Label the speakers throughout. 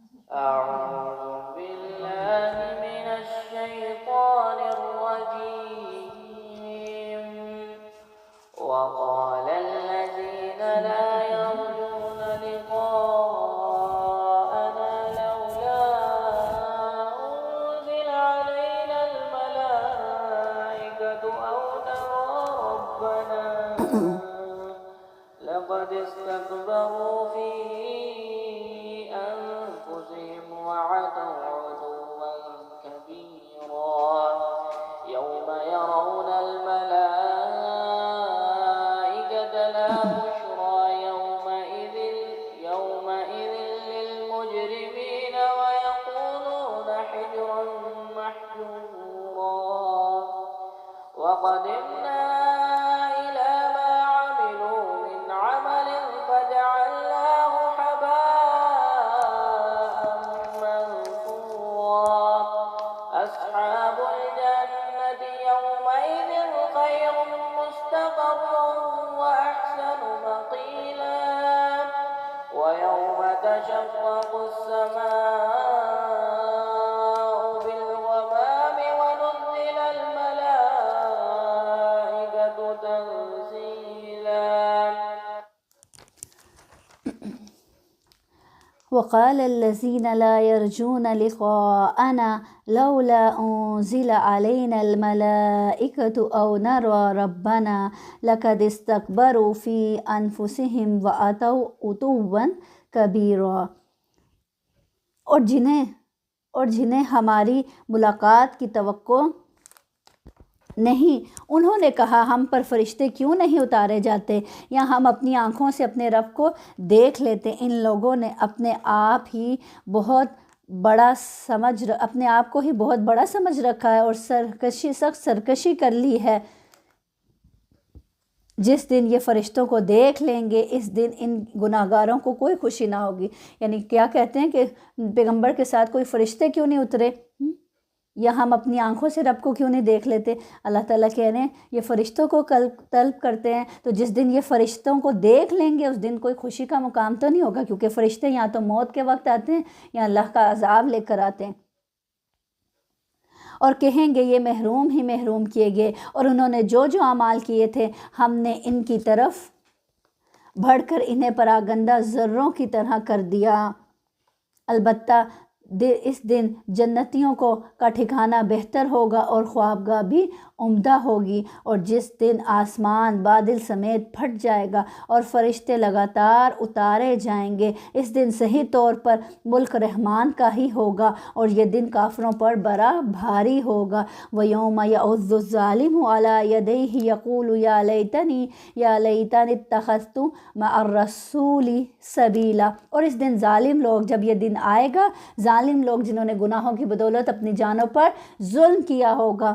Speaker 1: أعوذ بالله من الشيطان الرجيم. وقال الذين لا يرجون لقاءنا لولا أنزل علينا الملائكة أو نرى ربنا لقد استكبروا في أنفسهم وعتوا عتوا كبيرا. يوم يرون الملائكة لا بشرى يومئذ للمجرمين ويقولون حجرا محجورا. وقدمنا إلى ما عملوا من عمل فجعلناه حباء منثورا. أصحاب الجنة يومئذ خير مستقرا وأحسن مقيلا. ويوم تشقق السماء بالغمام ونزل الملائكة تنزيلا.
Speaker 2: وقال الذين لا يرجون لقاءنا لولا أنزل علينا الملائكة أو نرى ربنا لقد استكبروا في أنفسهم وأتوا عتوا كبيرا. اور جنہیں ہماری ملاقات کی توقع نہیں، انہوں نے کہا ہم پر فرشتے کیوں نہیں اتارے جاتے یا ہم اپنی آنکھوں سے اپنے رب کو دیکھ لیتے۔ ان لوگوں نے اپنے آپ کو ہی بہت بڑا سمجھ رکھا ہے اور سخت سرکشی کر لی ہے۔ جس دن یہ فرشتوں کو دیکھ لیں گے اس دن ان گناہگاروں کو کوئی خوشی نہ ہوگی۔ یعنی کیا کہتے ہیں کہ پیغمبر کے ساتھ کوئی فرشتے کیوں نہیں اترے، یا ہم اپنی آنکھوں سے رب کو کیوں نہیں دیکھ لیتے؟ اللہ تعالیٰ کہہ رہے ہیں یہ فرشتوں کو طلب کرتے ہیں، تو جس دن یہ فرشتوں کو دیکھ لیں گے اس دن کوئی خوشی کا مقام تو نہیں ہوگا، کیونکہ فرشتے یا تو موت کے وقت آتے ہیں یا اللہ کا عذاب لے کر آتے ہیں۔ اور کہیں گے یہ محروم ہی محروم کیے گئے، اور انہوں نے جو جو اعمال کیے تھے ہم نے ان کی طرف بڑھ کر انہیں پراگندہ ذروں کی طرح کر دیا۔ البتہ اس دن جنتیوں کا ٹھکانہ بہتر ہوگا اور خوابگاہ بھی عمدہ ہوگی۔ اور جس دن آسمان بادل سمیت پھٹ جائے گا اور فرشتے لگاتار اتارے جائیں گے، اس دن صحیح طور پر ملک رحمان کا ہی ہوگا اور یہ دن کافروں پر بڑا بھاری ہوگا۔ وَيَوْمَ يَعُضُّ الظَّالِمُ عَلَى يَدَيْهِ يَقُولُ يَا لَيْتَنِي اتَّخَذْتُ مَعَ الرَّسُولِ سَبِيلًا۔ اور اس دن ظالم لوگ، جب یہ دن آئے گا، ظالم لوگ جنہوں نے گناہوں کی بدولت اپنی جانوں پر ظلم کیا ہوگا،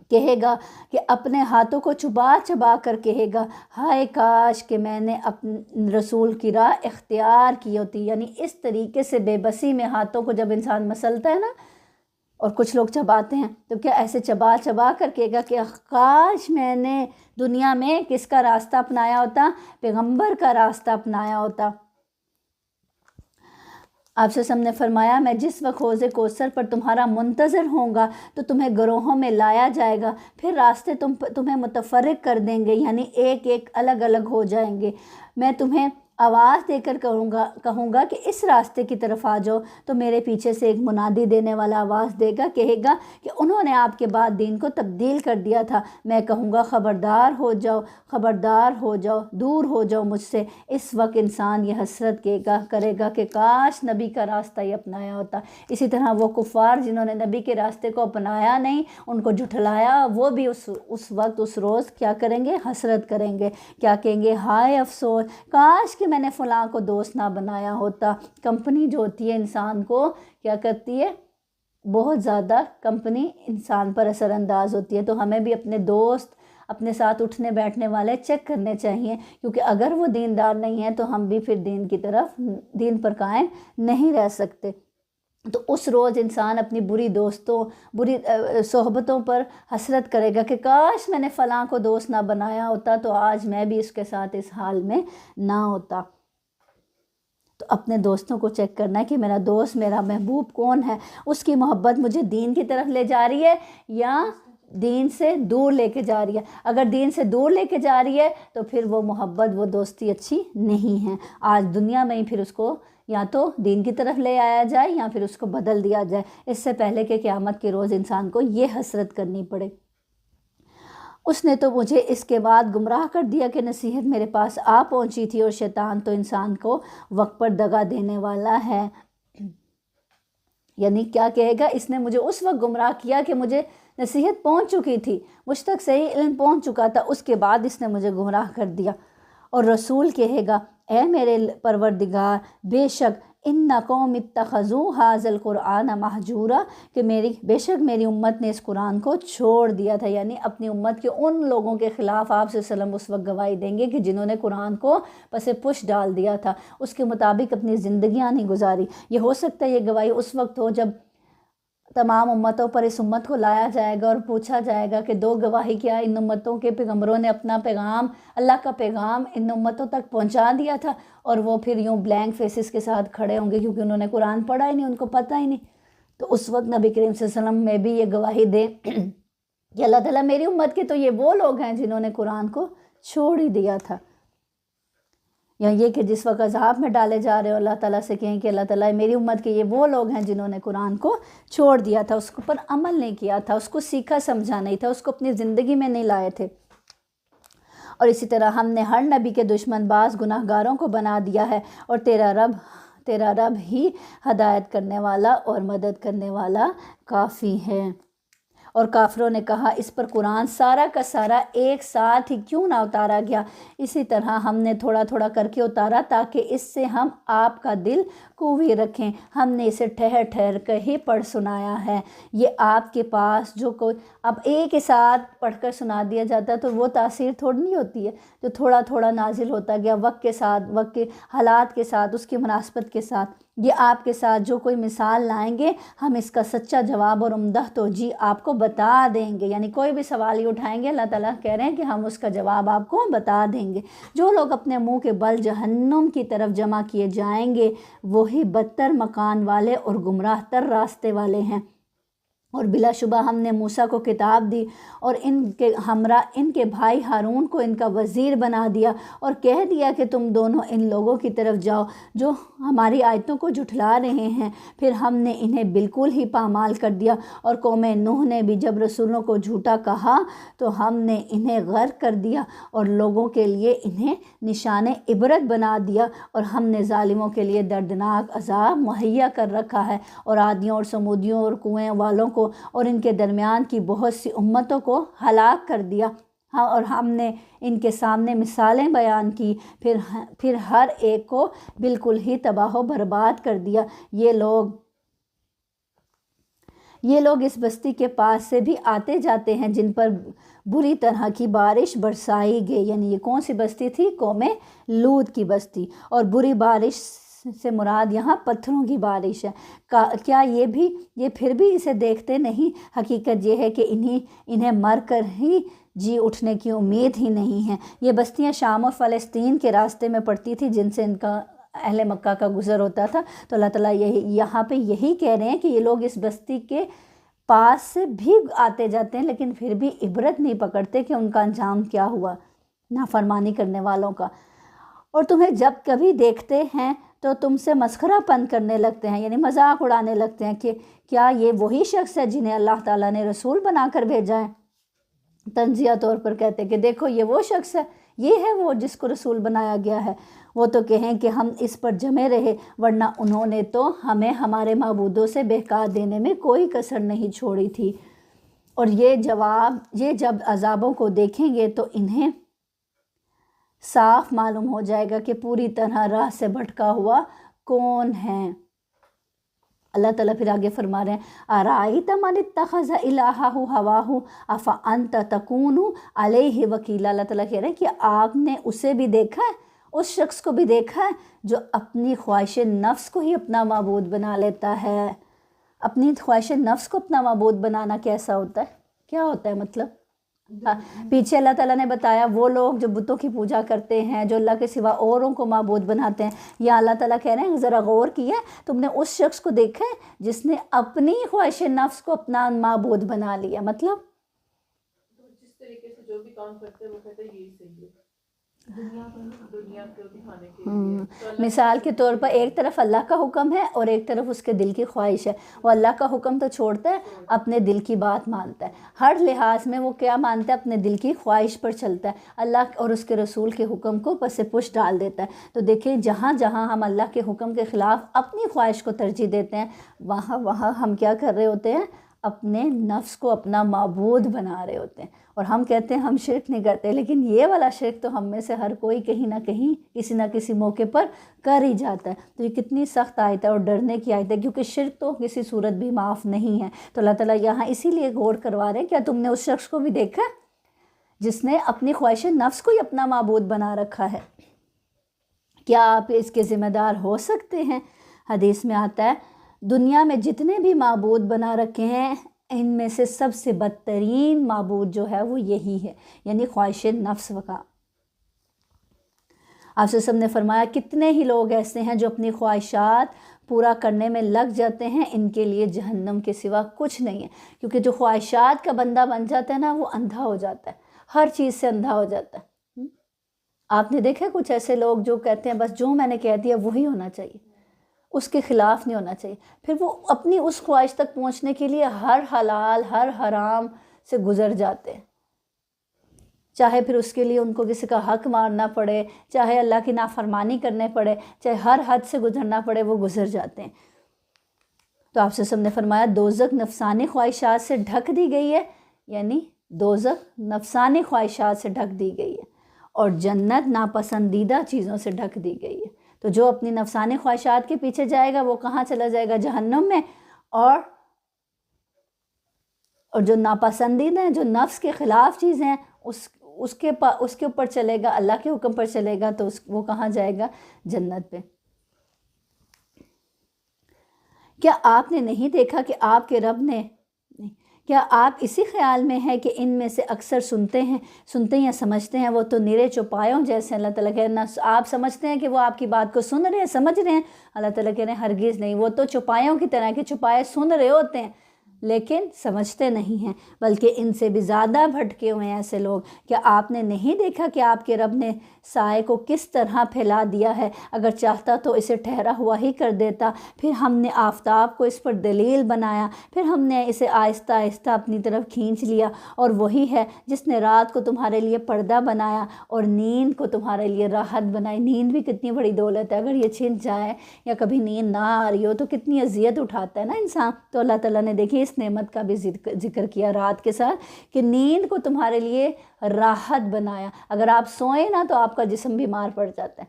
Speaker 2: کہے گا کہ اپنے ہاتھوں کو چبا چبا کر کہے گا ہائے کاش کہ میں نے اپنے رسول کی راہ اختیار کی ہوتی۔ یعنی اس طریقے سے بے بسی میں ہاتھوں کو جب انسان مسلتا ہے نا، اور کچھ لوگ چباتے ہیں، تو کیا ایسے چبا چبا کر کہے گا کہ کاش میں نے دنیا میں کس کا راستہ اپنایا ہوتا؟ پیغمبر کا راستہ اپنایا ہوتا۔ آپ سے نے فرمایا میں جس وقت حوض کوثر پر تمہارا منتظر ہوں گا تو تمہیں گروہوں میں لایا جائے گا، پھر راستے تمہیں متفرق کر دیں گے، یعنی ایک ایک الگ الگ ہو جائیں گے۔ میں تمہیں آواز دے کر کہوں گا کہ اس راستے کی طرف آ جاؤ، تو میرے پیچھے سے ایک منادی دینے والا آواز دے گا، کہے گا کہ انہوں نے آپ کے بعد دین کو تبدیل کر دیا تھا۔ میں کہوں گا خبردار ہو جاؤ، خبردار ہو جاؤ، دور ہو جاؤ مجھ سے۔ اس وقت انسان یہ حسرت کرے گا کہ کاش نبی کا راستہ ہی اپنایا ہوتا۔ اسی طرح وہ کفار جنہوں نے نبی کے راستے کو اپنایا نہیں، ان کو جھٹلایا، وہ بھی اس وقت اس روز کیا کریں گے؟ حسرت کریں گے، کیا کہیں گے؟ ہائے افسوس، کاش کہ میں نے فلاں کو دوست نہ بنایا ہوتا۔ کمپنی جو ہوتی ہے انسان کو کیا کرتی ہے؟ بہت زیادہ کمپنی انسان پر اثر انداز ہوتی ہے۔ تو ہمیں بھی اپنے دوست، اپنے ساتھ اٹھنے بیٹھنے والے چیک کرنے چاہیے، کیونکہ اگر وہ دیندار نہیں ہیں تو ہم بھی پھر دین پر قائم نہیں رہ سکتے۔ تو اس روز انسان اپنی بری صحبتوں پر حسرت کرے گا کہ کاش میں نے فلاں کو دوست نہ بنایا ہوتا، تو آج میں بھی اس کے ساتھ اس حال میں نہ ہوتا۔ تو اپنے دوستوں کو چیک کرنا ہے کہ میرا دوست، میرا محبوب کون ہے، اس کی محبت مجھے دین کی طرف لے جا رہی ہے یا دین سے دور لے کے جا رہی ہے۔ اگر دین سے دور لے کے جا رہی ہے تو پھر وہ محبت، وہ دوستی اچھی نہیں ہے۔ آج دنیا میں ہی پھر اس کو یا تو دین کی طرف لے آیا جائے یا پھر اس کو بدل دیا جائے، اس سے پہلے کہ قیامت کے روز انسان کو یہ حسرت کرنی پڑے۔ اس نے تو مجھے اس کے بعد گمراہ کر دیا کہ نصیحت میرے پاس آ پہنچی تھی، اور شیطان تو انسان کو وقت پر دغا دینے والا ہے۔ یعنی کیا کہے گا، اس نے مجھے اس وقت گمراہ کیا کہ مجھے نصیحت پہنچ چکی تھی، مجھ تک صحیح علم پہنچ چکا تھا، اس کے بعد اس نے مجھے گمراہ کر دیا۔ اور رسول کہے گا، اے میرے پروردگار، بے شک ان قوم اتخذوا ھذا القرآن مہجورا، کہ بے شک میری امت نے اس قرآن کو چھوڑ دیا تھا۔ یعنی اپنی امت کے ان لوگوں کے خلاف آپ صلی اللہ علیہ وسلم اس وقت گواہی دیں گے کہ جنہوں نے قرآن کو پس پش ڈال دیا تھا، اس کے مطابق اپنی زندگیاں نہیں گزاری۔ یہ ہو سکتا ہے یہ گواہی اس وقت ہو جب تمام امتوں پر اس امت کو لایا جائے گا اور پوچھا جائے گا کہ دو گواہی کیا ان امتوں کے پیغمبروں نے اپنا پیغام، اللہ کا پیغام ان امتوں تک پہنچا دیا تھا، اور وہ پھر یوں بلینک فیسز کے ساتھ کھڑے ہوں گے کیونکہ انہوں نے قرآن پڑھا ہی نہیں، ان کو پتہ ہی نہیں۔ تو اس وقت نبی کریم صلی اللہ علیہ وسلم میں بھی یہ گواہی دیں کہ اللہ تعالیٰ میری امت کے تو یہ وہ لوگ ہیں جنہوں نے قرآن کو چھوڑ ہی دیا تھا۔ یا یہ کہ جس وقت عذاب میں ڈالے جا رہے ہو، اللہ تعالیٰ سے کہیں کہ اللہ تعالیٰ میری امت کے یہ وہ لوگ ہیں جنہوں نے قرآن کو چھوڑ دیا تھا، اس پر عمل نہیں کیا تھا، اس کو سیکھا سمجھا نہیں تھا، اس کو اپنی زندگی میں نہیں لائے تھے۔ اور اسی طرح ہم نے ہر نبی کے دشمن باز گناہ گاروں کو بنا دیا ہے، اور تیرا رب ہی ہدایت کرنے والا اور مدد کرنے والا کافی ہے۔ اور کافروں نے کہا، اس پر قرآن سارا کا سارا ایک ساتھ ہی کیوں نہ اتارا گیا؟ اسی طرح ہم نے تھوڑا تھوڑا کر کے اتارا تاکہ اس سے ہم آپ کا دل قوی رکھیں۔ ہم نے اسے ٹھہر ٹھہر کر ہی پڑھ سنایا ہے۔ یہ آپ کے پاس جو کوئی اب ایک ہی ساتھ پڑھ کر سنا دیا جاتا تو وہ تاثیر تھوڑی نہیں ہوتی ہے، جو تھوڑا تھوڑا نازل ہوتا گیا وقت کے ساتھ، وقت کے حالات کے ساتھ، اس کی مناسبت کے ساتھ۔ یہ آپ کے ساتھ جو کوئی مثال لائیں گے، ہم اس کا سچا جواب اور عمدہ توجیہ آپ کو بتا دیں گے۔ یعنی کوئی بھی سوال ہی اٹھائیں گے، اللہ تعالیٰ کہہ رہے ہیں کہ ہم اس کا جواب آپ کو بتا دیں گے۔ جو لوگ اپنے منہ کے بل جہنم کی طرف جمع کیے جائیں گے، وہی بدتر مکان والے اور گمراہ تر راستے والے ہیں۔ اور بلا شبہ ہم نے موسیٰ کو کتاب دی اور ان کے ہمراہ ان کے بھائی ہارون کو ان کا وزیر بنا دیا، اور کہہ دیا کہ تم دونوں ان لوگوں کی طرف جاؤ جو ہماری آیتوں کو جھٹلا رہے ہیں۔ پھر ہم نے انہیں بالکل ہی پامال کر دیا، اور قوم نوح نے بھی جب رسولوں کو جھوٹا کہا تو ہم نے انہیں غرق کر دیا اور لوگوں کے لیے انہیں نشان عبرت بنا دیا، اور ہم نے ظالموں کے لیے دردناک عذاب مہیا کر رکھا ہے۔ اور عادیوں اور سمودیوں اور کنویں والوں کو اور ان کے درمیان کی بہت سی امتوں کو ہلاک کر دیا، اور ہم نے ان کے سامنے مثالیں بیان کی، پھر ہر ایک کو بالکل ہی تباہ و برباد کر دیا۔ یہ لوگ اس بستی کے پاس سے بھی آتے جاتے ہیں جن پر بری طرح کی بارش برسائی گئی۔ یعنی یہ کون سی بستی تھی؟ قوم لوط کی بستی۔ اور بری بارش سے مراد یہاں پتھروں کی بارش ہے۔ کیا یہ پھر بھی اسے دیکھتے نہیں؟ حقیقت یہ ہے کہ انہیں مر کر ہی جی اٹھنے کی امید ہی نہیں ہے۔ یہ بستیاں شام اور فلسطین کے راستے میں پڑتی تھی جن سے ان کا اہل مکہ کا گزر ہوتا تھا۔ تو اللہ تعالیٰ یہاں پہ یہی کہہ رہے ہیں کہ یہ لوگ اس بستی کے پاس سے بھی آتے جاتے ہیں لیکن پھر بھی عبرت نہیں پکڑتے کہ ان کا انجام کیا ہوا نافرمانی کرنے والوں کا۔ اور تمہیں جب کبھی دیکھتے ہیں تو تم سے مسخرہ پن کرنے لگتے ہیں، یعنی مذاق اڑانے لگتے ہیں کہ کیا یہ وہی شخص ہے جنہیں اللہ تعالیٰ نے رسول بنا کر بھیجا ہے۔ تنزیہ طور پر کہتے ہیں کہ دیکھو یہ وہ شخص ہے، یہ ہے وہ جس کو رسول بنایا گیا ہے۔ وہ تو کہیں کہ ہم اس پر جمے رہے، ورنہ انہوں نے تو ہمیں ہمارے معبودوں سے بہکا دینے میں کوئی کسر نہیں چھوڑی تھی۔ اور یہ جب عذابوں کو دیکھیں گے تو انہیں صاف معلوم ہو جائے گا کہ پوری طرح راہ سے بھٹکا ہوا کون ہے۔ اللہ تعالیٰ پھر آگے فرما رہے ہیں، أَرَأَيْتَ مَنِ اتَّخَذَ إِلَٰهَهُ هَوَاهُ أَفَأَنْتَ تَكُونُ عَلَيْهِ وَكِيلًا۔ اللہ تعالیٰ کہہ رہے ہیں کہ آپ نے اسے بھی دیکھا ہے، اس شخص کو بھی دیکھا ہے جو اپنی خواہش نفس کو ہی اپنا معبود بنا لیتا ہے۔ اپنی خواہش نفس کو اپنا معبود بنانا کیسا ہوتا ہے؟ کیا ہوتا ہے مطلب؟ پیچھے اللہ تعالیٰ نے بتایا وہ لوگ جو بتوں کی پوجا کرتے ہیں، جو اللہ کے سوا اوروں کو معبود بناتے ہیں، یا اللہ تعالیٰ کہہ رہے ہیں ذرا غور کیا تم نے اس شخص کو دیکھا ہے جس نے اپنی خواہش نفس کو اپنا معبود بنا لیا؟ مطلب
Speaker 3: جس طریقے سے جو بھی کام کرتے ہیں وہ کہتے ہیں یہی صحیح ہے، دنیا کو دکھانے کے لیے۔
Speaker 2: مثال کے طور پر ایک طرف اللہ کا حکم ہے اور ایک طرف اس کے دل کی خواہش ہے۔ وہ اللہ کا حکم تو چھوڑتا ہے، اپنے دل کی بات مانتا ہے، ہر لحاظ میں وہ کیا مانتا ہے؟ اپنے دل کی خواہش پر چلتا ہے، اللہ اور اس کے رسول کے حکم کو پس پش ڈال دیتا ہے۔ تو دیکھیں جہاں جہاں ہم اللہ کے حکم کے خلاف اپنی خواہش کو ترجیح دیتے ہیں، وہاں ہم کیا کر رہے ہوتے ہیں؟ اپنے نفس کو اپنا معبود بنا رہے ہوتے ہیں۔ اور ہم کہتے ہیں ہم شرک نہیں کرتے، لیکن یہ والا شرک تو ہم میں سے ہر کوئی کہیں نہ کہیں کسی نہ کسی موقع پر کر ہی جاتا ہے۔ تو یہ کتنی سخت آیت ہے اور ڈرنے کی آیت ہے، کیونکہ شرک تو کسی صورت بھی معاف نہیں ہے۔ تو اللہ تعالیٰ یہاں اسی لیے غور کروا رہے ہیں، کیا تم نے اس شخص کو بھی دیکھا جس نے اپنی خواہش نفس کو ہی اپنا معبود بنا رکھا ہے؟ کیا آپ اس کے ذمہ دار ہو سکتے ہیں؟ حدیث میں آتا ہے دنیا میں جتنے بھی معبود بنا رکھے ہیں ان میں سے سب سے بدترین معبود جو ہے وہ یہی ہے، یعنی خواہش نفس کا۔ آپ سے سب نے فرمایا کتنے ہی لوگ ایسے ہیں جو اپنی خواہشات پورا کرنے میں لگ جاتے ہیں، ان کے لیے جہنم کے سوا کچھ نہیں ہے، کیونکہ جو خواہشات کا بندہ بن جاتا ہے نا وہ اندھا ہو جاتا ہے، ہر چیز سے اندھا ہو جاتا ہے۔ آپ نے دیکھا کچھ ایسے لوگ جو کہتے ہیں بس جو میں نے کہہ دیا وہی ہونا چاہیے، اس کے خلاف نہیں ہونا چاہیے، پھر وہ اپنی اس خواہش تک پہنچنے کے لیے ہر حلال ہر حرام سے گزر جاتے ہیں، چاہے پھر اس کے لیے ان کو کسی کا حق مارنا پڑے، چاہے اللہ کی نافرمانی کرنے پڑے، چاہے ہر حد سے گزرنا پڑے، وہ گزر جاتے ہیں۔ تو آپ سے سب نے فرمایا دوزخ نفسانی خواہشات سے ڈھک دی گئی ہے، یعنی دوزخ نفسانی خواہشات سے ڈھک دی گئی ہے، اور جنت ناپسندیدہ چیزوں سے ڈھک دی گئی ہے۔ تو جو اپنی نفسانی خواہشات کے پیچھے جائے گا وہ کہاں چلا جائے گا؟ جہنم میں۔ اور جو ناپسندیدہ ہیں، جو نفس کے خلاف چیزیں ہیں، اس کے اوپر چلے گا، اللہ کے حکم پر چلے گا، تو وہ کہاں جائے گا؟ جنت پہ۔ کیا آپ نے نہیں دیکھا کہ آپ کے رب نے، کیا آپ اسی خیال میں ہے کہ ان میں سے اکثر سنتے ہیں یا سمجھتے ہیں وہ تو نرے چوپایوں جیسے؟ اللہ تعالیٰ کہہ رہے ہیں آپ سمجھتے ہیں کہ وہ آپ کی بات کو سن رہے ہیں، سمجھ رہے ہیں؟ اللہ تعالیٰ کہہ رہے ہیں ہرگز نہیں، وہ تو چوپایوں کی طرح کہ چوپائے سن رہے ہوتے ہیں لیکن سمجھتے نہیں ہیں، بلکہ ان سے بھی زیادہ بھٹکے ہوئے ہیں ایسے لوگ۔ کیا آپ نے نہیں دیکھا کہ آپ کے رب نے سائے کو کس طرح پھیلا دیا ہے؟ اگر چاہتا تو اسے ٹھہرا ہوا ہی کر دیتا، پھر ہم نے آفتاب کو اس پر دلیل بنایا، پھر ہم نے اسے آہستہ آہستہ اپنی طرف کھینچ لیا۔ اور وہی ہے جس نے رات کو تمہارے لیے پردہ بنایا اور نیند کو تمہارے لیے راحت بنائی۔ نیند بھی کتنی بڑی دولت ہے، اگر یہ چھن جائے یا کبھی نیند نہ آ رہی ہو تو کتنی اذیت اٹھاتا ہے نا انسان۔ تو اللہ تعالیٰ نے دیکھی اس نعمت کا بھی ذکر کیا رات کے ساتھ کہ نیند کو تمہارے لیے راحت بنایا۔ اگر آپ سوئیں نا تو آپ کا جسم بیمار پڑ جاتا ہے،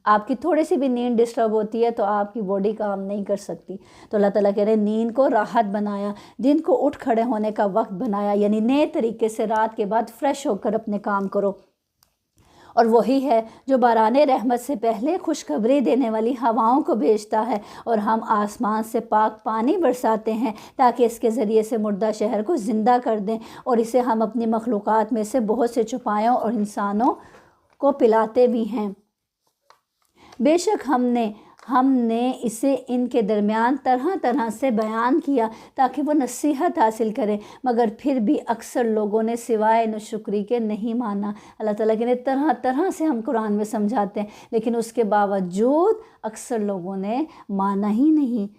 Speaker 2: آپ کی تھوڑی سی بھی نیند ڈسٹرب ہوتی ہے تو آپ کی باڈی کام نہیں کر سکتی۔ تو اللہ تعالیٰ کہہ رہے ہیں نیند کو راحت بنایا، دن کو اٹھ کھڑے ہونے کا وقت بنایا، یعنی نئے طریقے سے رات کے بعد فریش ہو کر اپنے کام کرو۔ اور وہی ہے جو باران رحمت سے پہلے خوشخبری دینے والی ہواؤں کو بھیجتا ہے، اور ہم آسمان سے پاک پانی برساتے ہیں تاکہ اس کے ذریعے سے مردہ شہر کو زندہ کر دیں، اور اسے ہم اپنی مخلوقات میں سے بہت سے چوپایوں اور انسانوں کو پلاتے بھی ہیں۔ بے شک ہم نے اسے ان کے درمیان طرح طرح سے بیان کیا تاکہ وہ نصیحت حاصل کریں، مگر پھر بھی اکثر لوگوں نے سوائے ناشکری کے نہیں مانا۔ اللہ تعالیٰ کے طرح طرح سے ہم قرآن میں سمجھاتے ہیں لیکن اس کے باوجود اکثر لوگوں نے مانا ہی نہیں۔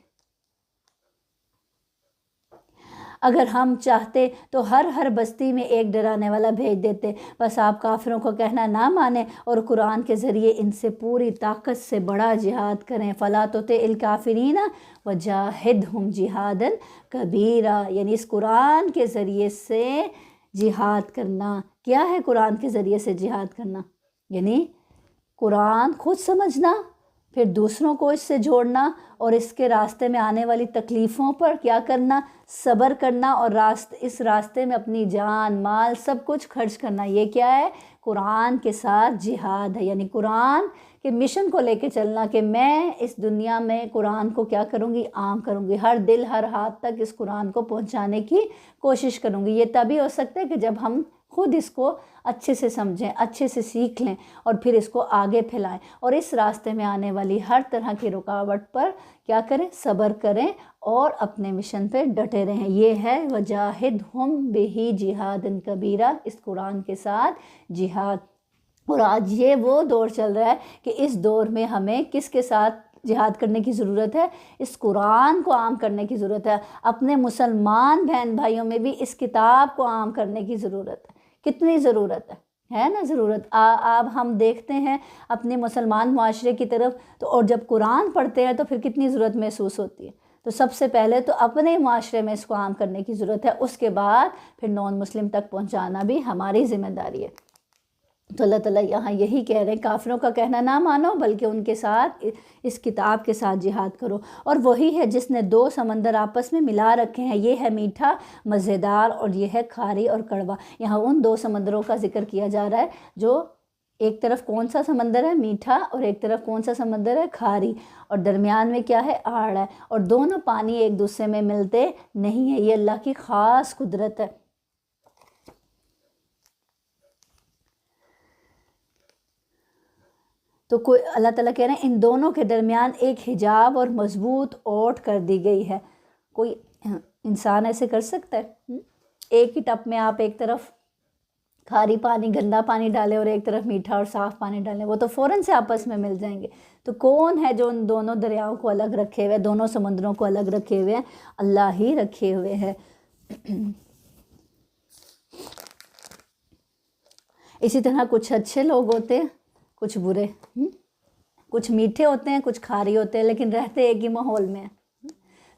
Speaker 2: اگر ہم چاہتے تو ہر بستی میں ایک ڈرانے والا بھیج دیتے، بس آپ کافروں کو کہنا نہ مانیں اور قرآن کے ذریعے ان سے پوری طاقت سے بڑا جہاد کریں۔ فلا تطع الکافرین وجاہدہم جہادا کبیرا، یعنی اس قرآن کے ذریعے سے جہاد کرنا۔ کیا ہے قرآن کے ذریعے سے جہاد کرنا؟ یعنی قرآن خود سمجھنا، پھر دوسروں کو اس سے جوڑنا، اور اس کے راستے میں آنے والی تکلیفوں پر کیا کرنا؟ صبر کرنا، اور اس راستے میں اپنی جان مال سب کچھ خرچ کرنا۔ یہ کیا ہے؟ قرآن کے ساتھ جہاد ہے، یعنی قرآن کہ مشن کو لے کے چلنا کہ میں اس دنیا میں قرآن کو کیا کروں گی، عام کروں گی، ہر دل ہر ہاتھ تک اس قرآن کو پہنچانے کی کوشش کروں گی۔ یہ تبھی ہو سکتا ہے کہ جب ہم خود اس کو اچھے سے سمجھیں، اچھے سے سیکھ لیں اور پھر اس کو آگے پھیلائیں، اور اس راستے میں آنے والی ہر طرح کی رکاوٹ پر کیا کریں، صبر کریں اور اپنے مشن پہ ڈٹے رہیں۔ یہ ہے وجاہدہم بہ جہاد کبیرہ، اس قرآن کے ساتھ جہاد۔ اور آج یہ وہ دور چل رہا ہے کہ اس دور میں ہمیں کس کے ساتھ جہاد کرنے کی ضرورت ہے؟ اس قرآن کو عام کرنے کی ضرورت ہے۔ اپنے مسلمان بہن بھائیوں میں بھی اس کتاب کو عام کرنے کی ضرورت ہے۔ کتنی ضرورت ہے نا ضرورت۔ اب ہم دیکھتے ہیں اپنے مسلمان معاشرے کی طرف تو، اور جب قرآن پڑھتے ہیں تو پھر کتنی ضرورت محسوس ہوتی ہے۔ تو سب سے پہلے تو اپنے معاشرے میں اس کو عام کرنے کی ضرورت ہے، اس کے بعد پھر نان مسلم تک پہنچانا بھی ہماری ذمہ داری ہے۔ تو اللہ تعالیٰ یہاں یہی کہہ رہے ہیں، کافروں کا کہنا نہ مانو بلکہ ان کے ساتھ اس کتاب کے ساتھ جہاد کرو۔ اور وہی ہے جس نے دو سمندر آپس میں ملا رکھے ہیں، یہ ہے میٹھا مزیدار اور یہ ہے کھاری اور کڑوا۔ یہاں ان دو سمندروں کا ذکر کیا جا رہا ہے، جو ایک طرف کون سا سمندر ہے؟ میٹھا، اور ایک طرف کون سا سمندر ہے؟ کھاری، اور درمیان میں کیا ہے؟ آڑ ہے، اور دونوں پانی ایک دوسرے میں ملتے نہیں ہیں۔ یہ اللہ کی خاص قدرت ہے۔ تو کوئی اللہ تعالیٰ کہہ رہے ہیں ان دونوں کے درمیان ایک حجاب اور مضبوط اوٹ کر دی گئی ہے۔ کوئی انسان ایسے کر سکتا ہے؟ ایک ہی ٹپ میں آپ ایک طرف کھاری پانی گندا پانی ڈالیں اور ایک طرف میٹھا اور صاف پانی ڈالیں، وہ تو فوراً سے آپس میں مل جائیں گے۔ تو کون ہے جو ان دونوں دریاؤں کو الگ رکھے ہوئے، دونوں سمندروں کو الگ رکھے ہوئے ہیں؟ اللہ ہی رکھے ہوئے ہیں۔ اسی طرح کچھ اچھے لوگ ہوتے ہیں، کچھ برے، کچھ میٹھے ہوتے ہیں، کچھ کھاری ہوتے ہیں، لیکن رہتے ایک ہی ماحول میں ہیں۔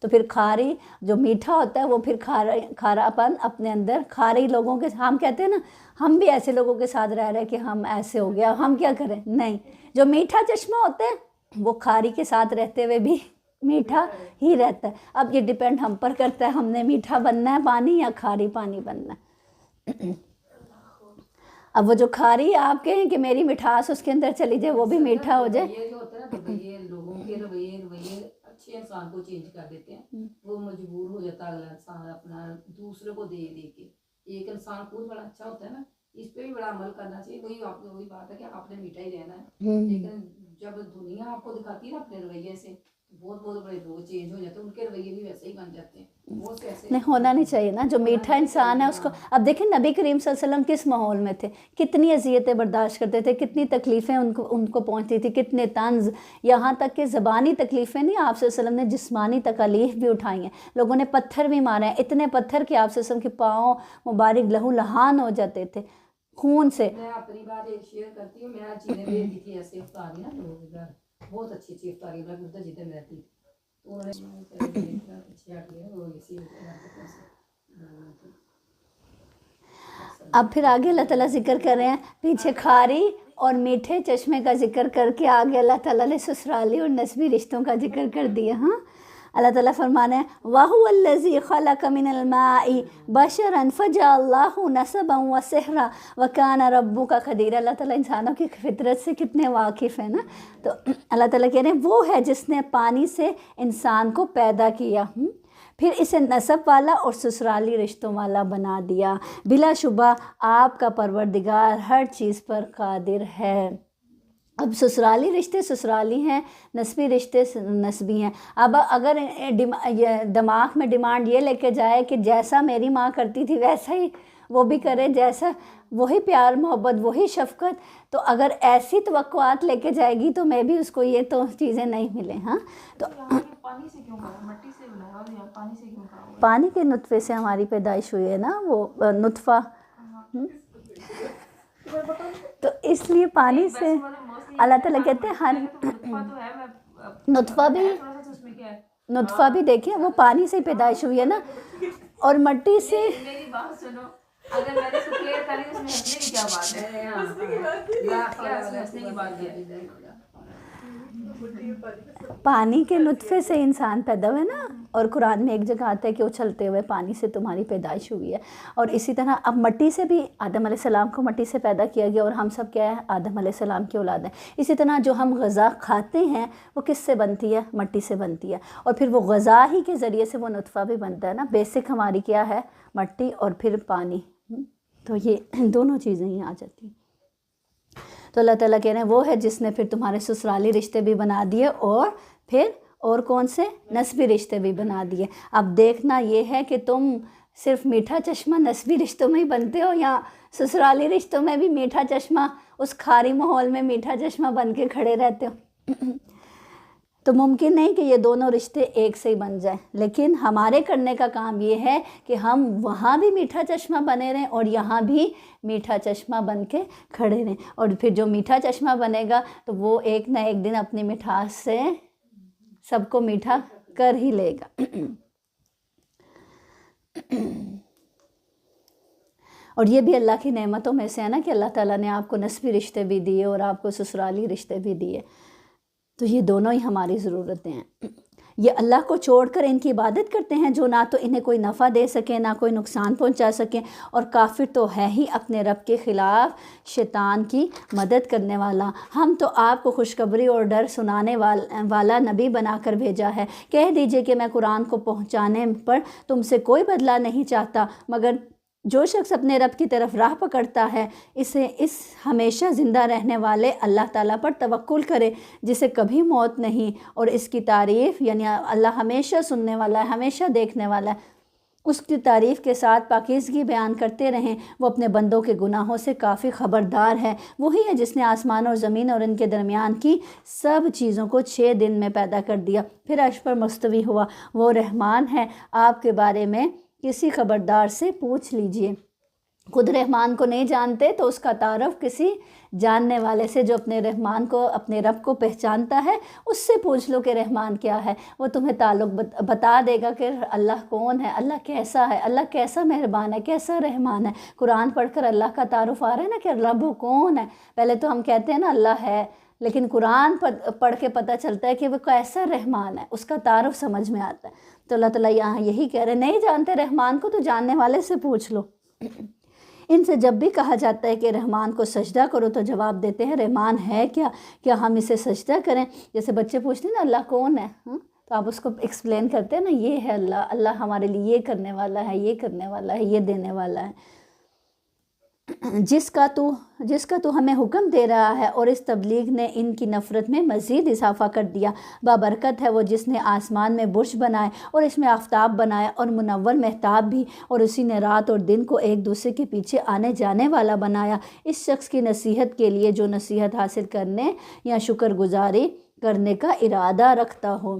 Speaker 2: تو پھر کھاری جو میٹھا ہوتا ہے وہ پھر کھارا پن اپنے اندر، کھاری لوگوں کے، ہم کہتے ہیں نا ہم بھی ایسے لوگوں کے ساتھ رہ رہے کہ ہم ایسے ہو گیا، ہم کیا کریں؟ نہیں، جو میٹھا چشمہ ہوتا ہے وہ کھاری کے ساتھ رہتے ہوئے بھی میٹھا ہی رہتا ہے۔ اب یہ ڈیپینڈ ہم پر کرتا ہے، ہم نے میٹھا بننا ہے پانی یا کھاری پانی بننا ہے۔ اب وہ جو کھاری آپ کے ہیں کہ میری مٹھاس اس کے اندر چلی جائے، وہ بھی میٹھا ہو جائے۔
Speaker 4: یہ جو ہوتا ہے نا رویے، لوگوں کے رویے اچھے انسان کو چینج کر دیتے ہیں، وہ مجبور ہو جاتا ہے اگلا انسان اپنا دوسرے کو دے کے۔ ایک انسان خود بڑا اچھا ہوتا ہے نا، اس پہ بھی بڑا عمل کرنا چاہیے۔ وہی بات ہے کہ آپ نے میٹھا ہی رہنا ہے، لیکن جب دنیا آپ کو دکھاتی ہے نا اپنے رویے سے، بہت بڑے لوگ چینج ہو جاتے ہیں، ان کے رویے بھی ویسے ہی بن جاتے ہیں۔
Speaker 2: نہیں ہونا نہیں چاہیے نا، جو میٹھا انسان ہے اس کو، اب دیکھیں نبی کریم صلی اللہ علیہ وسلم کس ماحول میں تھے، کتنی اذیتیں برداشت کرتے تھے، کتنی تکلیفیں ان کو پہنچتی تھی، کتنے طنز، یہاں تک کہ زبانی تکلیفیں نہیں، آپ صلی اللہ علیہ وسلم نے جسمانی تکالیف بھی اٹھائی ہیں، لوگوں نے پتھر بھی مارے ہیں، اتنے پتھر کہ آپ صلی اللہ علیہ وسلم کے پاؤں مبارک لہو لہان ہو جاتے تھے خون سے۔
Speaker 4: میں اپنی بات ایک شیئر کرتی ہوں، میں چیزیں بھیجتی تھی ایسے افطاری نا لوگوں کے گھر، بہت اچھی اچھی افطاری لگتا جتنے میں رہتی تھی،
Speaker 2: اب پھر آگے اللہ تعالیٰ ذکر کر رہے ہیں، پیچھے کھاری اور میٹھے چشمے کا ذکر کر کے آگے اللہ تعالیٰ نے سسرالی اور نسبی رشتوں کا ذکر کر دیا۔ ہاں اللہ تعالیٰ فرمانے ہیں وَهُوَ الَّذِي خَلَقَ مِنَ الْمَاءِ بَشَرًا فَجَعَلَهُ نَسَبًا وَسِحْرًا وَكَانَ رَبُّكَ قَدِيرًا۔ اللہ تعالیٰ انسانوں کی فطرت سے کتنے واقف ہیں نا۔ تو اللہ تعالیٰ کہہ رہے ہیں وہ ہے جس نے پانی سے انسان کو پیدا کیا، پھر اسے نسب والا اور سسرالی رشتوں والا بنا دیا، بلا شبہ آپ کا پروردگار ہر چیز پر قادر ہے۔ اب سسرالی رشتے سسرالی ہیں، نسبی رشتے نسبی ہیں۔ اب اگر دماغ میں ڈیمانڈ یہ لے کے جائے کہ جیسا میری ماں کرتی تھی ویسا ہی وہ بھی کرے، جیسا وہی پیار محبت وہی شفقت، تو اگر ایسی توقعات لے کے جائے گی تو میں بھی اس کو یہ تو چیزیں نہیں ملیں۔ ہاں تو
Speaker 3: پانی سے کیوں کرا، مٹی سے بنایا اور یہاں پانی سے کیوں کرا؟
Speaker 2: پانی کے نطفے سے ہماری پیدائش ہوئی ہے نا، وہ نطفہ، تو اس لیے پانی سے اللہ تعالیٰ کہتے ہیں ہر نطفہ بھی دیکھیں وہ پانی سے پیدائش ہوئی ہے نا، اور مٹی سے۔
Speaker 4: میری بات سنو، اگر میں نے اس کو کلیئر کر لی اس میں ہنسنے کی کیا بات ہے؟
Speaker 2: پانی کے نطفے سے انسان پیدا ہوئے نا، اور قرآن میں ایک جگہ آتا ہے کہ اچھلتے ہوئے پانی سے تمہاری پیدائش ہوئی ہے. اور اسی طرح اب مٹی سے بھی آدم علیہ السلام کو مٹی سے پیدا کیا گیا اور ہم سب کیا ہے آدم علیہ السلام کی اولاد ہیں. اسی طرح جو ہم غذا کھاتے ہیں وہ کس سے بنتی ہے؟ مٹی سے بنتی ہے. اور پھر وہ غذا ہی کے ذریعے سے وہ نطفہ بھی بنتا ہے نا. بیسک ہماری کیا ہے؟ مٹی اور پھر پانی. تو یہ دونوں چیزیں ہی آ جاتی ہیں. تو اللہ تعالیٰ کہہ رہے ہیں وہ ہے جس نے پھر تمہارے سسرالی رشتے بھی بنا دیے اور پھر اور کون سے؟ نسبی رشتے بھی بنا دیے. اب دیکھنا یہ ہے کہ تم صرف میٹھا چشمہ نسبی رشتوں میں ہی بنتے ہو یا سسرالی رشتوں میں بھی میٹھا چشمہ اس کھاری ماحول میں میٹھا چشمہ بن کے کھڑے رہتے ہو. تو ممکن نہیں کہ یہ دونوں رشتے ایک سے ہی بن جائیں، لیکن ہمارے کرنے کا کام یہ ہے کہ ہم وہاں بھی میٹھا چشمہ بنے رہیں اور یہاں بھی میٹھا چشمہ بن کے کھڑے رہیں. اور پھر جو میٹھا چشمہ بنے گا تو وہ ایک نہ ایک دن اپنی مٹھاس سے سب کو میٹھا کر ہی لے گا. اور یہ بھی اللہ کی نعمتوں میں سے ہے نا کہ اللہ تعالیٰ نے آپ کو نسبی رشتے بھی دیے اور آپ کو سسرالی رشتے بھی دیے. تو یہ دونوں ہی ہماری ضرورتیں ہیں. یہ اللہ کو چھوڑ کر ان کی عبادت کرتے ہیں جو نہ تو انہیں کوئی نفع دے سکیں نہ کوئی نقصان پہنچا سکیں. اور کافر تو ہے ہی اپنے رب کے خلاف شیطان کی مدد کرنے والا. ہم تو آپ کو خوشخبری اور ڈر سنانے والا نبی بنا کر بھیجا ہے. کہہ دیجئے کہ میں قرآن کو پہنچانے پر تم سے کوئی بدلہ نہیں چاہتا، مگر جو شخص اپنے رب کی طرف راہ پکڑتا ہے اسے اس ہمیشہ زندہ رہنے والے اللہ تعالیٰ پر توکل کرے جسے کبھی موت نہیں، اور اس کی تعریف یعنی اللہ ہمیشہ سننے والا ہے، ہمیشہ دیکھنے والا ہے، اس کی تعریف کے ساتھ پاکیزگی بیان کرتے رہیں. وہ اپنے بندوں کے گناہوں سے کافی خبردار ہے. وہی ہے جس نے آسمان اور زمین اور ان کے درمیان کی سب چیزوں کو 6 دن میں پیدا کر دیا، پھر عرش پر مستوی ہوا. وہ رحمان ہے. آپ کے بارے میں کسی خبردار سے پوچھ لیجئے. خود رحمان کو نہیں جانتے تو اس کا تعارف کسی جاننے والے سے جو اپنے رحمان کو اپنے رب کو پہچانتا ہے اس سے پوچھ لو کہ رحمان کیا ہے. وہ تمہیں تعلق بتا دے گا کہ اللہ کون ہے، اللہ کیسا ہے، اللہ کیسا مہربان ہے، کیسا رحمان ہے. قرآن پڑھ کر اللہ کا تعارف آ رہا ہے نا کہ رب کون ہے. پہلے تو ہم کہتے ہیں نا اللہ ہے، لیکن قرآن پڑھ کے پتہ چلتا ہے کہ وہ کیسا رحمان ہے، اس کا تعارف سمجھ میں آتا ہے. تو اللہ تعالیٰ یہاں یہی کہہ رہے ہیں نہیں جانتے رحمان کو تو جاننے والے سے پوچھ لو. ان سے جب بھی کہا جاتا ہے کہ رحمان کو سجدہ کرو تو جواب دیتے ہیں رحمان ہے کیا ہم اسے سجدہ کریں. جیسے بچے پوچھتے ہیں نا اللہ کون ہے، تو آپ اس کو ایکسپلین کرتے ہیں نا یہ ہے اللہ ہمارے لیے یہ کرنے والا ہے، یہ کرنے والا ہے، یہ دینے والا ہے. جس کا تو ہمیں حکم دے رہا ہے، اور اس تبلیغ نے ان کی نفرت میں مزید اضافہ کر دیا. بابرکت ہے وہ جس نے آسمان میں برج بنائے اور اس میں آفتاب بنایا اور منور مہتاب بھی، اور اسی نے رات اور دن کو ایک دوسرے کے پیچھے آنے جانے والا بنایا. اس شخص کی نصیحت کے لیے جو نصیحت حاصل کرنے یا شکر گزاری کرنے کا ارادہ رکھتا ہو.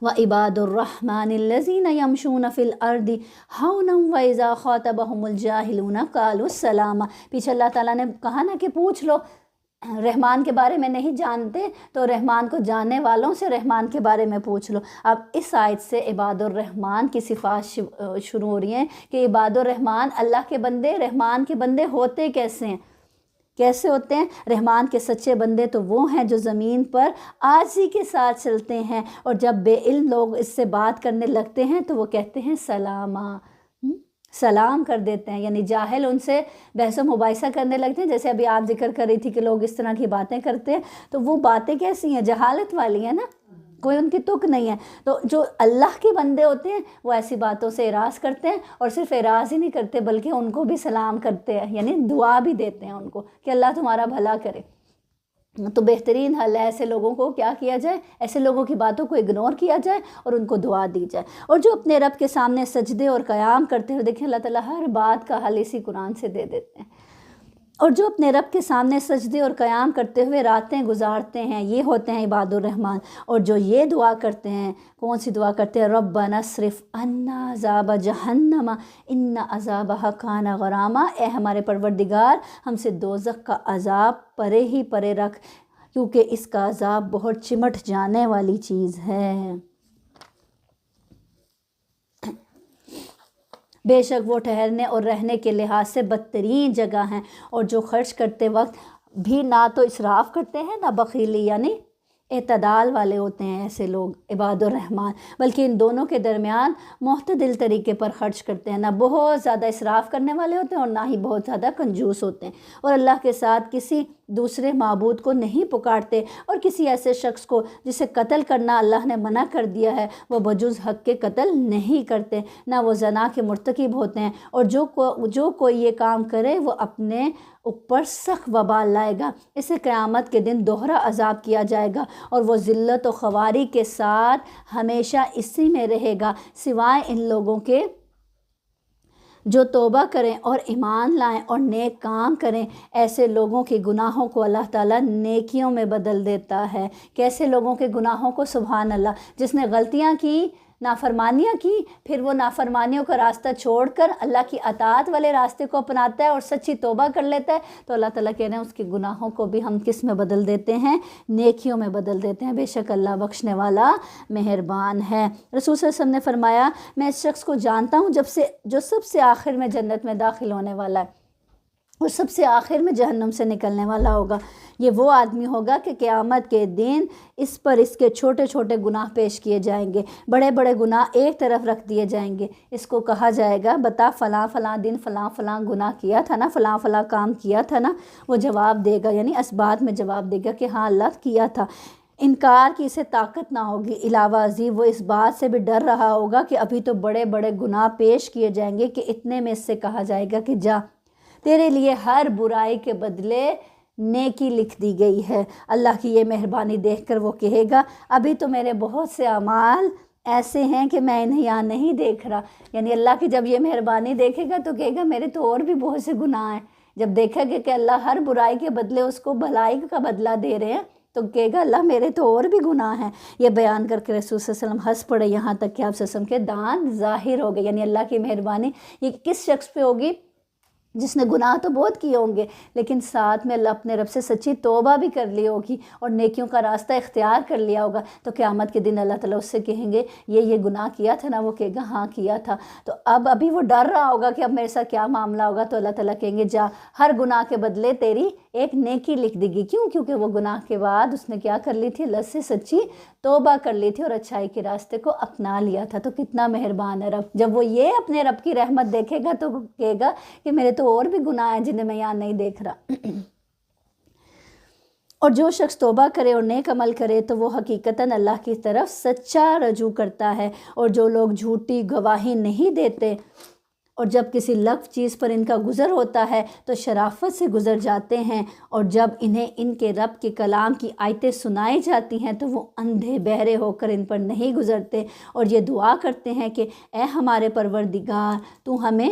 Speaker 2: وعباد الرحمن الذین یمشون فی الارض ہونا واذا خاطبہم الجاہلون قالوا السلام. پیچھے اللہ تعالیٰ نے کہا نا کہ پوچھ لو، رحمان کے بارے میں نہیں جانتے تو رحمان کو جاننے والوں سے رحمان کے بارے میں پوچھ لو. اب اس آیت سے عباد الرحمن کی صفات شروع ہو رہی ہیں کہ عباد الرحمن اللہ کے بندے رحمان کے بندے ہوتے کیسے ہوتے ہیں. رحمان کے سچے بندے تو وہ ہیں جو زمین پر عاجزی کے ساتھ چلتے ہیں، اور جب بے علم لوگ اس سے بات کرنے لگتے ہیں تو وہ کہتے ہیں سلام کر دیتے ہیں. یعنی جاہل ان سے بحث و مباحثہ کرنے لگتے ہیں. جیسے ابھی آپ ذکر کر رہی تھی کہ لوگ اس طرح کی باتیں کرتے ہیں، تو وہ باتیں کیسی ہیں؟ جہالت والی ہیں نا، کوئی ان کی تک نہیں ہے. تو جو اللہ کے بندے ہوتے ہیں وہ ایسی باتوں سے اعراض کرتے ہیں، اور صرف اعراض ہی نہیں کرتے بلکہ ان کو بھی سلام کرتے ہیں، یعنی دعا بھی دیتے ہیں ان کو کہ اللہ تمہارا بھلا کرے. تو بہترین حل ہے ایسے لوگوں کو کیا کیا جائے، ایسے لوگوں کی باتوں کو اگنور کیا جائے اور ان کو دعا دی جائے. اور جو اپنے رب کے سامنے سجدے اور قیام کرتے ہوئے، دیکھیں اللہ تعالیٰ ہر بات کا حل اسی قرآن سے دے دیتے ہیں. اور جو اپنے رب کے سامنے سجدے اور قیام کرتے ہوئے راتیں گزارتے ہیں یہ ہوتے ہیں عباد الرحمن. اور جو یہ دعا کرتے ہیں، کون سی دعا کرتے ہیں؟ ربنا اصرف عنا عذاب جہنم ان عذابها کان غراما. اے ہمارے پروردگار ہم سے دوزخ کا عذاب پرے ہی پرے رکھ، کیونکہ اس کا عذاب بہت چمٹ جانے والی چیز ہے. بے شک وہ ٹھہرنے اور رہنے کے لحاظ سے بدترین جگہ ہیں. اور جو خرچ کرتے وقت بھی نہ تو اسراف کرتے ہیں نہ بخیلی یعنی اعتدال والے ہوتے ہیں ایسے لوگ عباد الرحمن، بلکہ ان دونوں کے درمیان معتدل طریقے پر خرچ کرتے ہیں، نہ بہت زیادہ اسراف کرنے والے ہوتے ہیں اور نہ ہی بہت زیادہ کنجوس ہوتے ہیں، اور اللہ کے ساتھ کسی دوسرے معبود کو نہیں پکارتے، اور کسی ایسے شخص کو جسے قتل کرنا اللہ نے منع کر دیا ہے وہ بجز حق کے قتل نہیں کرتے، نہ وہ زنا کے مرتکب ہوتے ہیں، اور جو کوئی یہ کام کرے وہ اپنے اوپر سخت وبال لائے گا، اسے قیامت کے دن دوہرا عذاب کیا جائے گا، اور وہ ذلت و خواری کے ساتھ ہمیشہ اسی میں رہے گا، سوائے ان لوگوں کے جو توبہ کریں اور ایمان لائیں اور نیک کام کریں۔ ایسے لوگوں کے گناہوں کو اللہ تعالیٰ نیکیوں میں بدل دیتا ہے۔ کیسے لوگوں کے گناہوں کو؟ سبحان اللہ، جس نے غلطیاں کی، نافرمانیاں کی، پھر وہ نافرمانیوں کا راستہ چھوڑ کر اللہ کی اطاعت والے راستے کو اپناتا ہے اور سچی توبہ کر لیتا ہے، تو اللہ تعالیٰ کہہ رہے ہیں اس کے گناہوں کو بھی ہم کس میں بدل دیتے ہیں؟ نیکیوں میں بدل دیتے ہیں۔ بے شک اللہ بخشنے والا مہربان ہے۔ رسول صلی اللہ علیہ وسلم نے فرمایا، میں اس شخص کو جانتا ہوں جو سب سے آخر میں جنت میں داخل ہونے والا ہے اور سب سے آخر میں جہنم سے نکلنے والا ہوگا۔ یہ وہ آدمی ہوگا کہ قیامت کے دن اس پر اس کے چھوٹے چھوٹے گناہ پیش کیے جائیں گے، بڑے بڑے گناہ ایک طرف رکھ دیے جائیں گے۔ اس کو کہا جائے گا، بتا فلاں فلاں دن فلاں فلاں گناہ کیا تھا نا، فلاں فلاں کام کیا تھا نا؟ وہ جواب دے گا، یعنی اسبات میں جواب دے گا کہ ہاں اللہ کیا تھا۔ انکار کی اسے طاقت نہ ہوگی، علاوہ ازیں وہ اس بات سے بھی ڈر رہا ہوگا کہ ابھی تو بڑے بڑے گناہ پیش کیے جائیں گے کہ اتنے میں اس سے کہا جائے گا کہ جا، تیرے لیے ہر برائی کے بدلے نیکی لکھ دی گئی ہے۔ اللہ کی یہ مہربانی دیکھ کر وہ کہے گا، ابھی تو میرے بہت سے اعمال ایسے ہیں کہ میں انہیں یہاں نہیں دیکھ رہا۔ یعنی اللہ کی جب یہ مہربانی دیکھے گا تو کہے گا میرے تو اور بھی بہت سے گناہ ہیں۔ جب دیکھا گیا کہ اللہ ہر برائی کے بدلے اس کو بھلائی کا بدلہ دے رہے ہیں تو کہے گا اللہ میرے تو اور بھی گناہ ہیں۔ یہ بیان کر کے رسول صلی اللہ علیہ وسلم ہنس پڑے، یہاں تک کہ آپ صلی اللہ علیہ وسلم کے دانت ظاہر ہو گئے۔ یعنی اللہ کی مہربانی یہ کس شخص پہ ہوگی؟ جس نے گناہ تو بہت کیے ہوں گے لیکن ساتھ میں اللہ اپنے رب سے سچی توبہ بھی کر لی ہوگی اور نیکیوں کا راستہ اختیار کر لیا ہوگا، تو قیامت کے دن اللہ تعالیٰ اس سے کہیں گے یہ گناہ کیا تھا نا؟ وہ کہے گا ہاں کیا تھا۔ تو ابھی وہ ڈر رہا ہوگا کہ اب میرے ساتھ کیا معاملہ ہوگا، تو اللہ تعالیٰ کہیں گے جا، ہر گناہ کے بدلے تیری ایک نیکی لکھ دی گی۔ کیونکہ وہ گناہ کے بعد اس نے کیا کر لی تھی؟ اللہ سے سچی توبہ کر لی تھی اور اچھائی کے راستے کو اپنا لیا تھا۔ تو کتنا مہربان ہے رب۔ جب وہ یہ اپنے رب کی رحمت دیکھے گا تو کہے گا کہ میرے تو اور بھی گناہ ہیں جنہیں میں یہاں نہیں دیکھ رہا۔ اور جو شخص توبہ کرے اور نیک عمل کرے تو وہ حقیقتاً اللہ کی طرف سچا رجوع کرتا ہے، اور جو لوگ جھوٹی گواہی نہیں دیتے اور جب کسی لغو چیز پر ان کا گزر ہوتا ہے تو شرافت سے گزر جاتے ہیں، اور جب انہیں ان کے رب کے کلام کی آیتیں سنائی جاتی ہیں تو وہ اندھے بہرے ہو کر ان پر نہیں گزرتے، اور یہ دعا کرتے ہیں کہ اے ہمارے پروردگار تو ہمیں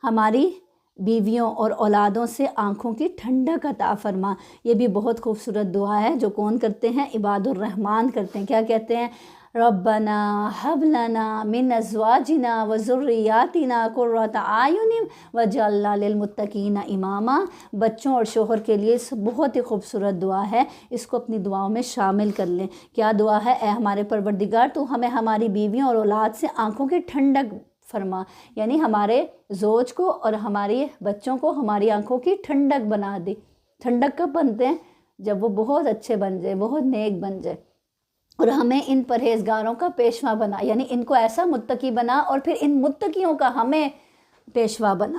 Speaker 2: ہماری بیویوں اور اولادوں سے آنکھوں کی ٹھنڈک عطا فرما۔ یہ بھی بہت خوبصورت دعا ہے جو کون کرتے ہیں؟ عباد الرحمن کرتے ہیں۔ کیا کہتے ہیں؟ ربنا حب لنا من ازواجنا وذریاتنا قرۃ اعین واجعلنا للمتقین اماما۔ بچوں اور شوہر کے لیے بہت ہی خوبصورت دعا ہے، اس کو اپنی دعاؤں میں شامل کر لیں۔ کیا دعا ہے؟ اے ہمارے پروردگار تو ہمیں ہماری بیویوں اور اولاد سے آنکھوں کی ٹھنڈک فرما، یعنی ہمارے زوج کو اور ہماری بچوں کو ہماری آنکھوں کی ٹھنڈک بنا دے۔ ٹھنڈک کب بنتے ہیں؟ جب وہ بہت اچھے بن جائے، بہت نیک بن جائے، اور ہمیں ان پرہیزگاروں کا پیشوا بنا، یعنی ان کو ایسا متقی بنا اور پھر ان متقیوں کا ہمیں پیشوا بنا۔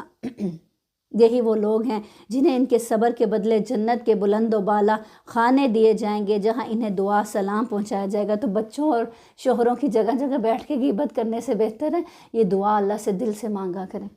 Speaker 2: یہی وہ لوگ ہیں جنہیں ان کے صبر کے بدلے جنت کے بلند و بالا خانے دیے جائیں گے جہاں انہیں دعا سلام پہنچایا جائے گا۔ تو بچوں اور شوہروں کی جگہ جگہ بیٹھ کے غیبت کرنے سے بہتر ہے یہ دعا اللہ سے دل سے مانگا کریں،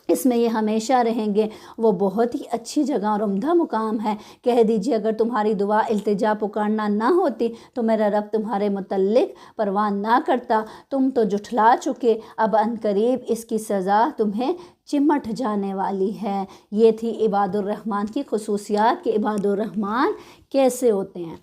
Speaker 2: اس میں یہ ہمیشہ رہیں گے۔ وہ بہت ہی اچھی جگہ اور عمدہ مقام ہے۔ کہہ دیجیے اگر تمہاری دعا التجا پکارنا نہ ہوتی تو میرا رب تمہارے متعلق پرواہ نہ کرتا، تم تو جھٹلا چکے، اب عنقریب اس کی سزا تمہیں چمٹ جانے والی ہے۔ یہ تھی عباد الرحمن کی خصوصیات کہ عباد الرحمن کیسے ہوتے ہیں۔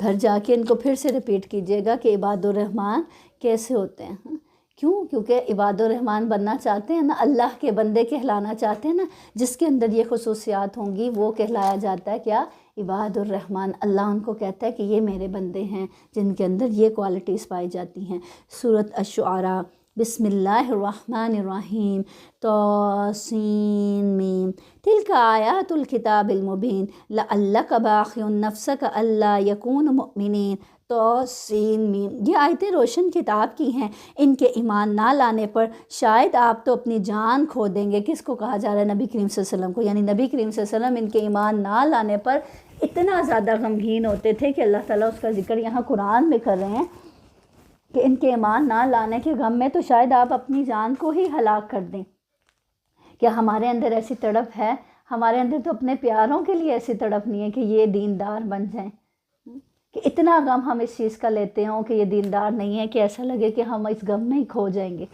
Speaker 2: گھر جا کے ان کو پھر سے ریپیٹ کیجیے گا کہ عباد الرحمن کیسے ہوتے ہیں۔ کیونکہ عباد الرحمن بننا چاہتے ہیں نا، اللہ کے بندے کہلانا چاہتے ہیں نا، جس کے اندر یہ خصوصیات ہوں گی وہ کہلایا جاتا ہے کیا؟ عباد الرحمن۔ اللہ ان کو کہتا ہے کہ یہ میرے بندے ہیں جن کے اندر یہ کوالٹیز پائی جاتی ہیں۔ سورۃ الشعراء بسم اللہ الرحمن الرحیم طاسین میم تلک آیات الکتاب المبین لعلک باخع نفسک الا یکونوا مؤمنین طاسین میم، یہ آیتیں روشن کتاب کی ہیں، ان کے ایمان نہ لانے پر شاید آپ تو اپنی جان کھو دیں گے۔ کس کو کہا جا رہا ہے؟ نبی کریم صلی اللہ علیہ وسلم کو، یعنی نبی کریم صلی اللہ علیہ وسلم ان کے ایمان نہ لانے پر اتنا زیادہ غمگین ہوتے تھے کہ اللہ تعالیٰ اس کا ذکر یہاں قرآن میں کر رہے ہیں کہ ان کے ایمان نہ لانے کے غم میں تو شاید آپ اپنی جان کو ہی ہلاک کر دیں۔ کیا ہمارے اندر ایسی تڑپ ہے؟ ہمارے اندر تو اپنے پیاروں کے لیے ایسی تڑپ نہیں ہے کہ یہ دیندار بن جائیں، کہ اتنا غم ہم اس چیز کا لیتے ہوں کہ یہ دیندار نہیں ہے کہ ایسا لگے کہ ہم اس غم میں ہی کھو جائیں گے۔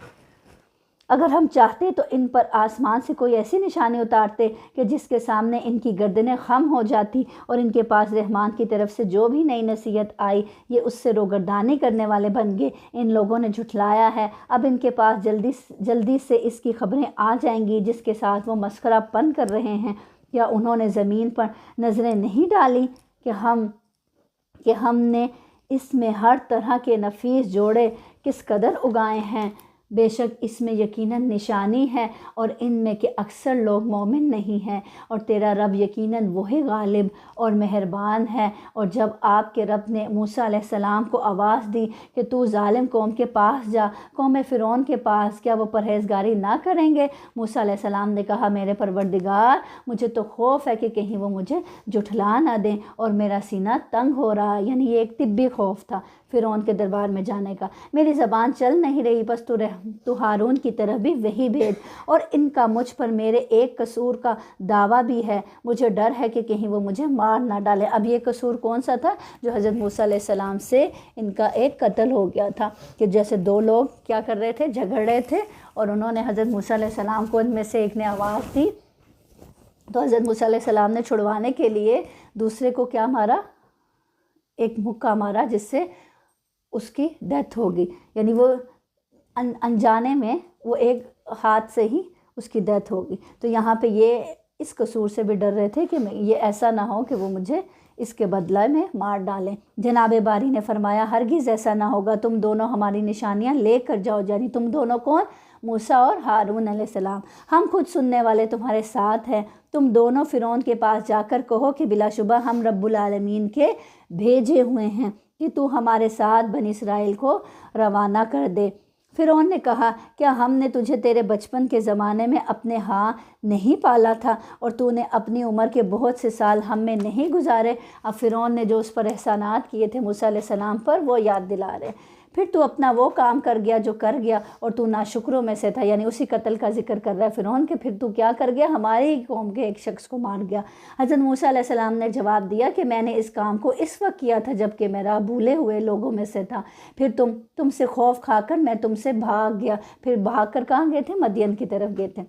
Speaker 2: اگر ہم چاہتے تو ان پر آسمان سے کوئی ایسی نشانی اتارتے کہ جس کے سامنے ان کی گردنیں خم ہو جاتی، اور ان کے پاس رحمان کی طرف سے جو بھی نئی نصیحت آئی یہ اس سے روگردانی کرنے والے بن گئے۔ ان لوگوں نے جھٹلایا ہے، اب ان کے پاس جلدی سے اس کی خبریں آ جائیں گی جس کے ساتھ وہ مسخرہ پن کر رہے ہیں۔ یا انہوں نے زمین پر نظریں نہیں ڈالی کہ ہم نے اس میں ہر طرح کے نفیس جوڑے کس قدر اگائے ہیں، بے شک اس میں یقیناً نشانی ہے اور ان میں کہ اکثر لوگ مومن نہیں ہیں، اور تیرا رب یقیناً وہی غالب اور مہربان ہے۔ اور جب آپ کے رب نے موسیٰ علیہ السلام کو آواز دی کہ تو ظالم قوم کے پاس جا، قوم فرعون کے پاس، کیا وہ پرہیزگاری نہ کریں گے؟ موسیٰ علیہ السلام نے کہا میرے پروردگار، مجھے تو خوف ہے کہ کہیں وہ مجھے جھٹلا نہ دیں اور میرا سینہ تنگ ہو رہا ہے، یعنی یہ ایک طبی خوف تھا فرعون کے دربار میں جانے کا۔ میری زبان چل نہیں رہی، بس تو ہارون کی طرف بھی وہی بھیج، اور ان کا مجھ پر میرے ایک قصور کا دعویٰ بھی ہے، مجھے ڈر ہے کہ کہیں وہ مجھے مار نہ ڈالے۔ اب یہ قصور کون سا تھا؟ جو حضرت موسیٰ علیہ السلام سے ان کا ایک قتل ہو گیا تھا، کہ جیسے دو لوگ کیا کر رہے تھے، جھگڑ رہے تھے، اور انہوں نے حضرت موسیٰ علیہ السلام کو، ان میں سے ایک نے آواز دی تو حضرت موسیٰ علیہ السلام نے چھڑوانے کے لیے دوسرے کو کیا مارا؟ ایک مکہ مارا، جس سے اس کی ڈیتھ ہو گئی، یعنی وہ انجانے میں وہ ایک ہاتھ سے ہی اس کی ڈیتھ ہو گئی۔ تو یہاں پہ یہ اس قصور سے بھی ڈر رہے تھے کہ یہ ایسا نہ ہو کہ وہ مجھے اس کے بدلہ میں مار ڈالیں۔ جناب باری نے فرمایا ہرگز ایسا نہ ہوگا، تم دونوں ہماری نشانیاں لے کر جاؤ، یعنی تم دونوں کون؟ موسیٰ اور ہارون علیہ السلام، ہم خود سننے والے تمہارے ساتھ ہیں۔ تم دونوں فرعون کے پاس جا کر کہو کہ بلا شبہ ہم رب العالمین کے بھیجے ہوئے ہیں کہ تو ہمارے ساتھ بنی اسرائیل کو روانہ کر دے۔ فرعون نے کہا کیا ہم نے تجھے تیرے بچپن کے زمانے میں اپنے ہاں نہیں پالا تھا، اور تو نے اپنی عمر کے بہت سے سال ہم میں نہیں گزارے؟ اب فرعون نے جو اس پر احسانات کیے تھے موسیٰ علیہ السلام پر وہ یاد دلا رہے۔ پھر تو اپنا وہ کام کر گیا جو کر گیا، اور تو ناشکروں میں سے تھا، یعنی اسی قتل کا ذکر کر رہا ہے فرعون کہ پھر تو کیا کر گیا؟ ہماری قوم کے ایک شخص کو مار گیا۔ حضرت موسیٰ علیہ السلام نے جواب دیا کہ میں نے اس کام کو اس وقت کیا تھا جب کہ میرا بھولے ہوئے لوگوں میں سے تھا، پھر تم سے خوف کھا کر میں تم سے بھاگ گیا۔ پھر بھاگ کر کہاں گئے تھے؟ مدین کی طرف گئے تھے۔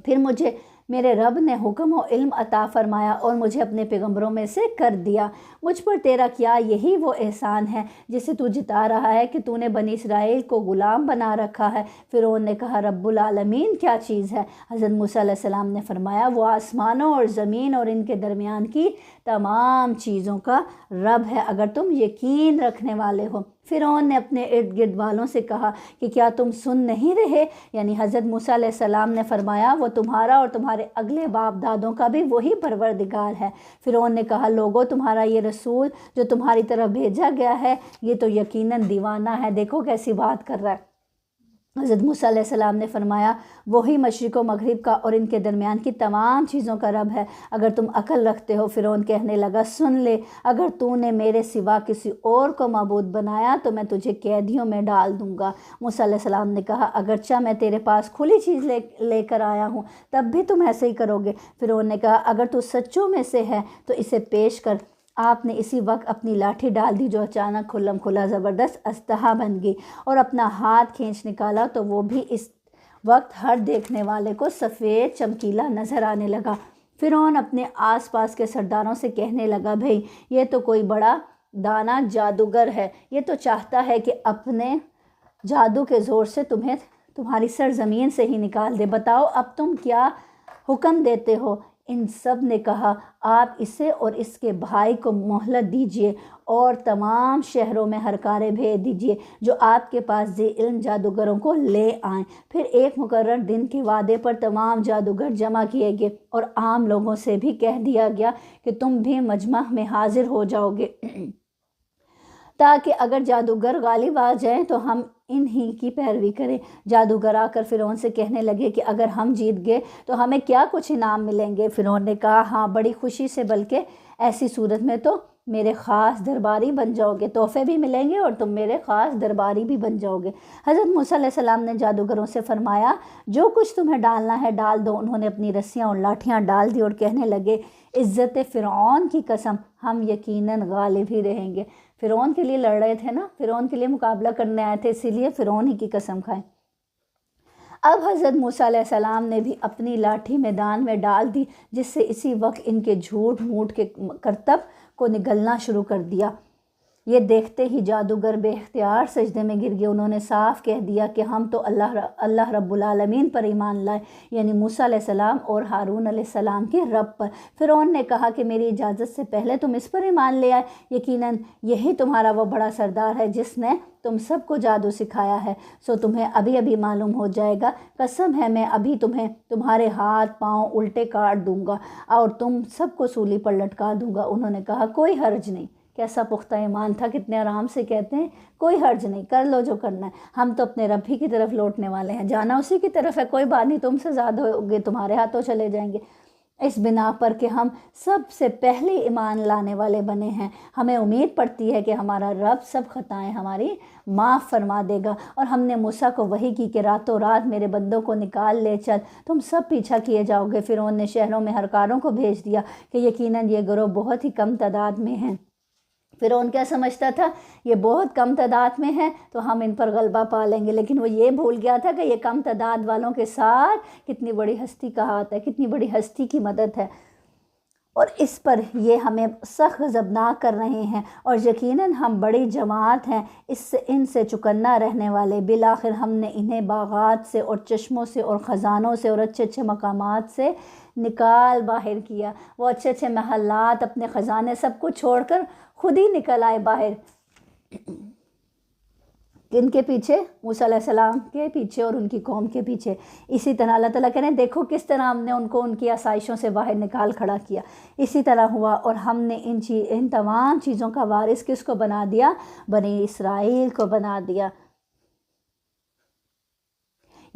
Speaker 2: پھر مجھے میرے رب نے حکم و علم عطا فرمایا اور مجھے اپنے پیغمبروں میں سے کر دیا۔ مجھ پر تیرا کیا یہی وہ احسان ہے جسے تو جتا رہا ہے کہ تو نے بنی اسرائیل کو غلام بنا رکھا ہے؟ فرعون نے کہا رب العالمین کیا چیز ہے؟ حضرت موسیٰ علیہ السلام نے فرمایا وہ آسمانوں اور زمین اور ان کے درمیان کی تمام چیزوں کا رب ہے، اگر تم یقین رکھنے والے ہو۔ فرعون نے اپنے ارد گرد والوں سے کہا کہ کیا تم سن نہیں رہے؟ یعنی حضرت موسیٰ علیہ السلام نے فرمایا وہ تمہارا اور تمہارے اگلے باپ دادوں کا بھی وہی پروردگار ہے۔ فرعون نے کہا لوگو تمہارا یہ رسول جو تمہاری طرف بھیجا گیا ہے یہ تو یقیناً دیوانہ ہے، دیکھو کیسی بات کر رہا ہے۔ حضرت موسیٰ علیہ السلام نے فرمایا وہی مشرق و مغرب کا اور ان کے درمیان کی تمام چیزوں کا رب ہے، اگر تم عقل رکھتے ہو۔ فرعون کہنے لگا سن لے، اگر تو نے میرے سوا کسی اور کو معبود بنایا تو میں تجھے قیدیوں میں ڈال دوں گا۔ موسیٰ علیہ السلام نے کہا اگرچہ میں تیرے پاس کھلی چیز لے کر آیا ہوں تب بھی تم ایسے ہی کرو گے؟ فرعون نے کہا اگر تو سچوں میں سے ہے تو اسے پیش کر۔ آپ نے اسی وقت اپنی لاٹھی ڈال دی جو اچانک کھلم کھلا زبردست اسلحہ بن گئی، اور اپنا ہاتھ کھینچ نکالا تو وہ بھی اس وقت ہر دیکھنے والے کو سفید چمکیلا نظر آنے لگا۔ فرعون اپنے آس پاس کے سرداروں سے کہنے لگا بھئی یہ تو کوئی بڑا دانا جادوگر ہے، یہ تو چاہتا ہے کہ اپنے جادو کے زور سے تمہاری سرزمین سے ہی نکال دے۔ بتاؤ اب تم کیا حکم دیتے ہو؟ ان سب نے کہا آپ اسے اور اس کے بھائی کو مہلت دیجیے اور تمام شہروں میں ہرکارے بھیج دیجیے جو آپ کے پاس ذی علم جادوگروں کو لے آئیں۔ پھر ایک مقرر دن کے وعدے پر تمام جادوگر جمع کیے گئے اور عام لوگوں سے بھی کہہ دیا گیا کہ تم بھی مجمع میں حاضر ہو جاؤ گے تاکہ اگر جادوگر غالب آ جائیں تو ہم انہی کی پیروی کریں۔ جادوگر آ کر فرعون سے کہنے لگے کہ اگر ہم جیت گئے تو ہمیں کیا کچھ انعام ملیں گے؟ فرعون نے کہا ہاں بڑی خوشی سے، بلکہ ایسی صورت میں تو میرے خاص درباری بن جاؤ گے، تحفے بھی ملیں گے اور تم میرے خاص درباری بھی بن جاؤ گے۔ حضرت موسیٰ علیہ السلام نے جادوگروں سے فرمایا جو کچھ تمہیں ڈالنا ہے ڈال دو۔ انہوں نے اپنی رسیاں اور لاٹھیاں ڈال دی اور کہنے لگے عزت فرعون کی قسم ہم یقیناً غالب ہی رہیں گے۔ فرعون کے لیے لڑ رہے تھے نا، فرعون کے لیے مقابلہ کرنے آئے تھے، اسی لیے فرعون ہی کی قسم کھائیں۔ اب حضرت موسیٰ علیہ السلام نے بھی اپنی لاٹھی میدان میں ڈال دی، جس سے اسی وقت ان کے جھوٹ موٹ کے کرتب کو نگلنا شروع کر دیا۔ یہ دیکھتے ہی جادوگر بے اختیار سجدے میں گر گئے۔ انہوں نے صاف کہہ دیا کہ ہم تو اللہ رب العالمین پر ایمان لائے، یعنی موسیٰ علیہ السلام اور ہارون علیہ السلام کے رب پر۔ فرعون نے کہا کہ میری اجازت سے پہلے تم اس پر ایمان لے آئے، یقیناً یہی تمہارا وہ بڑا سردار ہے جس نے تم سب کو جادو سکھایا ہے، سو تمہیں ابھی معلوم ہو جائے گا۔ قسم ہے میں ابھی تمہیں تمہارے ہاتھ پاؤں الٹے کاٹ دوں گا اور تم سب کو سولی پر لٹکا دوں گا۔ انہوں نے کہا کوئی حرج نہیں۔ کیسا پختہ ایمان تھا، کتنے آرام سے کہتے ہیں کوئی حرج نہیں، کر لو جو کرنا ہے، ہم تو اپنے رب ہی کی طرف لوٹنے والے ہیں، جانا اسی کی طرف ہے، کوئی بات نہیں، تم سے زیادہ ہوگے تمہارے ہاتھوں چلے جائیں گے۔ اس بنا پر کہ ہم سب سے پہلے ایمان لانے والے بنے ہیں، ہمیں امید پڑتی ہے کہ ہمارا رب سب خطائیں ہماری معاف فرما دے گا۔ اور ہم نے موسیٰ کو وحی کی کہ راتوں رات میرے بندوں کو نکال لے چل، تم سب پیچھا کیے جاؤ گے۔ فرعون نے شہروں میں ہرکاروں کو بھیج دیا کہ یقیناً یہ گروہ بہت ہی کم تعداد میں ہیں۔ فرعون کیا سمجھتا تھا یہ بہت کم تعداد میں ہے تو ہم ان پر غلبہ پا لیں گے، لیکن وہ یہ بھول گیا تھا کہ یہ کم تعداد والوں کے ساتھ کتنی بڑی ہستی کا ہاتھ ہے، کتنی بڑی ہستی کی مدد ہے، اور اس پر یہ ہمیں سخت غضبناک کر رہے ہیں، اور یقیناً ہم بڑی جماعت ہیں ان سے چکنا رہنے والے۔ بالآخر ہم نے انہیں باغات سے اور چشموں سے اور خزانوں سے اور اچھے اچھے مقامات سے نکال باہر کیا۔ وہ اچھے اچھے محلات، اپنے خزانے، سب کچھ چھوڑ کر خود ہی نکل آئے باہر۔ کن کے پیچھے؟ موسیٰ علیہ السلام کے پیچھے اور ان کی قوم کے پیچھے۔ اسی طرح اللہ تعالیٰ کہہ رہے ہیں دیکھو کس طرح ہم نے ان کو ان کی آسائشوں سے باہر نکال کھڑا کیا۔ اسی طرح ہوا، اور ہم نے ان تمام چیزوں کا وارث کس کو بنا دیا؟ بنی اسرائیل کو بنا دیا۔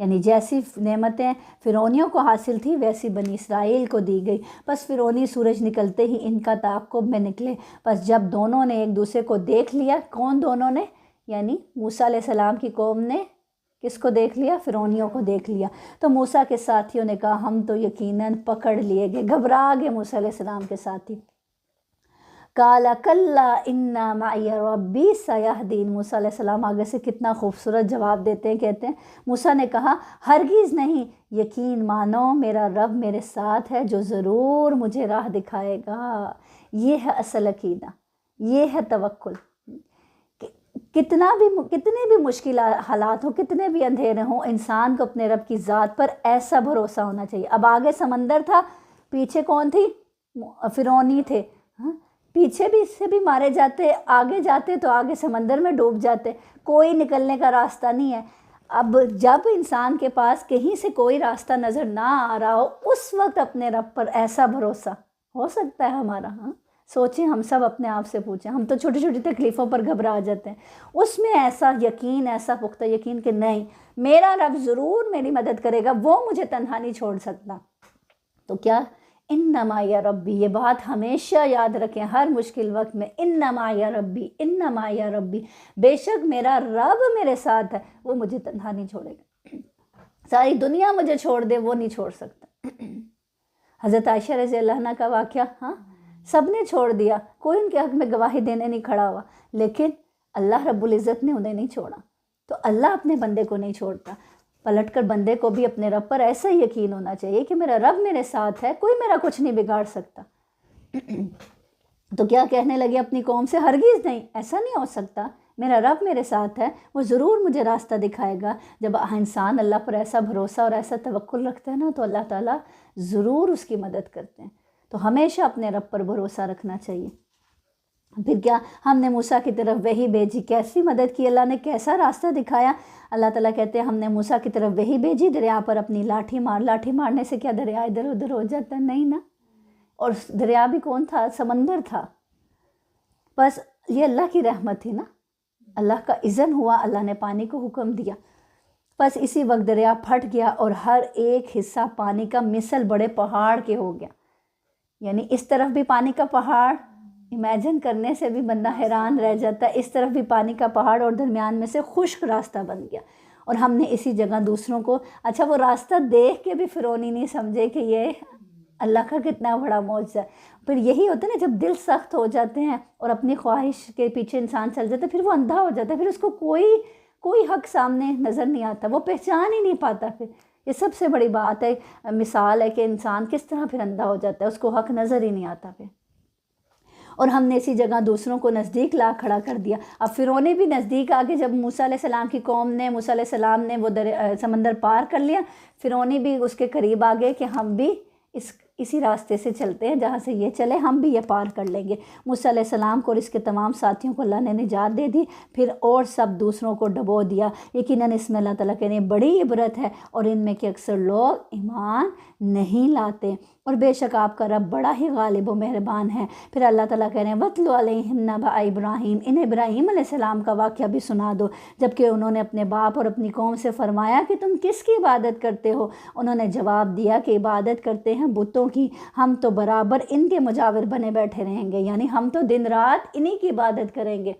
Speaker 2: یعنی جیسی نعمتیں فرعونیوں کو حاصل تھی ویسی بنی اسرائیل کو دی گئی۔ پس فرعونی سورج نکلتے ہی ان کا تعاقب میں نکلے۔ پس جب دونوں نے ایک دوسرے کو دیکھ لیا، کون دونوں نے؟ یعنی موسیٰ علیہ السلام کی قوم نے کس کو دیکھ لیا؟ فرعونیوں کو دیکھ لیا۔ تو موسیٰ کے ساتھیوں نے کہا ہم تو یقیناً پکڑ لیے گئے، گھبرا گئے موسیٰ علیہ السلام کے ساتھی۔ قال کلا ان معی ربی سیہدین۔ موسیٰ علیہ السلام آگے سے کتنا خوبصورت جواب دیتے ہیں، کہتے ہیں موسیٰ نے کہا ہرگز نہیں، یقین مانو میرا رب میرے ساتھ ہے جو ضرور مجھے راہ دکھائے گا۔ یہ ہے اصل عقیدہ، یہ ہے توکل۔ کتنے بھی مشکل حالات ہوں، کتنے بھی اندھیرے ہوں، انسان کو اپنے رب کی ذات پر ایسا بھروسہ ہونا چاہیے۔ اب آگے سمندر تھا، پیچھے کون تھی؟ فرعونی تھے، پیچھے بھی اس سے بھی مارے جاتے، آگے جاتے تو آگے سمندر میں ڈوب جاتے، کوئی نکلنے کا راستہ نہیں ہے۔ اب جب انسان کے پاس کہیں سے کوئی راستہ نظر نہ آ رہا ہو، اس وقت اپنے رب پر ایسا بھروسہ ہو سکتا ہے ہمارا؟ سوچیں، ہم سب اپنے آپ سے پوچھیں، ہم تو چھوٹی چھوٹی تکلیفوں پر گھبرا جاتے ہیں، اس میں ایسا یقین، ایسا پختہ یقین کہ نہیں میرا رب ضرور میری مدد کرے گا، وہ مجھے تنہا نہیں چھوڑ سکتا۔ تو کیا انما یا ربی، یہ بات ہمیشہ یاد رکھیں ہر مشکل وقت میں، انما یا ربی، انما یا ربی، بے شک میرا رب میرے ساتھ ہے، وہ مجھے تنہا نہیں چھوڑے گا، ساری دنیا مجھے چھوڑ دے وہ نہیں چھوڑ سکتا۔ حضرت عائشہ رضی اللہ عنہا کا واقعہ، سب نے چھوڑ دیا، کوئی ان کے حق میں گواہی دینے نہیں کھڑا ہوا، لیکن اللہ رب العزت نے انہیں نہیں چھوڑا۔ تو اللہ اپنے بندے کو نہیں چھوڑتا، پلٹ کر بندے کو بھی اپنے رب پر ایسا یقین ہونا چاہیے کہ میرا رب میرے ساتھ ہے، کوئی میرا کچھ نہیں بگاڑ سکتا۔ تو کیا کہنے لگے اپنی قوم سے؟ ہرگز نہیں، ایسا نہیں ہو سکتا، میرا رب میرے ساتھ ہے، وہ ضرور مجھے راستہ دکھائے گا۔ جب انسان اللہ پر ایسا بھروسہ اور ایسا توکل رکھتا ہے نا تو اللہ تعالیٰ ضرور اس کی مدد کرتے ہیں۔ تو ہمیشہ اپنے رب پر بھروسہ رکھنا چاہیے۔ پھر کیا ہم نے موسیٰ کی طرف وحی بھیجی، کیسی مدد کی اللہ نے، کیسا راستہ دکھایا۔ اللہ تعالیٰ کہتے ہیں ہم نے موسیٰ کی طرف وحی بھیجی، دریا پر اپنی لاٹھی مارنے سے کیا دریا ادھر ادھر ہو جاتا ہے؟ نہیں نا۔ اور دریا بھی کون تھا؟ سمندر تھا۔ بس یہ اللہ کی رحمت تھی نا، اللہ کا اذن ہوا، اللہ نے پانی کو حکم دیا، بس اسی وقت دریا پھٹ گیا اور ہر ایک حصہ پانی کا مثل بڑے پہاڑ کے ہو گیا۔ یعنی اس طرف بھی پانی کا پہاڑ، امیجن کرنے سے بھی بندہ حیران رہ جاتا ہے، اس طرف بھی پانی کا پہاڑ اور درمیان میں سے خشک راستہ بن گیا۔ اور ہم نے اسی جگہ دوسروں کو، اچھا وہ راستہ دیکھ کے بھی فرعون ہی نہیں سمجھے کہ یہ اللہ کا کتنا بڑا معجزہ ہے۔ پھر یہی ہوتا ہے نا، جب دل سخت ہو جاتے ہیں اور اپنی خواہش کے پیچھے انسان چل جاتا ہے، پھر وہ اندھا ہو جاتا ہے، پھر اس کو کوئی حق سامنے نظر نہیں آتا، وہ پہچان ہی نہیں پاتا۔ پھر یہ سب سے بڑی بات ہے، مثال ہے کہ انسان کس طرح پھر اندھا ہو جاتا ہے، اس کو حق نظر ہی نہیں آتا پھر۔ اور ہم نے اسی جگہ دوسروں کو نزدیک لا کھڑا کر دیا۔ اب فرعون بھی نزدیک آگے، جب موسیٰ علیہ السلام کی قوم نے، موسیٰ علیہ السلام نے وہ سمندر پار کر لیا، فرعون بھی اس کے قریب آگئے کہ ہم بھی اسی راستے سے چلتے ہیں جہاں سے یہ چلے، ہم بھی یہ پار کر لیں گے۔ موسیٰ علیہ السلام کو اور اس کے تمام ساتھیوں کو اللہ نے نجات دے دی، پھر اور سب دوسروں کو ڈبو دیا۔ یقیناً اس میں اللہ تعالیٰ کے لیے بڑی عبرت ہے، اور ان میں کہ اکثر لوگ ایمان نہیں لاتے، اور بے شک آپ کا رب بڑا ہی غالب و مہربان ہے۔ پھر اللہ تعالیٰ کہہ رہے ہیں وَاتْلُ عَلَيْهِمْ نَبَأَ ابراہیم، انہیں ابراہیم علیہ السلام کا واقعہ بھی سنا دو، جبکہ انہوں نے اپنے باپ اور اپنی قوم سے فرمایا کہ تم کس کی عبادت کرتے ہو؟ انہوں نے جواب دیا کہ عبادت کرتے ہیں بتوں کی، ہم تو برابر ان کے مجاور بنے بیٹھے رہیں گے، یعنی ہم تو دن رات انہی کی عبادت کریں گے۔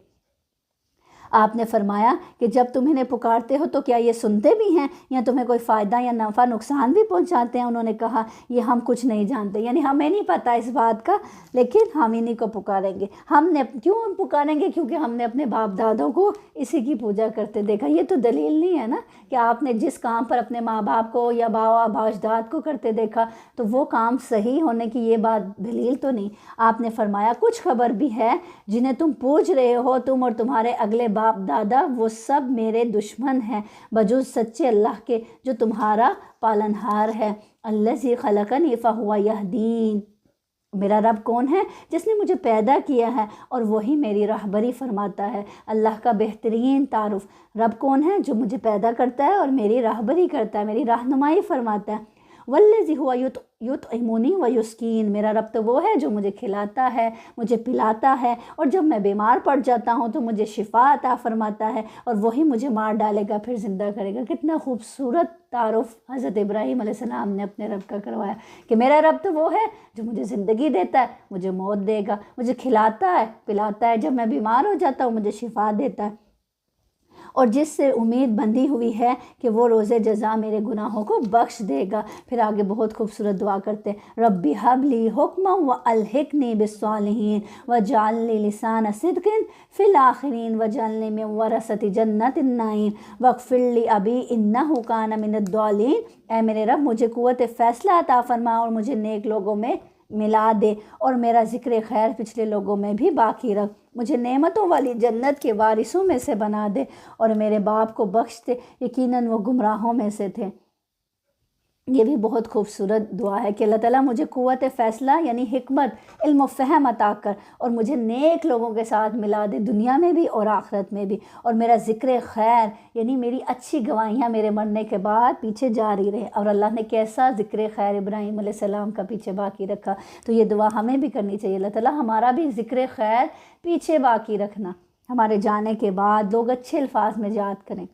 Speaker 2: آپ نے فرمایا کہ جب تم انہیں پکارتے ہو تو کیا یہ سنتے بھی ہیں یا تمہیں کوئی فائدہ یا نفع نقصان بھی پہنچاتے ہیں؟ انہوں نے کہا یہ ہم کچھ نہیں جانتے، یعنی ہمیں نہیں پتہ اس بات کا، لیکن ہم انہی کو پکاریں گے۔ ہم نے کیوں پکاریں گے؟ کیونکہ ہم نے اپنے باپ دادوں کو اسی کی پوجا کرتے دیکھا۔ یہ تو دلیل نہیں ہے نا کہ آپ نے جس کام پر اپنے ماں باپ کو یا باپ اجداد کو کرتے دیکھا تو وہ کام صحیح ہونے کی یہ بات دلیل تو نہیں۔ آپ نے فرمایا کچھ خبر بھی ہے جنہیں تم پوچھ رہے ہو، تم اور تمہارے اگلے باپ دادا، وہ سب میرے دشمن ہیں بجز سچے اللہ کے جو تمہارا پالنہار ہے۔ الذی خلقنی فہو یہدین، میرا رب کون ہے؟ جس نے مجھے پیدا کیا ہے اور وہی میری راہبری فرماتا ہے۔ اللہ کا بہترین تعارف، رب کون ہے؟ جو مجھے پیدا کرتا ہے اور میری راہبری کرتا ہے، میری رہنمائی فرماتا ہے۔ والذی ہوا یطعمنی ویسقین، میرا رب تو وہ ہے جو مجھے کھلاتا ہے، مجھے پلاتا ہے، اور جب میں بیمار پڑ جاتا ہوں تو مجھے شفا عطا فرماتا ہے، اور وہی مجھے مار ڈالے گا پھر زندہ کرے گا۔ کتنا خوبصورت تعارف حضرت ابراہیم علیہ السلام نے اپنے رب کا کروایا کہ میرا رب تو وہ ہے جو مجھے زندگی دیتا ہے، مجھے موت دے گا، مجھے کھلاتا ہے پلاتا ہے، جب میں بیمار ہو جاتا ہوں مجھے شفا دیتا ہے، اور جس سے امید بندھی ہوئی ہے کہ وہ روز جزا میرے گناہوں کو بخش دے گا۔ پھر آگے بہت خوبصورت دعا کرتے ہیں، ربی حب لی حکما والحقنی بالصالحین واجعلنی لسان صدق فی الآخرین واجعلنی من ورثۃ جنت النعیم واغفر لی ابی انہ کان من الضالین، اے میرے رب مجھے قوت فیصلہ عطا فرما اور مجھے نیک لوگوں میں ملا دے، اور میرا ذکر خیر پچھلے لوگوں میں بھی باقی رکھ، مجھے نعمتوں والی جنت کے وارثوں میں سے بنا دے، اور میرے باپ کو بخش دے، یقیناً وہ گمراہوں میں سے تھے۔ یہ بھی بہت خوبصورت دعا ہے کہ اللہ تعالیٰ مجھے قوت فیصلہ یعنی حکمت، علم و فہم عطا کر، اور مجھے نیک لوگوں کے ساتھ ملا دے، دنیا میں بھی اور آخرت میں بھی، اور میرا ذکر خیر یعنی میری اچھی گواہیاں میرے مرنے کے بعد پیچھے جاری رہے۔ اور اللہ نے کیسا ذکر خیر ابراہیم علیہ السلام کا پیچھے باقی رکھا، تو یہ دعا ہمیں بھی کرنی چاہیے، اللہ تعالیٰ ہمارا بھی ذکر خیر پیچھے باقی رکھنا، ہمارے جانے کے بعد لوگ اچھے الفاظ میں یاد کریں۔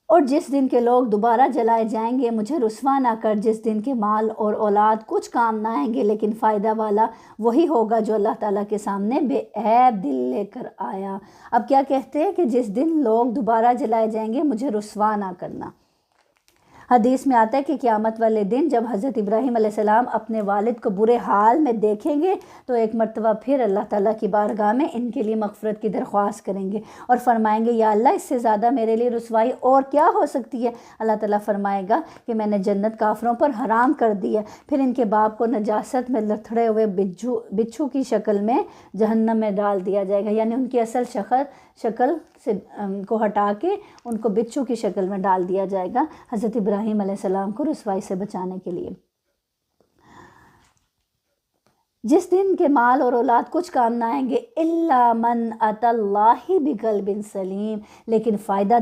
Speaker 2: اور جس دن کے لوگ دوبارہ جلائے جائیں گے مجھے رسوا نہ کر، جس دن کے مال اور اولاد کچھ کام نہ آئیں گے، لیکن فائدہ والا وہی ہوگا جو اللہ تعالیٰ کے سامنے بے عیب دل لے کر آیا۔ اب کیا کہتے ہیں کہ جس دن لوگ دوبارہ جلائے جائیں گے مجھے رسوا نہ کرنا۔ حدیث میں آتا ہے کہ قیامت والے دن جب حضرت ابراہیم علیہ السلام اپنے والد کو برے حال میں دیکھیں گے تو ایک مرتبہ پھر اللہ تعالیٰ کی بارگاہ میں ان کے لیے مغفرت کی درخواست کریں گے اور فرمائیں گے یا اللہ اس سے زیادہ میرے لیے رسوائی اور کیا ہو سکتی ہے؟ اللہ تعالیٰ فرمائے گا کہ میں نے جنت کافروں پر حرام کر دی ہے۔ پھر ان کے باپ کو نجاست میں لتھڑے ہوئے بچھو کی شکل میں جہنم میں ڈال دیا جائے گا، یعنی ان کی اصل شکل سے کو ہٹا کے ان کو بچھو کی شکل میں ڈال دیا جائے گا حضرت ابراہیم علیہ السلام کو رسوائی سے بچانے کے لیے۔ جس دن کے مال اور اولاد کچھ کام نہ آئیں گے الا من اتى اللہ بقلب سلیم، لیکن فائدہ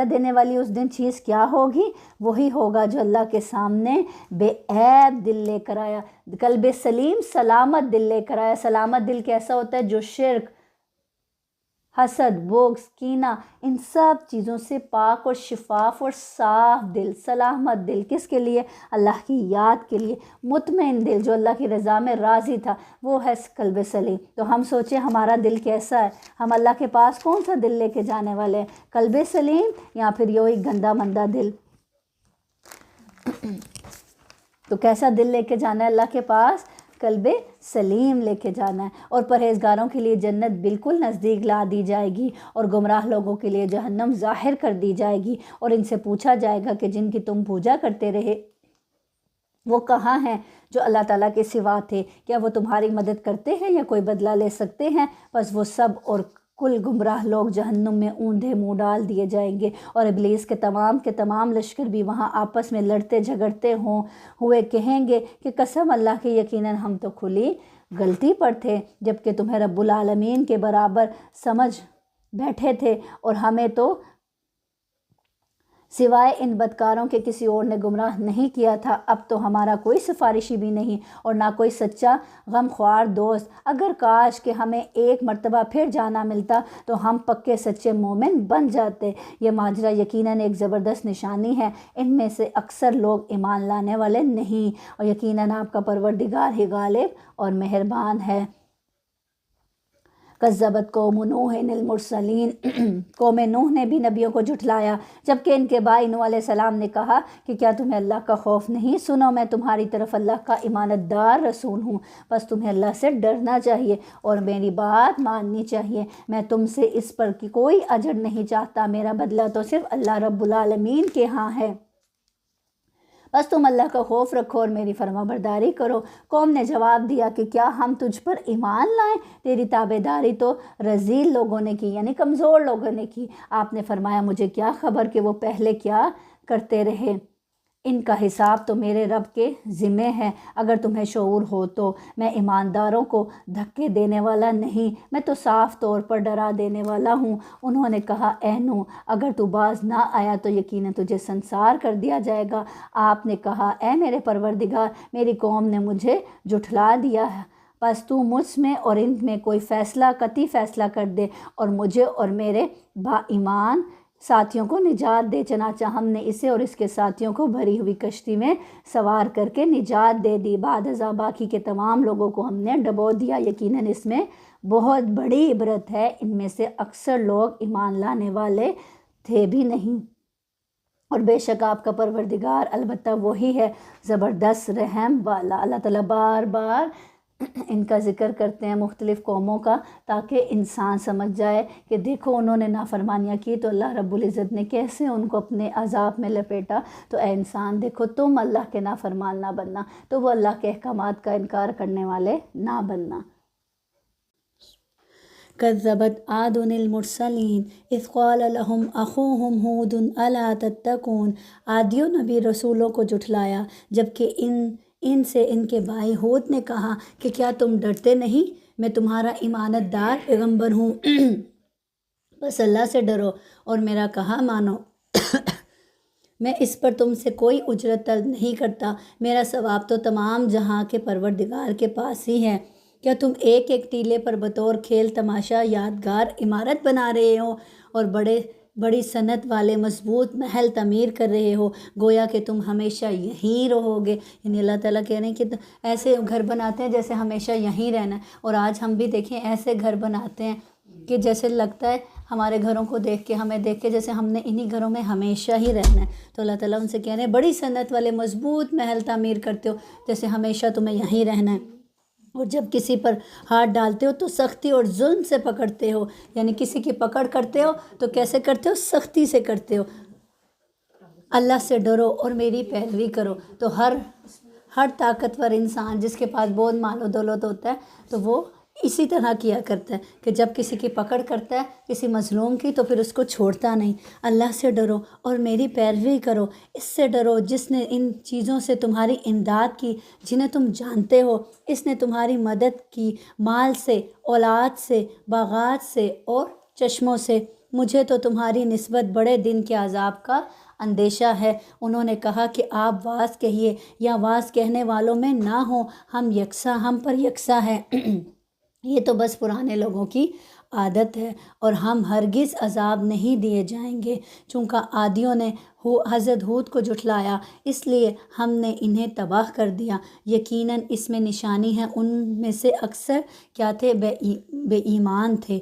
Speaker 2: دینے والی اس دن چیز کیا ہوگی؟ وہی ہوگا جو اللہ کے سامنے بے عیب دل لے کر آیا۔ قلب سلیم سلامت دل لے کر آیا۔ سلامت دل کیسا ہوتا ہے؟ جو شرک، حسد، بغض، کینہ، ان سب چیزوں سے پاک اور شفاف اور صاف دل، سلامت دل۔ کس کے لیے؟ اللہ کی یاد کے لیے۔ مطمئن دل جو اللہ کی رضا میں راضی تھا، وہ ہے قلب سلیم۔ تو ہم سوچیں ہمارا دل کیسا ہے؟ ہم اللہ کے پاس کون سا دل لے کے جانے والے ہیں؟ قلب سلیم یا پھر یہی گندا مندہ دل؟ تو کیسا دل لے کے جانا ہے اللہ کے پاس؟ قلب سلیم لے کے جانا ہے۔ اور پرہیزگاروں کے لیے جنت بالکل نزدیک لا دی جائے گی اور گمراہ لوگوں کے لیے جہنم ظاہر کر دی جائے گی، اور ان سے پوچھا جائے گا کہ جن کی تم پوجا کرتے رہے وہ کہاں ہیں جو اللہ تعالیٰ کے سوا تھے؟ کیا وہ تمہاری مدد کرتے ہیں یا کوئی بدلہ لے سکتے ہیں؟ بس وہ سب اور کل گمراہ لوگ جہنم میں اوندھے منہ ڈال دیے جائیں گے، اور ابلیس کے تمام لشکر بھی وہاں آپس میں لڑتے جھگڑتے ہوئے کہیں گے کہ قسم اللہ کی یقیناً ہم تو کھلی غلطی پر تھے، جبکہ تمہیں رب العالمین کے برابر سمجھ بیٹھے تھے، اور ہمیں تو سوائے ان بدکاروں کے کسی اور نے گمراہ نہیں کیا تھا۔ اب تو ہمارا کوئی سفارشی بھی نہیں اور نہ کوئی سچا غمخوار دوست۔ اگر کاش کہ ہمیں ایک مرتبہ پھر جانا ملتا تو ہم پکے سچے مومن بن جاتے۔ یہ ماجرا یقیناً ایک زبردست نشانی ہے، ان میں سے اکثر لوگ ایمان لانے والے نہیں، اور یقیناً آپ کا پروردگار ہی غالب اور مہربان ہے۔ کذبت قوم نوح المرسلین، قوم نوح نے بھی نبیوں کو جھٹلایا، جبکہ ان کے بھائی نوح علیہ السلام نے کہا کہ کیا تمہیں اللہ کا خوف نہیں؟ سنو، میں تمہاری طرف اللہ کا امانت دار رسول ہوں، بس تمہیں اللہ سے ڈرنا چاہیے اور میری بات ماننی چاہیے۔ میں تم سے اس پر کی کوئی اجر نہیں چاہتا، میرا بدلہ تو صرف اللہ رب العالمین کے ہاں ہے، بس تم اللہ کا خوف رکھو اور میری فرما برداری کرو۔ قوم نے جواب دیا کہ کیا ہم تجھ پر ایمان لائیں؟ تیری تابع داری تو رذیل لوگوں نے کی، یعنی کمزور لوگوں نے کی۔ آپ نے فرمایا مجھے کیا خبر کہ وہ پہلے کیا کرتے رہے، ان کا حساب تو میرے رب کے ذمے ہے۔ اگر تمہیں شعور ہو تو میں ایمانداروں کو دھکے دینے والا نہیں، میں تو صاف طور پر ڈرا دینے والا ہوں۔ انہوں نے کہا اے نوح، اگر تو باز نہ آیا تو یقیناً تجھے سنسار کر دیا جائے گا۔ آپ نے کہا اے میرے پروردگار، میری قوم نے مجھے جھٹلا دیا ہے، بس تو مجھ میں اور ان میں کوئی قطعی فیصلہ کر دے اور مجھے اور میرے با ایمان ساتھیوں کو نجات دے۔ چنانچہ ہم نے اسے اور اس کے ساتھیوں کو بھری ہوئی کشتی میں سوار کر کے نجات دے دی۔ بعد ازاں باقی کے تمام لوگوں کو ہم نے ڈبو دیا۔ یقیناً اس میں بہت بڑی عبرت ہے، ان میں سے اکثر لوگ ایمان لانے والے تھے بھی نہیں، اور بے شک آپ کا پروردگار البتہ وہی ہے زبردست رحم والا۔ اللہ تعالیٰ بار بار ان کا ذکر کرتے ہیں مختلف قوموں کا، تاکہ انسان سمجھ جائے کہ دیکھو انہوں نے نافرمانیاں کی تو اللہ رب العزت نے کیسے ان کو اپنے عذاب میں لپیٹا۔ تو اے انسان دیکھو، تم اللہ کے نافرمان نہ بننا، تو وہ اللہ کے احکامات کا انکار کرنے والے نہ بننا۔ کذبت عاد المرسلین اذ قال لهم اخوهم ہود الا تتقون، عادیوں نے بھی رسولوں کو جھٹلایا جبکہ ان سے ان کے بھائی ہود نے کہا کہ کیا تم ڈرتے نہیں؟ میں تمہارا امانت دار پیغمبر ہوں، بس اللہ سے ڈرو اور میرا کہا مانو۔ میں اس پر تم سے کوئی اجرت طلب نہیں کرتا، میرا ثواب تو تمام جہاں کے پروردگار کے پاس ہی ہے۔ کیا تم ایک ایک ٹیلے پر بطور کھیل تماشا یادگار عمارت بنا رہے ہو اور بڑی صنعت والے مضبوط محل تعمیر کر رہے ہو، گویا کہ تم ہمیشہ یہیں رہو گے؟ یعنی اللہ تعالیٰ کہہ رہے ہیں کہ ایسے گھر بناتے ہیں جیسے ہمیشہ یہیں رہنا ہے، اور آج ہم بھی دیکھیں ایسے گھر بناتے ہیں کہ جیسے لگتا ہے ہمارے گھروں کو دیکھ کے، ہمیں دیکھ کے جیسے ہم نے انہی گھروں میں ہمیشہ ہی رہنا ہے، تو اللہ تعالیٰ ان سے کہہ رہے ہیں بڑی صنعت والے مضبوط محل تعمیر کرتے ہو، جیسے ہمیشہ تمہیں یہیں رہنا ہے، اور جب کسی پر ہاتھ ڈالتے ہو تو سختی اور ظلم سے پکڑتے ہو، یعنی کسی کی پکڑ کرتے ہو تو کیسے کرتے ہو؟ سختی سے کرتے ہو۔ اللہ سے ڈرو اور میری پیروی کرو۔ تو ہر طاقتور انسان جس کے پاس بہت مال و دولت ہوتا ہے تو وہ اسی طرح کیا کرتا ہے کہ جب کسی کی پکڑ کرتا ہے کسی مظلوم کی تو پھر اس کو چھوڑتا نہیں۔ اللہ سے ڈرو اور میری پیروی کرو، اس سے ڈرو جس نے ان چیزوں سے تمہاری امداد کی جنہیں تم جانتے ہو، اس نے تمہاری مدد کی مال سے، اولاد سے، باغات سے اور چشموں سے۔ مجھے تو تمہاری نسبت بڑے دن کے عذاب کا اندیشہ ہے۔ انہوں نے کہا کہ آپ واعظ کہیے یا واعظ کہنے والوں میں نہ ہوں، ہم پر یکساں ہے۔ یہ تو بس پرانے لوگوں کی عادت ہے اور ہم ہرگز عذاب نہیں دیے جائیں گے، چونکہ عادیوں نے حضرت ہود کو جھٹلایا اس لیے ہم نے انہیں تباہ کر دیا۔ یقیناً اس میں نشانی ہے، ان میں سے اکثر کیا تھے؟ بے ایمان تھے۔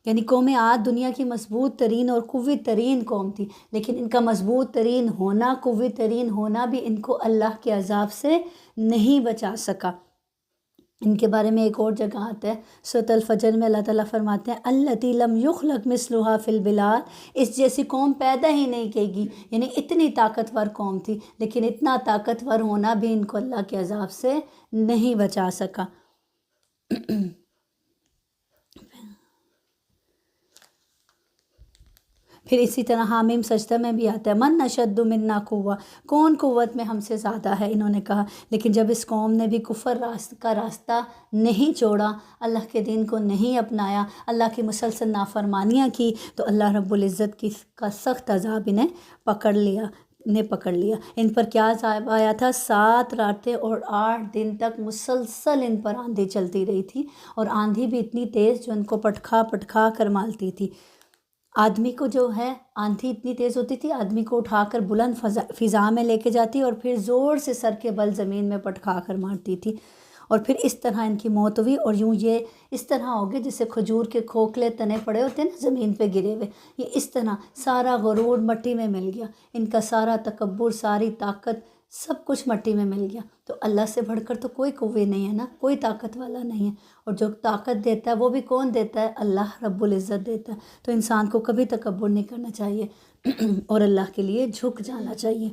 Speaker 2: یعنی قوم عاد دنیا کی مضبوط ترین اور قوی ترین قوم تھی، لیکن ان کا مضبوط ترین ہونا، قوی ترین ہونا بھی ان کو اللہ کے عذاب سے نہیں بچا سکا۔ ان کے بارے میں ایک اور جگہ آتا ہے سورۃ الفجر میں، اللہ تعالیٰ فرماتے ہیں التی لم یخلق مثلھا فی البلاد، اس جیسی قوم پیدا ہی نہیں کی گی، یعنی اتنی طاقتور قوم تھی، لیکن اتنا طاقتور ہونا بھی ان کو اللہ کے عذاب سے نہیں بچا سکا۔ پھر اسی طرح حامیم سجدہ میں بھی آتا ہے من اشد منا قوہ، کون قوت میں ہم سے زیادہ ہے، انہوں نے کہا۔ لیکن جب اس قوم نے بھی کفر کا راستہ نہیں چھوڑا، اللہ کے دین کو نہیں اپنایا، اللہ کی مسلسل نافرمانیاں کی، تو اللہ رب العزت کا سخت عذاب انہیں پکڑ لیا۔ ان پر کیا عذاب آیا تھا؟ 7 راتیں اور 8 دن تک مسلسل ان پر آندھی چلتی رہی تھی، اور آندھی بھی اتنی تیز جو ان کو پٹکھا کر مالتی تھی۔ آدمی کو جو ہے آندھی اتنی تیز ہوتی تھی، آدمی کو اٹھا کر بلند فضا میں لے کے جاتی اور پھر زور سے سر کے بل زمین میں پٹکھا کر مارتی تھی، اور پھر اس طرح ان کی موت ہوئی۔ اور یوں یہ اس طرح ہو گئے جیسے کھجور کے کھوکھلے تنے پڑے ہوتے ہیں نا زمین پہ گرے ہوئے، یہ اس طرح سارا غرور مٹی میں مل گیا، ان کا سارا تکبر، ساری طاقت، سب کچھ مٹی میں مل گیا۔ تو اللہ سے بڑھ کر تو کوئی قوی نہیں ہے نا، کوئی طاقت والا نہیں ہے، اور جو طاقت دیتا ہے وہ بھی کون دیتا ہے؟ اللہ رب العزت دیتا ہے۔ تو انسان کو کبھی تکبر نہیں کرنا چاہیے اور اللہ کے لیے جھک جانا چاہیے۔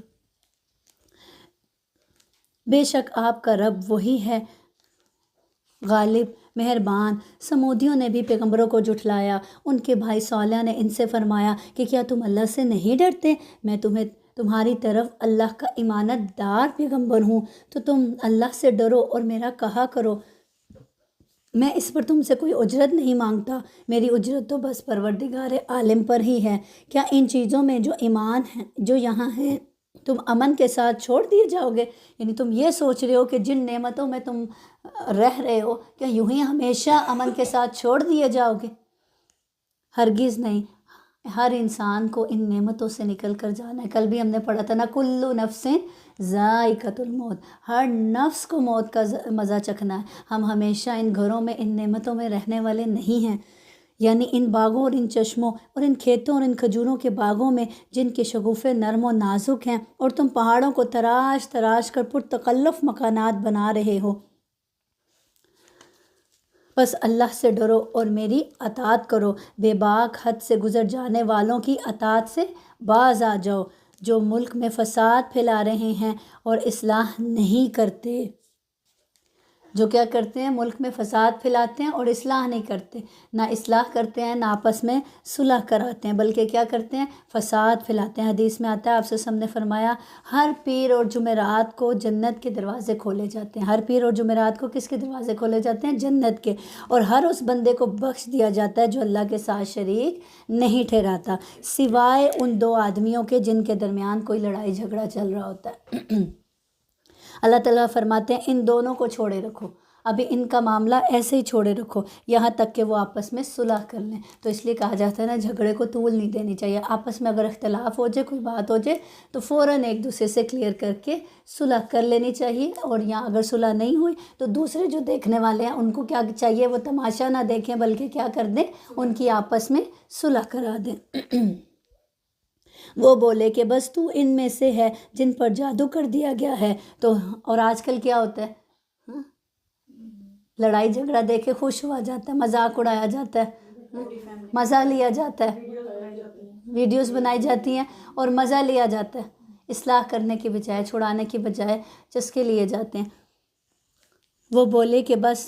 Speaker 2: بے شک آپ کا رب وہی ہے غالب مہربان۔ سمودیوں نے بھی پیغمبروں کو جھٹلایا، ان کے بھائی صالح نے ان سے فرمایا کہ کیا تم اللہ سے نہیں ڈرتے؟ میں تمہاری طرف اللہ کا امانت دار پیغمبر ہوں، تو تم اللہ سے ڈرو اور میرا کہا کرو، میں اس پر تم سے کوئی اجرت نہیں مانگتا، میری اجرت تو بس پروردگار عالم پر ہی ہے۔ کیا ان چیزوں میں جو ایمان ہیں، جو یہاں ہیں، تم امن کے ساتھ چھوڑ دیے جاؤ گے؟ یعنی تم یہ سوچ رہے ہو کہ جن نعمتوں میں تم رہ رہے ہو کیا یوں ہی ہمیشہ امن کے ساتھ چھوڑ دیے جاؤ گے؟ ہرگز نہیں، ہر انسان کو ان نعمتوں سے نکل کر جانا ہے۔ کل بھی ہم نے پڑھا تھا نا کلو نفس ذائقۃ الموت، ہر نفس کو موت کا مزہ چکھنا ہے۔ ہم ہمیشہ ان گھروں میں، ان نعمتوں میں رہنے والے نہیں ہیں، یعنی ان باغوں اور ان چشموں اور ان کھیتوں اور ان کھجوروں کے باغوں میں جن کے شگوفے نرم و نازک ہیں، اور تم پہاڑوں کو تراش کر پرتکلف مکانات بنا رہے ہو۔ بس اللہ سے ڈرو اور میری اطاعت کرو، بے باک حد سے گزر جانے والوں کی اطاعت سے باز آ جاؤ، جو ملک میں فساد پھیلا رہے ہیں اور اصلاح نہیں کرتے۔ جو کیا کرتے ہیں؟ ملک میں فساد پھیلاتے ہیں اور اصلاح نہیں کرتے، نہ اصلاح کرتے ہیں، نہ آپس میں صلح کراتے ہیں، بلکہ کیا کرتے ہیں؟ فساد پھیلاتے ہیں۔ حدیث میں آتا ہے، آپ سے ہم نے فرمایا ہر پیر اور جمعرات کو جنت کے دروازے کھولے جاتے ہیں۔ ہر پیر اور جمعرات کو کس کے دروازے کھولے جاتے ہیں؟ جنت کے، اور ہر اس بندے کو بخش دیا جاتا ہے جو اللہ کے ساتھ شریک نہیں ٹھہراتا، سوائے ان 2 آدمیوں کے جن کے درمیان کوئی لڑائی جھگڑا چل رہا ہوتا ہے۔ اللہ تعالیٰ فرماتے ہیں ان دونوں کو چھوڑے رکھو، ابھی ان کا معاملہ ایسے ہی چھوڑے رکھو یہاں تک کہ وہ آپس میں صلح کر لیں. تو اس لیے کہا جاتا ہے نا جھگڑے کو طول نہیں دینی چاہیے. آپس میں اگر اختلاف ہو جائے کوئی بات ہو جائے تو فوراً ایک دوسرے سے کلیئر کر کے صلح کر لینی چاہیے. اور یہاں اگر صلح نہیں ہوئی تو دوسرے جو دیکھنے والے ہیں ان کو کیا چاہیے, وہ تماشا نہ دیکھیں بلکہ کیا کر دیں, ان کی آپس میں صلح کرا دیں. وہ بولے کہ بس تو ان میں سے ہے جن پر جادو کر دیا گیا ہے. تو اور آج کل کیا ہوتا ہے, لڑائی جھگڑا دیکھ کے خوش ہوا جاتا ہے, مذاق اڑایا جاتا ہے, مزہ لیا جاتا ہے, ویڈیوز بنائی جاتی ہیں اور مزہ لیا جاتا ہے. اصلاح کرنے کی بجائے, چھڑانے کی بجائے چسکے لیے جاتے ہیں. وہ بولے کہ بس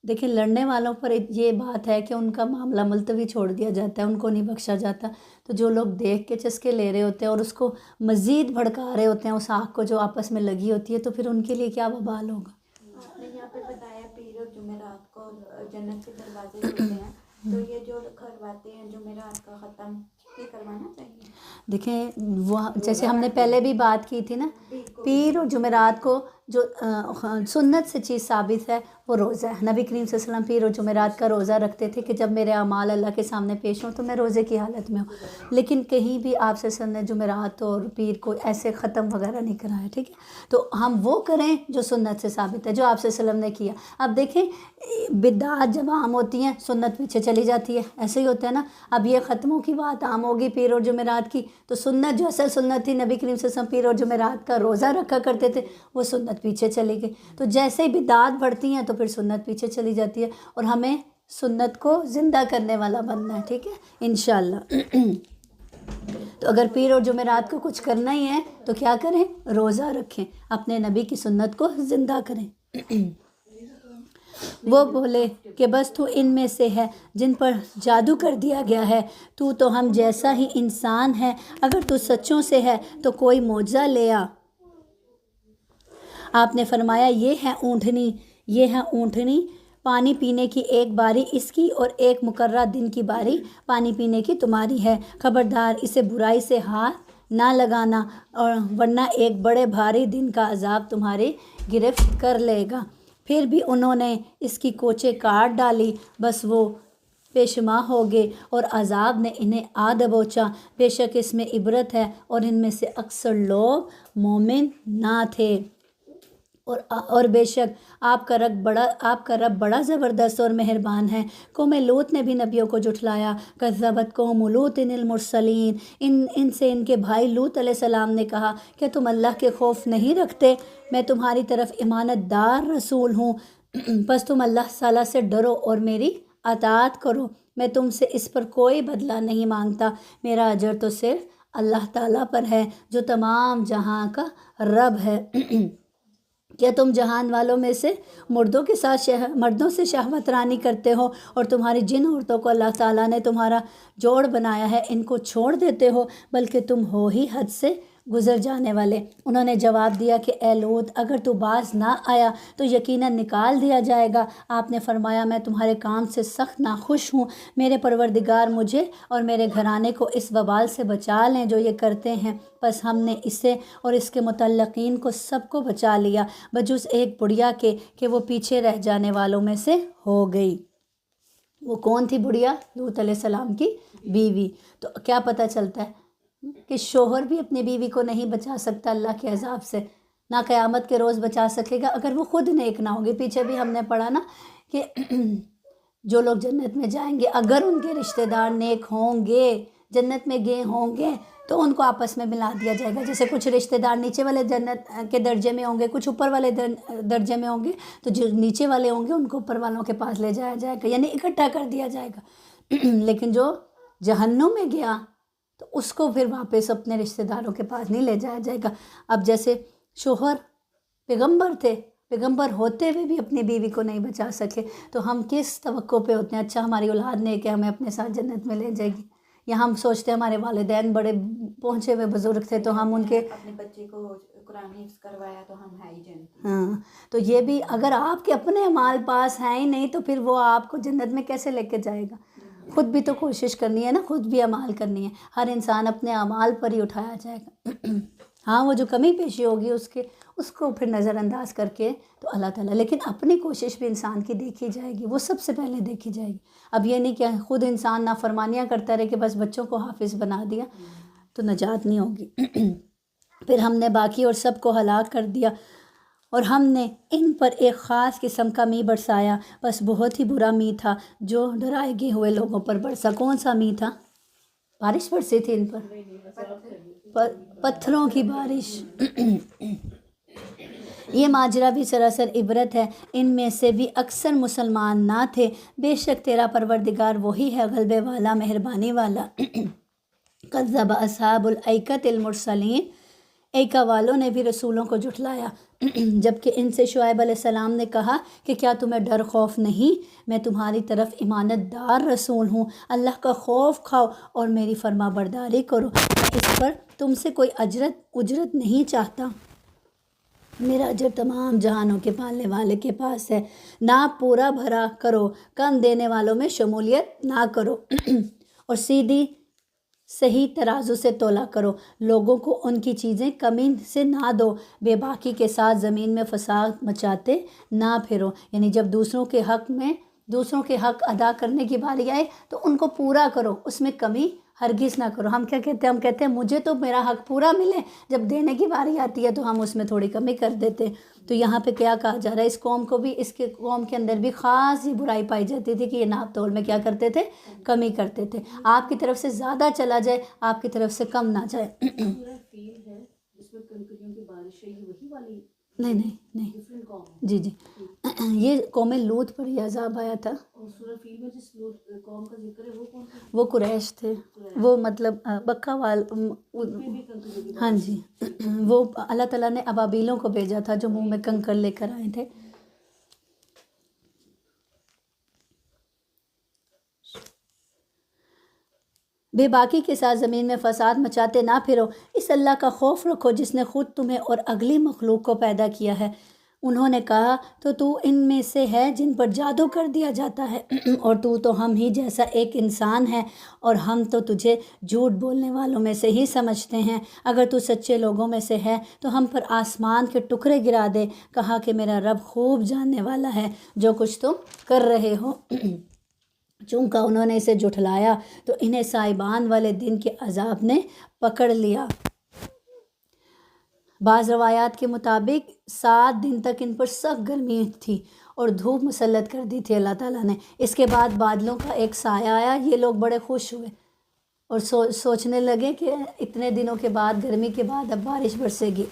Speaker 2: دیکھیں لڑنے والوں پر یہ بات ہے کہ ان کا معاملہ ملتوی چھوڑ دیا جاتا ہے, ان کو نہیں بخشا جاتا. تو جو لوگ دیکھ کے چسکے لے رہے ہوتے ہیں اور اس کو مزید بھڑکا رہے ہوتے ہیں اس آگ کو جو آپس میں لگی ہوتی ہے, تو پھر ان کے لیے کیا وبال ہوگا.
Speaker 5: آپ نے یہاں پہ بتایا پیر اور جمعرات کو جنت کے دروازے کھلتے ہیں, تو یہ جو کرواتے ہیں جمعرات کا ختم, یہ کروانا چاہیے.
Speaker 2: دیکھیں وہ جیسے ہم نے پہلے بھی بات کی تھی نا, پیر اور جمعرات کو جو سنت سے چیز ثابت ہے وہ روزہ ہے. نبی کریم صلی اللہ علیہ وسلم پیر اور جمعرات کا روزہ رکھتے تھے کہ جب میرے اعمال اللہ کے سامنے پیش ہوں تو میں روزے کی حالت میں ہوں. لیکن کہیں بھی آپ صلی اللہ علیہ وسلم نے جمعرات اور پیر کو ایسے ختم وغیرہ نہیں کرایا, ٹھیک ہے. تو ہم وہ کریں جو سنت سے ثابت ہے, جو آپ صلی اللہ علیہ وسلم نے کیا. اب دیکھیں بدعات جب عام ہوتی ہیں سنت پیچھے چلی جاتی ہے, ایسے ہی ہوتا ہے نا. اب یہ ختموں کی بات عام ہوگی پیر اور جمعرات کی, تو سنت جو اصل سنت تھی, نبی کریم صلی اللہ علیہ وسلم پیر اور جمعرات کا روزہ رکھا کرتے تھے, وہ سنت پیچھے چلی گئی. تو جیسے ہی بدعات بڑھتی ہیں تو پھر سنت پیچھے چلی جاتی ہے, اور ہمیں سنت کو زندہ کرنے والا بننا ہے, ٹھیک ہے انشاءاللہ. تو اگر پیر اور جمعرات کو کچھ کرنا ہی ہے تو کیا کریں, روزہ رکھیں, اپنے نبی کی سنت کو زندہ کریں. وہ بولے کہ بس تو ان میں سے ہے جن پر جادو کر دیا گیا ہے, تو ہم جیسا ہی انسان ہے. اگر تو سچوں سے ہے تو کوئی معجزہ لے آ. آپ نے فرمایا یہ ہے اونٹنی, پانی پینے کی ایک باری اس کی اور ایک مقررہ دن کی باری پانی پینے کی تمہاری ہے. خبردار اسے برائی سے ہاتھ نہ لگانا, اور ورنہ ایک بڑے بھاری دن کا عذاب تمہاری گرفت کر لے گا. پھر بھی انہوں نے اس کی کوچیں کاٹ ڈالی, بس وہ پیشما ہو گئے اور عذاب نے انہیں آ دبوچا. بے شک اس میں عبرت ہے اور ان میں سے اکثر لوگ مومن نہ تھے. اور بے شک آپ کا رب بڑا زبردست اور مہربان ہے. قوم لوط نے بھی نبیوں کو جھٹلایا. کذبت قوم لوط المرسلین, ان سے ان کے بھائی لوط علیہ السلام نے کہا کہ تم اللہ کے خوف نہیں رکھتے, میں تمہاری طرف امانت دار رسول ہوں, بس تم اللہ تعالیٰ سے ڈرو اور میری اطاعت کرو. میں تم سے اس پر کوئی بدلہ نہیں مانگتا, میرا اجر تو صرف اللہ تعالیٰ پر ہے جو تمام جہاں کا رب ہے. کیا تم جہان والوں میں سے مردوں سے شہوت رانی کرتے ہو, اور تمہاری جن عورتوں کو اللہ تعالیٰ نے تمہارا جوڑ بنایا ہے ان کو چھوڑ دیتے ہو, بلکہ تم ہو ہی حد سے گزر جانے والے. انہوں نے جواب دیا کہ اے لوط, اگر تو باز نہ آیا تو یقیناً نکال دیا جائے گا. آپ نے فرمایا میں تمہارے کام سے سخت ناخوش ہوں. میرے پروردگار مجھے اور میرے گھرانے کو اس وبال سے بچا لیں جو یہ کرتے ہیں. بس ہم نے اسے اور اس کے متعلقین کو سب کو بچا لیا, بجز ایک بڑھیا کے کہ وہ پیچھے رہ جانے والوں میں سے ہو گئی. وہ کون تھی بڑھیا؟ لوط علیہ السلام کی بیوی. تو کیا پتہ چلتا ہے کہ شوہر بھی اپنی بیوی کو نہیں بچا سکتا اللہ کے عذاب سے, نہ قیامت کے روز بچا سکے گا اگر وہ خود نیک نہ ہوگی. پیچھے بھی ہم نے پڑھا نا کہ جو لوگ جنت میں جائیں گے اگر ان کے رشتہ دار نیک ہوں گے, جنت میں گئے ہوں گے, تو ان کو آپس میں ملا دیا جائے گا. جیسے کچھ رشتہ دار نیچے والے جنت کے درجے میں ہوں گے, کچھ اوپر والے درجے میں ہوں گے, تو جو نیچے والے ہوں گے ان کو اوپر والوں کے پاس لے جایا جائے گا, یعنی اکٹھا کر دیا جائے گا. لیکن جو جہنم میں گیا تو اس کو پھر واپس اپنے رشتہ داروں کے پاس نہیں لے جایا جائے گا. اب جیسے شوہر پیغمبر تھے, پیغمبر ہوتے ہوئے بھی اپنی بیوی کو نہیں بچا سکے, تو ہم کس توقع پہ ہوتے ہیں اچھا ہماری اولاد نے کہ ہمیں اپنے ساتھ جنت میں لے جائے گی. یا ہم سوچتے ہیں ہمارے والدین بڑے پہنچے ہوئے بزرگ تھے تو ہم ان کے
Speaker 5: اپنے بچے کو قرآن حفظ کروایا تو ہم ہے ہی جنتی.
Speaker 2: ہاں, تو یہ بھی اگر آپ کے اپنے اعمال پاس ہیں ہی نہیں تو پھر وہ آپ کو جنت میں کیسے لے کے جائے گا. خود بھی تو کوشش کرنی ہے نا, خود بھی اعمال کرنی ہے. ہر انسان اپنے اعمال پر ہی اٹھایا جائے گا. ہاں وہ جو کمی پیشی ہوگی اس کو پھر نظر انداز کر کے تو اللہ تعالیٰ، لیکن اپنی کوشش بھی انسان کی دیکھی جائے گی، وہ سب سے پہلے دیکھی جائے گی۔ اب یہ نہیں کہ خود انسان نافرمانیاں کرتا رہے کہ بس بچوں کو حافظ بنا دیا تو نجات نہیں ہوگی۔ پھر ہم نے باقی اور سب کو ہلاک کر دیا، اور ہم نے ان پر ایک خاص قسم کا می برسایا، بس بہت ہی برا می تھا جو ڈرائے گئے ہوئے لوگوں پر برسا۔ کون سا می تھا؟ بارش برسی تھی ان پر، پتھروں کی بارش۔ یہ ماجرا بھی سراسر عبرت ہے، ان میں سے بھی اکثر مسلمان نہ تھے۔ بے شک تیرا پروردگار وہی ہے غلبے والا، مہربانی والا۔ کذب اصحاب الایکۃ المرسلین، ایکا والوں نے بھی رسولوں کو جھٹلایا، جبکہ ان سے شعیب علیہ السلام نے کہا کہ کیا تمہیں ڈر خوف نہیں؟ میں تمہاری طرف امانت دار رسول ہوں، اللہ کا خوف کھاؤ اور میری فرما برداری کرو، میں اس پر تم سے کوئی اجرت نہیں چاہتا، میرا اجر تمام جہانوں کے پالنے والے کے پاس ہے۔ نہ پورا بھرا کرو، کم دینے والوں میں شمولیت نہ کرو، اور سیدھی صحیح ترازو سے تولا کرو، لوگوں کو ان کی چیزیں کمی سے نہ دو، بے باکی کے ساتھ زمین میں فساد مچاتے نہ پھرو، یعنی جب دوسروں کے حق ادا کرنے کی باری آئے تو ان کو پورا کرو، اس میں کمی ہرگز نہ کرو۔ ہم کیا کہتے ہیں؟ ہم کہتے ہیں مجھے تو میرا حق پورا ملے، جب دینے کی باری آتی ہے تو ہم اس میں تھوڑی کمی کر دیتے۔ تو یہاں پہ کیا کہا جا رہا ہے؟ اس قوم کو بھی، اس کے قوم کے اندر بھی خاص ہی برائی پائی جاتی تھی کہ یہ ناپ تول میں کیا کرتے تھے؟ کمی کرتے تھے۔ آپ کی طرف سے زیادہ چلا جائے، آپ کی طرف سے کم نہ جائے۔
Speaker 4: سورہ فیل ہے جس میں کنکریوں کی بارش ہے، یہ وہی والی
Speaker 2: نہیں،
Speaker 4: ڈفرینٹ قوم ہے؟
Speaker 2: جی یہ قوم لوط پر یہ عذاب آیا تھا۔
Speaker 4: اور سورہ فیل میں جس قوم کا ذکر ہے وہ کون سی؟
Speaker 2: وہ قریش تھے، وہ مطلب بکہ وال، ہاں جی، وہ اللہ تعالیٰ نے ابابیلوں کو بھیجا تھا جو منہ میں کنکر لے کر آئے تھے۔ بے باکی کے ساتھ زمین میں فساد مچاتے نہ پھرو، اس اللہ کا خوف رکھو جس نے خود تمہیں اور اگلی مخلوق کو پیدا کیا ہے۔ انہوں نے کہا تو ان میں سے ہے جن پر جادو کر دیا جاتا ہے، اور تو ہم ہی جیسا ایک انسان ہے، اور ہم تو تجھے جھوٹ بولنے والوں میں سے ہی سمجھتے ہیں۔ اگر تو سچے لوگوں میں سے ہے تو ہم پر آسمان کے ٹکڑے گرا دے۔ کہا کہ میرا رب خوب جاننے والا ہے جو کچھ تم کر رہے ہو۔ چونکہ انہوں نے اسے جھٹلایا تو انہیں سائبان والے دن کے عذاب نے پکڑ لیا۔ بعض روایات کے مطابق 7 دن تک ان پر سخت گرمی تھی اور دھوپ مسلط کر دی تھی اللہ تعالیٰ نے۔ اس کے بعد بادلوں کا ایک سایہ آیا، یہ لوگ بڑے خوش ہوئے اور سوچنے لگے کہ اتنے دنوں کے بعد، گرمی کے بعد اب بارش برسے گی۔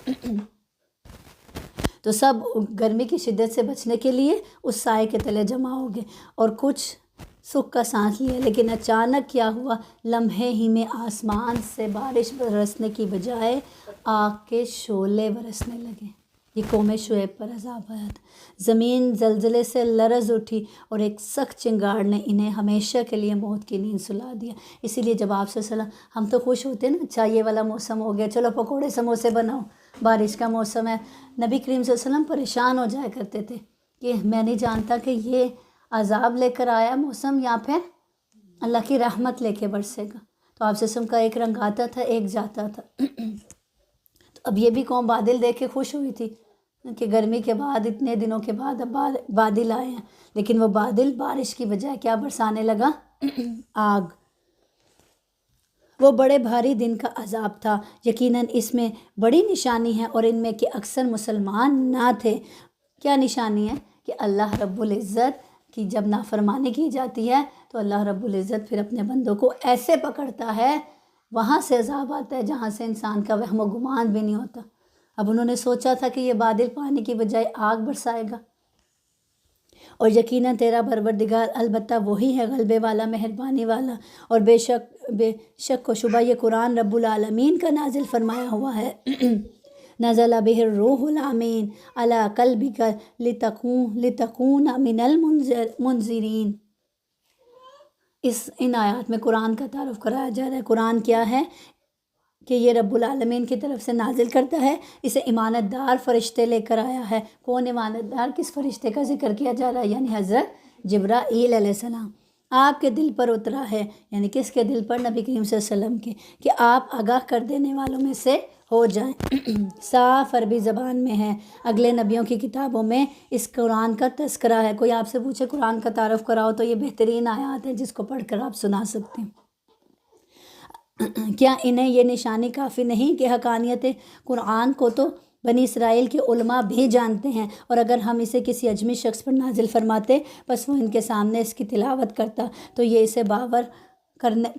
Speaker 2: تو سب گرمی کی شدت سے بچنے کے لیے اس سائے کے تلے جمع ہو گئے اور کچھ سکھ کا سانس لیا، لیکن اچانک کیا ہوا؟ لمحے ہی میں آسمان سے بارش برسنے کی بجائے آگ کے شعلے برسنے لگے۔ یہ قوم شعیب پر عذاب آیا تھا۔ زمین زلزلے سے لرز اٹھی اور ایک سخت چنگاڑ نے انہیں ہمیشہ کے لیے موت کی نیند سلا دیا۔ اسی لیے جب آپ صلی اللہ علیہ وسلم، ہم تو خوش ہوتے ہیں نا، اچھا یہ والا موسم ہو گیا، چلو پکوڑے سموسے بناؤ، بارش کا موسم ہے۔ نبی کریم صلی اللہ علیہ وسلم پریشان ہو جایا کرتے تھے کہ میں نہیں جانتا کہ یہ عذاب لے کر آیا موسم یا پھر اللہ کی رحمت لے کے برسے گا۔ تو آپ وسلم کا ایک رنگ آتا تھا، ایک جاتا تھا۔ تو اب یہ بھی قوم بادل دیکھ کے خوش ہوئی تھی کہ گرمی کے بعد اتنے دنوں کے بعد اب بادل آئے ہیں، لیکن وہ بادل بارش کی بجائے کیا برسانے لگا؟ آگ۔ وہ بڑے بھاری دن کا عذاب تھا، یقیناً اس میں بڑی نشانی ہے اور ان میں کہ اکثر مسلمان نہ تھے۔ کیا نشانی ہے؟ کہ اللہ رب العزت کی جب نافرمانی کی جاتی ہے تو اللہ رب العزت پھر اپنے بندوں کو ایسے پکڑتا ہے، وہاں سے عذاب آتا ہے جہاں سے انسان کا وہم و گمان بھی نہیں ہوتا۔ اب انہوں نے سوچا تھا کہ یہ بادل پانی کی بجائے آگ برسائے گا، اور یقیناً تیرا پروردگار البتہ وہی ہے غلبے والا، مہربانی والا، اور بے شک و شبہ یہ قرآن رب العالمین کا نازل فرمایا ہوا ہے۔ نزل بہ الروح الامین علی قلبک لتکون من المنذرین۔ ان آیات میں قرآن کا تعارف کرایا جا رہا ہے۔ قرآن کیا ہے؟ کہ یہ رب العالمین کی طرف سے نازل کرتا ہے، اسے امانت دار فرشتے لے کر آیا ہے۔ کون امانت دار؟ کس فرشتے کا ذکر کیا جا رہا ہے؟ یعنی حضرت جبرائیل علیہ السلام آپ کے دل پر اترا ہے۔ یعنی کس کے دل پر؟ نبی کریم صلی اللہ علیہ وسلم کے، کہ آپ آگاہ کر دینے والوں میں سے ہو جائیں۔ صاف عربی زبان میں ہے، اگلے نبیوں کی کتابوں میں اس قرآن کا تذکرہ ہے۔ کوئی آپ سے پوچھے قرآن کا تعارف کراؤ تو یہ بہترین آیات ہے جس کو پڑھ کر آپ سنا سکتے ہیں۔ کیا انہیں یہ نشانی کافی نہیں کہ حقانیت قرآن کو تو بنی اسرائیل کے علماء بھی جانتے ہیں، اور اگر ہم اسے کسی اجمی شخص پر نازل فرماتے بس وہ ان کے سامنے اس کی تلاوت کرتا تو یہ اسے باور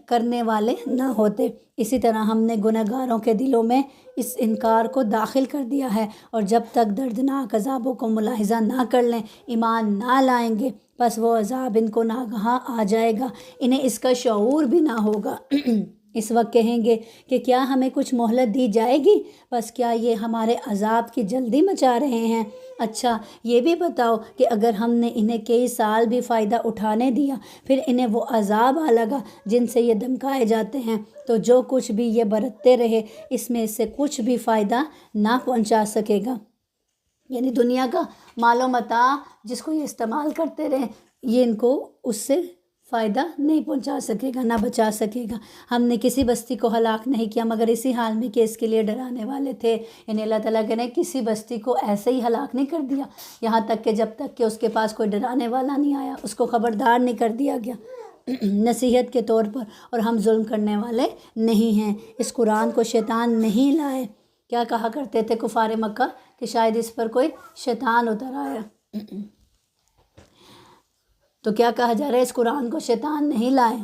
Speaker 2: کرنے والے نہ ہوتے۔ اسی طرح ہم نے گنہگاروں کے دلوں میں اس انکار کو داخل کر دیا ہے، اور جب تک دردناک عذابوں کو ملاحظہ نہ کر لیں، ایمان نہ لائیں گے، بس وہ عذاب ان کو ناگہاں آ جائے گا، انہیں اس کا شعور بھی نہ ہوگا۔ اس وقت کہیں گے کہ کیا ہمیں کچھ مہلت دی جائے گی؟ بس کیا یہ ہمارے عذاب کی جلدی مچا رہے ہیں؟ اچھا یہ بھی بتاؤ کہ اگر ہم نے انہیں کئی سال بھی فائدہ اٹھانے دیا، پھر انہیں وہ عذاب آ لگا جن سے یہ دھمکائے جاتے ہیں، تو جو کچھ بھی یہ برتتے رہے اس میں سے کچھ بھی فائدہ نہ پہنچا سکے گا۔ یعنی دنیا کا مال و متاع جس کو یہ استعمال کرتے رہے، یہ ان کو اس سے فائدہ نہیں پہنچا سکے گا، نہ بچا سکے گا۔ ہم نے کسی بستی کو ہلاک نہیں کیا مگر اسی حال میں کہ اس کے لیے ڈرانے والے تھے۔ یعنی اللہ تعالیٰ نے کسی بستی کو ایسے ہی ہلاک نہیں کر دیا، یہاں تک کہ جب تک کہ اس کے پاس کوئی ڈرانے والا نہیں آیا، اس کو خبردار نہیں کر دیا گیا نصیحت کے طور پر۔ اور ہم ظلم کرنے والے نہیں ہیں۔ اس قرآن کو شیطان نہیں لائے۔ کیا کہا کرتے تھے کفار مکہ کہ شاید اس پر کوئی شیطان اتر آیا۔ تو کیا کہا جا رہا ہے؟ اس قرآن کو شیطان نہیں لائے،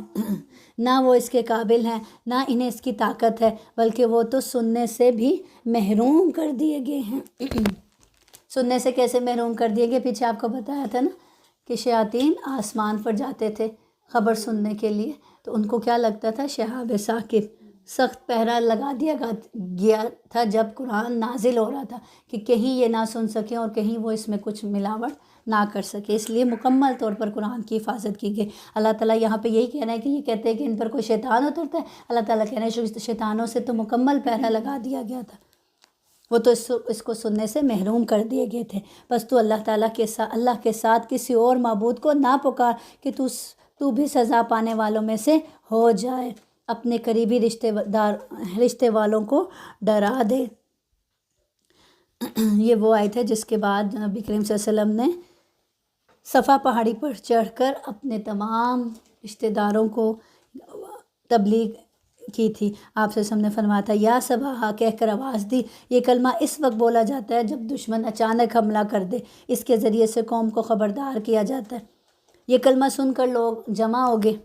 Speaker 2: نہ وہ اس کے قابل ہیں، نہ انہیں اس کی طاقت ہے، بلکہ وہ تو سننے سے بھی محروم کر دیے گئے ہیں۔ سننے سے کیسے محروم کر دیے گئے؟ پیچھے آپ کو بتایا تھا نا کہ شیاطین آسمان پر جاتے تھے خبر سننے کے لیے، تو ان کو کیا لگتا تھا؟ شہاب ثاقب، سخت پہرا لگا دیا گیا تھا جب قرآن نازل ہو رہا تھا کہ کہیں یہ نہ سن سکیں اور کہیں وہ اس میں کچھ ملاوٹ نہ کر سکے، اس لیے مکمل طور پر قرآن کی حفاظت کی گئی۔ اللہ تعالیٰ یہاں پہ یہی کہہ رہا ہے کہ یہ کہتے ہیں کہ ان پر کوئی شیطان اترتا ہے، اللہ تعالیٰ کہہ رہے ہیں شیطانوں سے تو مکمل پہرا لگا دیا گیا تھا، وہ تو اس کو سننے سے محروم کر دیے گئے تھے۔ بس تو اللہ کے ساتھ کسی اور معبود کو نہ پکار کہ تو بھی سزا پانے والوں میں سے ہو جائے، اپنے قریبی رشتے والوں کو ڈرا دے۔ یہ وہ آیت ہے جس کے بعد نبی کریم صلی اللہ علیہ وسلم نے صفا پہاڑی پر چڑھ کر اپنے تمام رشتہ داروں کو تبلیغ کی تھی۔ آپ سے ہم نے فرمایا تھا یا صباحا کہہ کر آواز دی۔ یہ کلمہ اس وقت بولا جاتا ہے جب دشمن اچانک حملہ کر دے، اس کے ذریعے سے قوم کو خبردار کیا جاتا ہے۔ یہ کلمہ سن کر لوگ جمع ہو گئے۔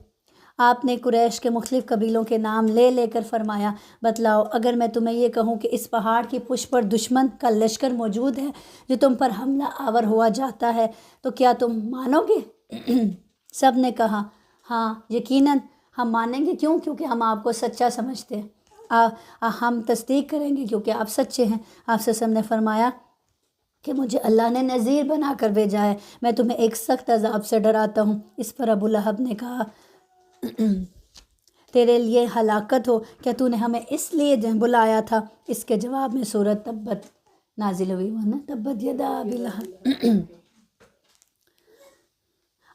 Speaker 2: آپ نے قریش کے مختلف قبیلوں کے نام لے لے کر فرمایا بتلاؤ اگر میں تمہیں یہ کہوں کہ اس پہاڑ کی پشت پر دشمن کا لشکر موجود ہے جو تم پر حملہ آور ہوا جاتا ہے تو کیا تم مانو گے؟ سب نے کہا ہاں یقیناً ہم مانیں گے، کیوں؟ کیونکہ ہم آپ کو سچا سمجھتے ہیں، ہم تصدیق کریں گے کیونکہ آپ سچے ہیں۔ آپ سے نے فرمایا کہ مجھے اللہ نے نذیر بنا کر بھیجا ہے، میں تمہیں ایک سخت عذاب سے ڈراتا ہوں۔ اس پر ابو لہب نے کہا تیرے لیے ہلاکت ہو، کیا تو نے ہمیں اس لیے بلایا تھا؟ اس کے جواب میں سورۃ تبت نازل ہوئی، ورنہ تبت یدا ابی لہب۔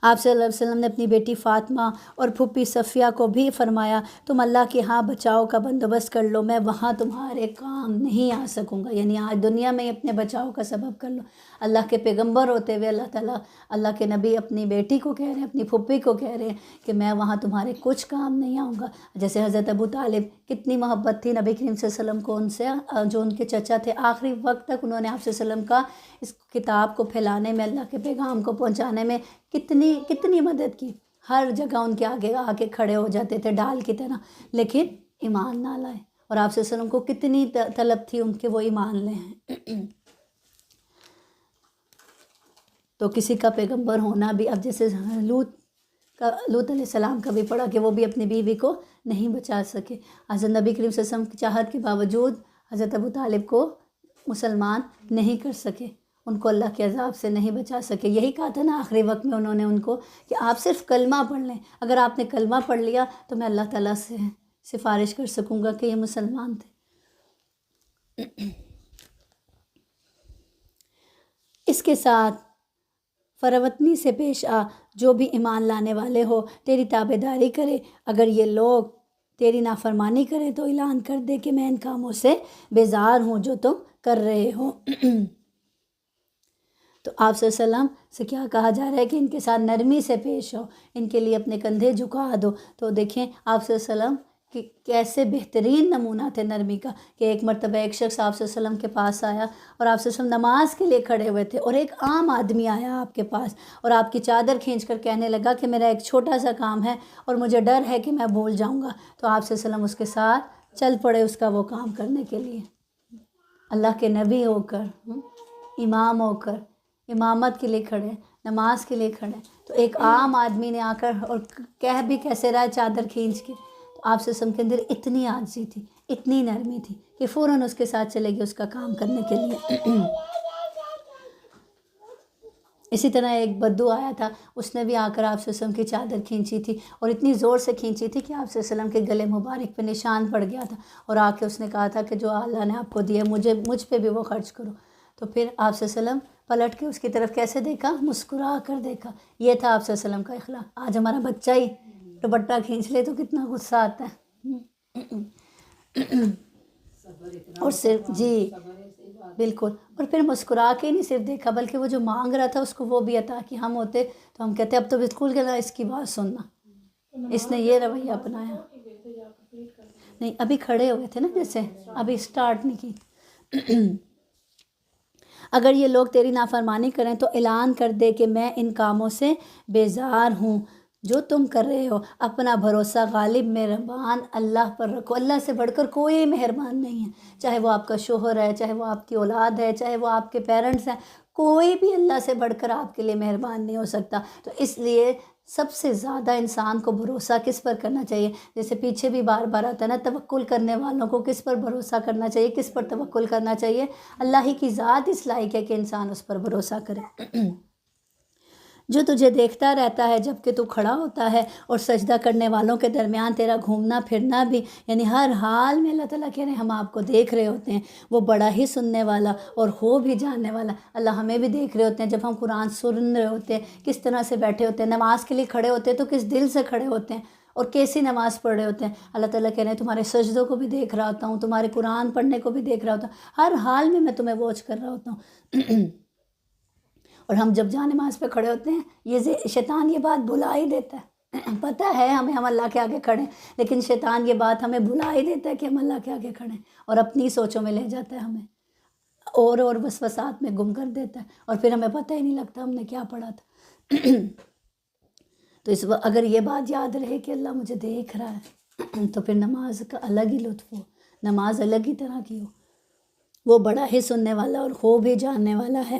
Speaker 2: آپ صلی اللہ علیہ وسلم نے اپنی بیٹی فاطمہ اور پھوپھی صفیہ کو بھی فرمایا تم اللہ کے ہاں بچاؤ کا بندوبست کر لو، میں وہاں تمہارے کام نہیں آ سکوں گا، یعنی آج دنیا میں اپنے بچاؤ کا سبب کر لو۔ اللہ کے پیغمبر ہوتے ہوئے اللہ تعالیٰ، اللہ کے نبی اپنی بیٹی کو کہہ رہے ہیں، اپنی پھوپھی کو کہہ رہے ہیں کہ میں وہاں تمہارے کچھ کام نہیں آؤں گا۔ جیسے حضرت ابو طالب، کتنی محبت تھی نبی کریم صلی اللہ علیہ وسلم کو ان سے، جو ان کے چچا تھے، آخری وقت تک انہوں نے آپ صلی اللہ علیہ وسلم کا اس کتاب کو پھیلانے میں، اللہ کے پیغام کو پہنچانے میں کتنی مدد کی، ہر جگہ ان کے آگے آ کے کھڑے ہو جاتے تھے ڈال کی طرح، لیکن ایمان نہ لائے، اور آپ صلی اللہ علیہ وسلم کو کتنی طلب تھی ان کے وہ ایمان لیں۔ تو کسی کا پیغمبر ہونا بھی، اب جیسے لوط علیہ السلام کا بھی پڑھا کہ وہ بھی اپنی بیوی کو نہیں بچا سکے، حضرت نبی کریم صلی اللہ علیہ وسلم کی چاہت کے باوجود حضرت ابو طالب کو مسلمان نہیں کر سکے، ان کو اللہ کے عذاب سے نہیں بچا سکے۔ یہی کہا تھا نا آخری وقت میں انہوں نے ان کو کہ آپ صرف کلمہ پڑھ لیں، اگر آپ نے کلمہ پڑھ لیا تو میں اللہ تعالیٰ سے سفارش کر سکوں گا کہ یہ مسلمان تھے۔ اس کے ساتھ فروتنی سے پیش آ، جو بھی ایمان لانے والے ہو تیری تابع داری کرے، اگر یہ لوگ تیری نافرمانی کرے تو اعلان کر دے کہ میں ان کاموں سے بیزار ہوں جو تم کر رہے ہو۔ تو آپ صلی اللہ علیہ وسلم سے کیا کہا جا رہا ہے کہ ان کے ساتھ نرمی سے پیش ہو، ان کے لیے اپنے کندھے جھکا دو۔ تو دیکھیں آپ صلی اللہ علیہ وسلم کہ کیسے بہترین نمونہ تھے نرمی کا، کہ ایک مرتبہ ایک شخص آپ صلی اللہ علیہ وسلم کے پاس آیا اور آپ صلی اللہ علیہ وسلم نماز کے لیے کھڑے ہوئے تھے، اور ایک عام آدمی آیا آپ کے پاس اور آپ کی چادر کھینچ کر کہنے لگا کہ میرا ایک چھوٹا سا کام ہے اور مجھے ڈر ہے کہ میں بھول جاؤں گا۔ تو آپ صلی اللہ علیہ وسلم اس کے ساتھ چل پڑے اس کا وہ کام کرنے کے لیے، اللہ کے نبی ہو کر، امام ہو کر، امامت کے لیے کھڑے، نماز کے لیے کھڑے۔ تو ایک عام آدمی نے آ کر اور کہہ بھی کیسے رہا ہے چادر کھینچ کے، تو آپ سے کے اندر اتنی عاجزی تھی، اتنی نرمی تھی کہ فوراً اس کے ساتھ چلے گئے اس کا کام کرنے کے لیے۔ اسی طرح ایک بدو آیا تھا، اس نے بھی آ کر آپ وسلم کی چادر کھینچی تھی، اور اتنی زور سے کھینچی تھی کہ آپ وسلم کے گلے مبارک پہ نشان پڑ گیا تھا، اور آ کے اس نے کہا تھا کہ جو اللہ نے آپ کو دیا مجھ پہ بھی وہ خرچ کرو۔ تو پھر آپ وسلم پلٹ کے اس کی طرف کیسے دیکھا؟ مسکرا کر دیکھا۔ یہ تھا آپ وسلم کا اخلاق۔ آج ہمارا بچہ ہی دوپٹہ کھینچ لے تو کتنا غصہ آتا ہے۔ اور صرف جی بالکل، اور پھر مسکرا کے نہیں صرف دیکھا بلکہ وہ جو مانگ رہا تھا اس کو وہ بھی عطا کی۔ ہم ہوتے تو ہم کہتے اب تو بالکل کہ اس کی بات سننا، اس نے یہ رویہ اپنایا۔ نہیں ابھی کھڑے ہوئے تھے نا، جیسے ابھی اسٹارٹ نہیں کی۔ اگر یہ لوگ تیری نافرمانی کریں تو اعلان کر دے کہ میں ان کاموں سے بیزار ہوں جو تم کر رہے ہو۔ اپنا بھروسہ غالب مہربان اللہ پر رکھو۔ اللہ سے بڑھ کر کوئی مہربان نہیں ہے، چاہے وہ آپ کا شوہر ہے، چاہے وہ آپ کی اولاد ہے، چاہے وہ آپ کے پیرنٹس ہیں، کوئی بھی اللہ سے بڑھ کر آپ کے لیے مہربان نہیں ہو سکتا۔ تو اس لیے سب سے زیادہ انسان کو بھروسہ کس پر کرنا چاہیے؟ جیسے پیچھے بھی بار بار آتا ہے نا، توکل کرنے والوں کو کس پر بھروسہ کرنا چاہیے، کس پر توکل کرنا چاہیے؟ اللہ ہی کی ذات اس لائق ہے کہ انسان اس پر بھروسہ کرے، جو تجھے دیکھتا رہتا ہے جب کہ تو کھڑا ہوتا ہے، اور سجدہ کرنے والوں کے درمیان تیرا گھومنا پھرنا بھی، یعنی ہر حال میں اللہ تعالیٰ کہہ رہے ہیں ہم آپ کو دیکھ رہے ہوتے ہیں۔ وہ بڑا ہی سننے والا اور ہو بھی جاننے والا۔ اللہ ہمیں بھی دیکھ رہے ہوتے ہیں جب ہم قرآن سن رہے ہوتے ہیں، کس طرح سے بیٹھے ہوتے ہیں، نماز کے لیے کھڑے ہوتے ہیں تو کس دل سے کھڑے ہوتے ہیں اور کیسی نماز پڑھ رہے ہوتے ہیں۔ اللہ تعالیٰ کہہ رہے ہیں تمہارے سجدوں کو بھی دیکھ رہا ہوتا ہوں، تمہارے قرآن پڑھنے کو بھی دیکھ رہا ہوتا ہوں، ہر حال میں تمہیں واچ کر رہا ہوتا ہوں۔ اور ہم جب جہاں نماز پہ کھڑے ہوتے ہیں، یہ شیطان یہ بات بھلا ہی دیتا ہے، پتہ ہے ہم اللہ کے آگے کھڑے ہیں، لیکن شیطان یہ بات ہمیں بھلا ہی دیتا ہے کہ ہم اللہ کے آگے کھڑے ہیں، اور اپنی سوچوں میں لے جاتا ہے ہمیں، اور وسوسات میں گم کر دیتا ہے، اور پھر ہمیں پتہ ہی نہیں لگتا ہم نے کیا پڑھا تھا۔ تو اس وقت اگر یہ بات یاد رہے کہ اللہ مجھے دیکھ رہا ہے، تو پھر نماز کا الگ ہی لطف ہو، نماز الگ ہی طرح کی ہو۔ وہ بڑا ہی سننے والا اور خوب ہی جاننے والا ہے۔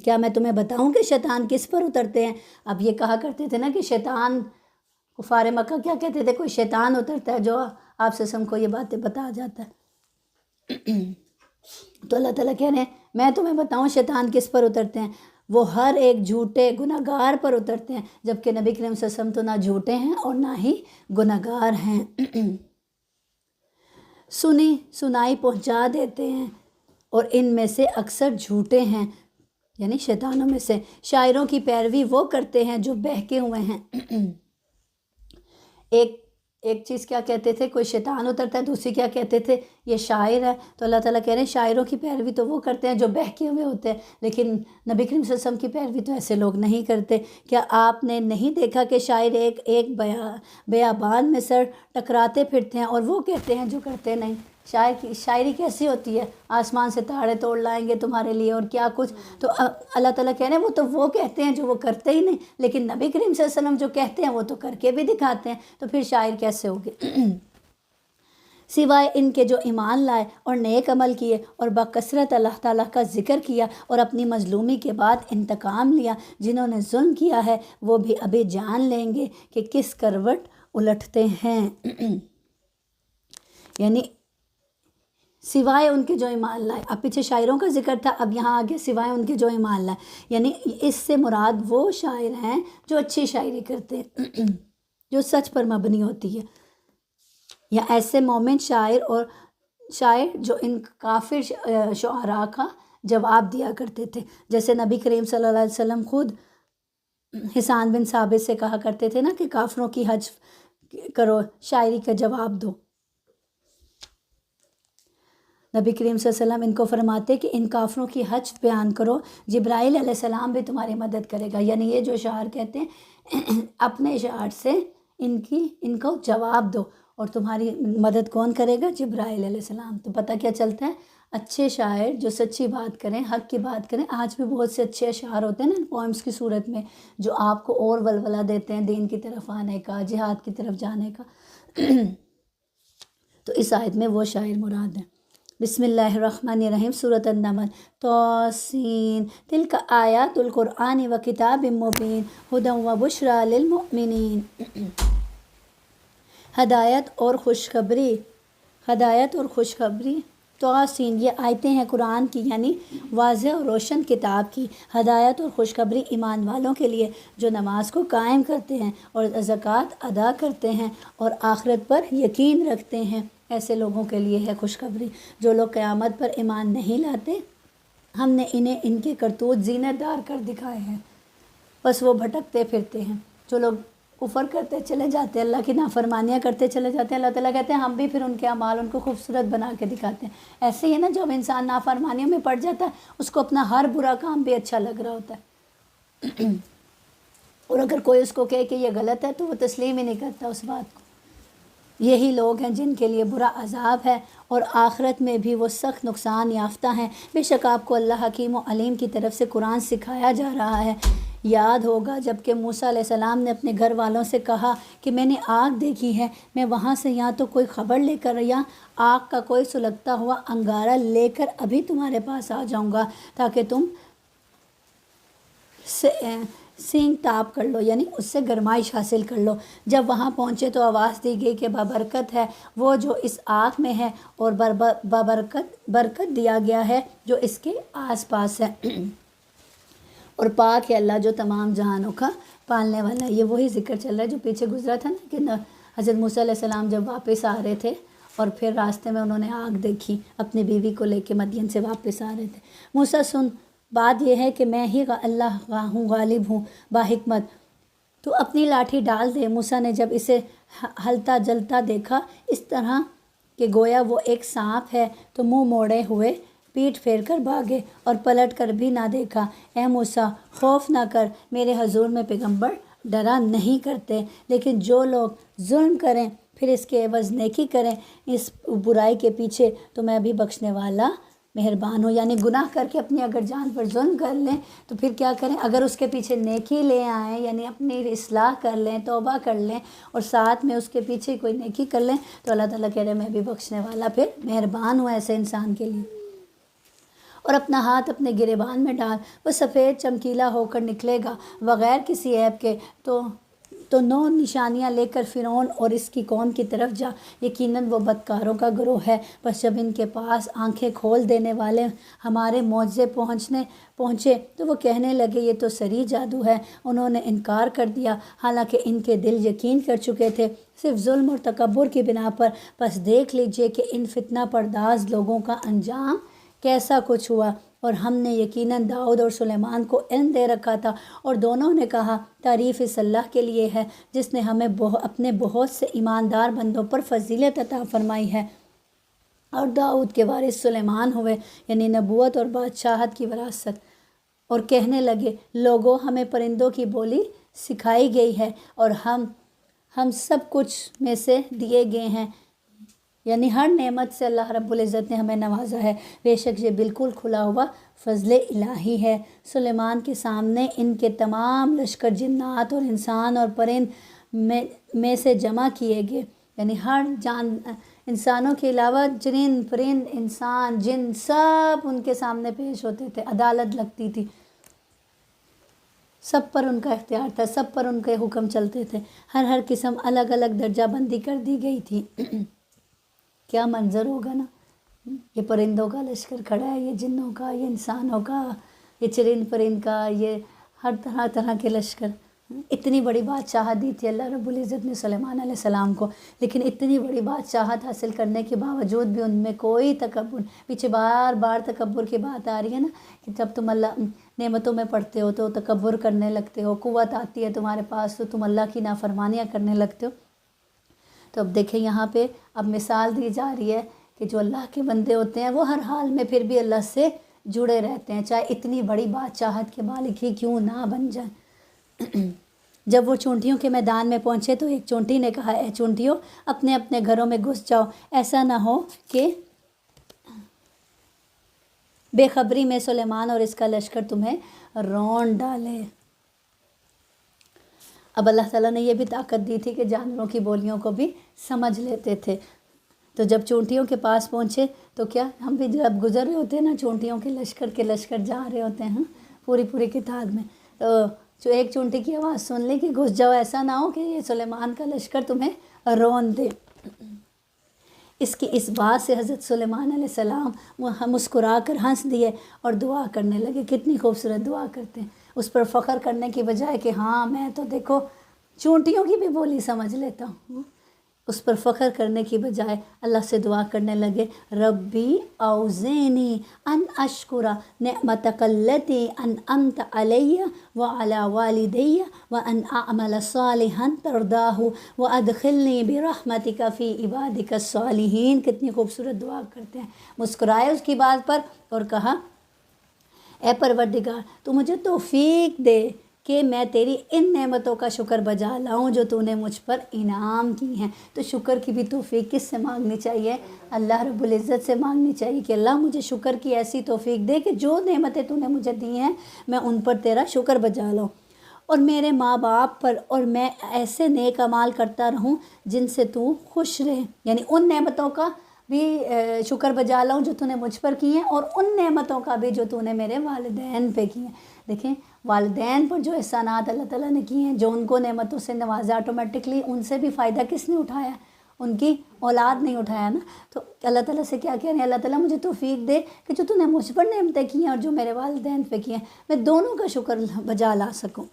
Speaker 2: کیا میں تمہیں بتاؤں کہ شیطان کس پر اترتے ہیں؟ اب یہ کہا کرتے تھے نا کہ شیطان، کفار مکہ کیا کہتے تھے؟ کوئی شیطان اترتا ہے جو آپ سے کو یہ باتیں بتا جاتا ہے۔ تو اللہ تعالیٰ کہہ رہے ہیں میں تمہیں بتاؤں شیطان کس پر اترتے ہیں؟ وہ ہر ایک جھوٹے گناہ گار پر اترتے ہیں، جبکہ نبی کریم صلی اللہ علیہ وسلم تو نہ جھوٹے ہیں اور نہ ہی گناہ گار ہیں۔ سنی سنائی پہنچا دیتے ہیں، اور ان میں سے اکثر جھوٹے ہیں، یعنی شیطانوں میں سے۔ شاعروں کی پیروی وہ کرتے ہیں جو بہکے ہوئے ہیں۔ ایک چیز کیا کہتے تھے؟ کوئی شیطان اترتا ہے، دوسری کیا کہتے تھے؟ یہ شاعر ہے۔ تو اللہ تعالیٰ کہہ رہے ہیں شاعروں کی پیروی تو وہ کرتے ہیں جو بہکے ہوئے ہوتے ہیں، لیکن نبی کریم صلی اللہ علیہ وسلم کی پیروی تو ایسے لوگ نہیں کرتے۔ کیا آپ نے نہیں دیکھا کہ شاعر ایک بیابان میں سر ٹکراتے پھرتے ہیں اور وہ کہتے ہیں جو کرتے نہیں؟ شاعری کیسی ہوتی ہے؟ آسمان سے تارے توڑ لائیں گے تمہارے لیے اور کیا کچھ۔ تو اللہ تعالیٰ کہہ رہے ہیں وہ کہتے ہیں جو وہ کرتے ہی نہیں، لیکن نبی کریم صلی اللہ علیہ وسلم جو کہتے ہیں وہ تو کر کے بھی دکھاتے ہیں، تو پھر شاعر کیسے ہوگے؟ سوائے ان کے جو ایمان لائے اور نیک عمل کیے اور بکثرت اللہ تعالیٰ کا ذکر کیا اور اپنی مظلومی کے بعد انتقام لیا، جنہوں نے ظلم کیا ہے وہ بھی ابھی جان لیں گے کہ کس کروٹ الٹتے ہیں۔ یعنی سوائے ان کے جو ایمان لائے، اب پیچھے شاعروں کا ذکر تھا، اب یہاں آگے سوائے ان کے جو ایمان لائے، یعنی اس سے مراد وہ شاعر ہیں جو اچھی شاعری کرتے ہیں، جو سچ پر مبنی ہوتی ہے، یا ایسے مومن شاعر جو ان کافر شعراء کا جواب دیا کرتے تھے، جیسے نبی کریم صلی اللہ علیہ وسلم خود حسان بن ثابت سے کہا کرتے تھے نا کہ کافروں کی حج کرو، شاعری کا جواب دو۔ نبی کریم صلی اللہ علیہ وسلم ان کو فرماتے کہ ان کافروں کی حج بیان کرو، جبرائیل علیہ السلام بھی تمہاری مدد کرے گا۔ یعنی یہ جو شاعر کہتے ہیں اپنے شاعر سے ان کو جواب دو، اور تمہاری مدد کون کرے گا؟ جبرائیل علیہ السلام۔ تو پتہ کیا چلتا ہے؟ اچھے شاعر جو سچی بات کریں، حق کی بات کریں، آج بھی بہت سے اچھے اشعار ہوتے ہیں نا پوئمس کی صورت میں، جو آپ کو اور ولولہ دیتے ہیں دین کی طرف آنے کا، جہاد کی طرف جانے کا۔ تو اس آیت میں وہ شاعر مراد ہیں۔ بسم اللہ الرحمن الرحیم، سورۃ النمل۔ طاسین تلک آیات القرآن و کتاب مبین ھدی و بشریٰ للمؤمنین۔ ہدایت اور خوشخبری، طاسین یہ آیتیں ہیں قرآن کی، یعنی واضح اور روشن کتاب کی، ہدایت اور خوشخبری ایمان والوں کے لیے جو نماز کو قائم کرتے ہیں اور زکوٰۃ ادا کرتے ہیں اور آخرت پر یقین رکھتے ہیں۔ ایسے لوگوں کے لیے ہے خوشخبری۔ جو لوگ قیامت پر ایمان نہیں لاتے، ہم نے انہیں ان کے کرتوت زینت دار کر دکھائے ہیں، بس وہ بھٹکتے پھرتے ہیں۔ جو لوگ کفر کرتے چلے جاتے ہیں، اللہ کی نافرمانیاں کرتے چلے جاتے ہیں، اللہ تعالیٰ کہتے ہیں ہم بھی پھر ان کے اعمال ان کو خوبصورت بنا کے دکھاتے ہیں۔ ایسے ہی ہے نا، جب انسان نافرمانیوں میں پڑ جاتا ہے اس کو اپنا ہر برا کام بھی اچھا لگ رہا ہوتا ہے، اور اگر کوئی اس کو کہے کہ یہ غلط ہے تو وہ تسلیم ہی نہیں کرتا اس بات کو۔ یہی لوگ ہیں جن کے لیے برا عذاب ہے اور آخرت میں بھی وہ سخت نقصان یافتہ ہیں۔ بے شک آپ کو اللہ حکیم و علیم کی طرف سے قرآن سکھایا جا رہا ہے۔ یاد ہوگا جب کہ موسیٰ علیہ السلام نے اپنے گھر والوں سے کہا کہ میں نے آگ دیکھی ہے، میں وہاں سے یا تو کوئی خبر لے کر یا آگ کا کوئی سلگتا ہوا انگارہ لے کر ابھی تمہارے پاس آ جاؤں گا تاکہ تم سینگ تاب کر لو، یعنی اس سے گرمائش حاصل کر لو۔ جب وہاں پہنچے تو آواز دی گئی کہ بابرکت ہے وہ جو اس آگ میں ہے، اور برکت دیا گیا ہے جو اس کے آس پاس ہے، اور پاک ہے اللہ جو تمام جہانوں کا پالنے والا ہے۔ یہ وہی ذکر چل رہا ہے جو پیچھے گزرا تھا نا، کہ حضرت موسیٰ علیہ السلام جب واپس آ رہے تھے اور پھر راستے میں انہوں نے آگ دیکھی، اپنی بیوی کو لے کے مدین سے واپس آ رہے تھے۔ موسیٰ سن، بات یہ ہے کہ میں ہی اللہ ہوں، غالب ہوں، باحکمت، تو اپنی لاٹھی ڈال دے۔ موسیٰ نے جب اسے ہلتا جلتا دیکھا اس طرح کہ گویا وہ ایک سانپ ہے، تو منہ موڑے ہوئے پیٹھ پھیر کر بھاگے اور پلٹ کر بھی نہ دیکھا۔ اے موسیٰ خوف نہ کر، میرے حضور میں پیغمبر ڈرا نہیں کرتے، لیکن جو لوگ ظلم کریں پھر اس کے عوض نیکی کریں اس برائی کے پیچھے، تو میں بھی بخشنے والا مہربان ہوں۔ یعنی گناہ کر کے اپنی اگر جان پر ظلم کر لیں تو پھر کیا کریں؟ اگر اس کے پیچھے نیکی لے آئیں، یعنی اپنی اصلاح کر لیں، توبہ کر لیں، اور ساتھ میں اس کے پیچھے کوئی نیکی کر لیں، تو اللہ تعالیٰ کہہ رہے میں بھی بخشنے والا پھر مہربان ہوں ایسے انسان کے لیے۔ اور اپنا ہاتھ اپنے گریبان میں ڈال، وہ سفید چمکیلا ہو کر نکلے گا بغیر کسی عیب کے، تو 9 نشانیاں لے کر فرعون اور اس کی قوم کی طرف جا، یقیناً وہ بدکاروں کا گروہ ہے۔ بس جب ان کے پاس آنکھیں کھول دینے والے ہمارے معجزے پہنچے تو وہ کہنے لگے یہ تو سری جادو ہے۔ انہوں نے انکار کر دیا حالانکہ ان کے دل یقین کر چکے تھے، صرف ظلم اور تکبر کی بنا پر۔ بس دیکھ لیجئے کہ ان فتنہ پرداز لوگوں کا انجام کیسا کچھ ہوا۔ اور ہم نے یقیناً داؤد اور سلیمان کو علم دے رکھا تھا، اور دونوں نے کہا تعریف اس اللہ کے لیے ہے جس نے ہمیں اپنے بہت سے ایماندار بندوں پر فضیلت عطا فرمائی ہے، اور داؤد کے وارث سلیمان ہوئے، یعنی نبوت اور بادشاہت کی وراثت۔ اور کہنے لگے لوگوں ہمیں پرندوں کی بولی سکھائی گئی ہے، اور ہم سب کچھ میں سے دیے گئے ہیں، یعنی ہر نعمت سے اللہ رب العزت نے ہمیں نوازا ہے۔ بے شک یہ بالکل کھلا ہوا فضل الہی ہے۔ سلیمان کے سامنے ان کے تمام لشکر جنات اور انسان اور پرند میں سے جمع کیے گئے، یعنی ہر انسانوں کے علاوہ چرند پرند انسان جن سب ان کے سامنے پیش ہوتے تھے، عدالت لگتی تھی، سب پر ان کا اختیار تھا، سب پر ان کے حکم چلتے تھے، ہر قسم الگ الگ درجہ بندی کر دی گئی تھی۔ کیا منظر ہوگا نا، یہ پرندوں کا لشکر کھڑا ہے، یہ جنوں کا، یہ انسانوں کا، یہ چرند پرند کا، یہ ہر طرح طرح کے لشکر۔ اتنی بڑی بادشاہت دی تھی اللہ رب العزت نے سلیمان علیہ السلام کو، لیکن اتنی بڑی بادشاہت حاصل کرنے کے باوجود بھی ان میں کوئی تکبر، پیچھے بار بار تکبر کی بات آ رہی ہے نا، کہ جب تم اللہ نعمتوں میں پڑھتے ہو تو تکبر کرنے لگتے ہو، قوت آتی ہے تمہارے پاس تو تم اللہ کی نافرمانیاں کرنے لگتے ہو۔ تو اب دیکھیں یہاں پہ اب مثال دی جا رہی ہے کہ جو اللہ کے بندے ہوتے ہیں وہ ہر حال میں پھر بھی اللہ سے جڑے رہتے ہیں، چاہے اتنی بڑی بادشاہت کے مالک ہی کیوں نہ بن جائیں۔ جب وہ چونٹیوں کے میدان میں پہنچے تو ایک چونٹی نے کہا، اے چونٹیوں اپنے اپنے گھروں میں گھس جاؤ، ایسا نہ ہو کہ بے خبری میں سلیمان اور اس کا لشکر تمہیں رون ڈالے۔ اب اللہ تعالیٰ نے یہ بھی طاقت دی تھی کہ جانوروں کی بولیوں کو بھی سمجھ لیتے تھے۔ تو جب چونٹیوں کے پاس پہنچے تو کیا ہم بھی جب گزر رہے ہوتے ہیں نا، چونٹیوں کے لشکر جا رہے ہوتے ہیں پوری کتاب میں، تو جو ایک چونٹی کی آواز سن لی کہ گھس جاؤ، ایسا نہ ہو کہ یہ سلیمان کا لشکر تمہیں رون دے۔ اس بات سے حضرت سلیمان علیہ السلام وہ مسکرا کر ہنس دیے اور دعا کرنے لگے۔ کتنی خوبصورت دعا کرتے ہیں، اس پر فخر کرنے کی بجائے کہ ہاں میں تو دیکھو چونٹیوں کی بھی بولی سمجھ لیتا ہوں، اس پر فخر کرنے کی بجائے اللہ سے دعا کرنے لگے، ربی اوزینی ان اشکر نعمتک التی انعمت علی وعلی والدی وان اعمل صالحا ترضاہ وادخلنی برحمتک فی عبادک الصالحین۔ کتنی خوبصورت دعا کرتے ہیں، مسکرائے اس کی بات پر اور کہا، اے پروردگار تو مجھے توفیق دے کہ میں تیری ان نعمتوں کا شکر بجا لاؤں جو تو نے مجھ پر انعام کی ہیں۔ تو شکر کی بھی توفیق کس سے مانگنی چاہیے؟ اللہ رب العزت سے مانگنی چاہیے کہ اللہ مجھے شکر کی ایسی توفیق دے کہ جو نعمتیں تو نے مجھے دی ہیں میں ان پر تیرا شکر بجا لاؤں، اور میرے ماں باپ پر، اور میں ایسے نیک اعمال کرتا رہوں جن سے تو خوش رہے، یعنی ان نعمتوں کا بھی شکر بجا لاؤں جو تو نے مجھ پر کی ہیں، اور ان نعمتوں کا بھی جو تو نے میرے والدین پہ کی ہیں۔ دیکھیں والدین پر جو احسانات اللہ تعالیٰ نے کی ہیں، جو ان کو نعمتوں سے نوازا، آٹومیٹکلی ان سے بھی فائدہ کس نے اٹھایا؟ ان کی اولاد نہیں اٹھایا نا۔ تو اللہ تعالیٰ سے کیا کہہ رہے ہیں؟ اللہ تعالیٰ مجھے توفیق دے کہ جو تو نے مجھ پر نعمتیں کی ہیں اور جو میرے والدین پہ کی ہیں، میں دونوں کا شکر بجا لا سکوں۔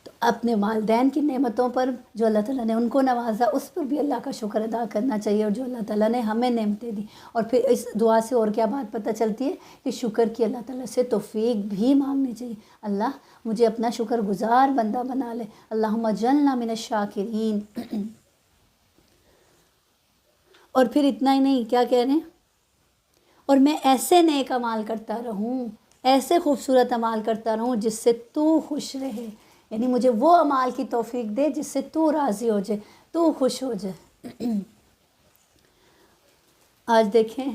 Speaker 2: تو اپنے والدین کی نعمتوں پر جو اللہ تعالیٰ نے ان کو نوازا، اس پر بھی اللہ کا شکر ادا کرنا چاہیے، اور جو اللہ تعالیٰ نے ہمیں نعمتیں دی۔ اور پھر اس دعا سے اور کیا بات پتہ چلتی ہے کہ شکر کی اللہ تعالیٰ سے توفیق بھی مانگنی چاہیے۔ اللہ مجھے اپنا شکر گزار بندہ بنا لے، اللہم اجعلنا من الشاکرین۔ اور پھر اتنا ہی نہیں، کیا کہہ رہے ہیں؟ اور میں ایسے نیک اعمال کرتا رہوں، ایسے خوبصورت اعمال کرتا رہوں جس سے تو خوش رہے، یعنی مجھے وہ اعمال کی توفیق دے جس سے تو راضی ہو جائے، تو خوش ہو جائے۔ آج دیکھیں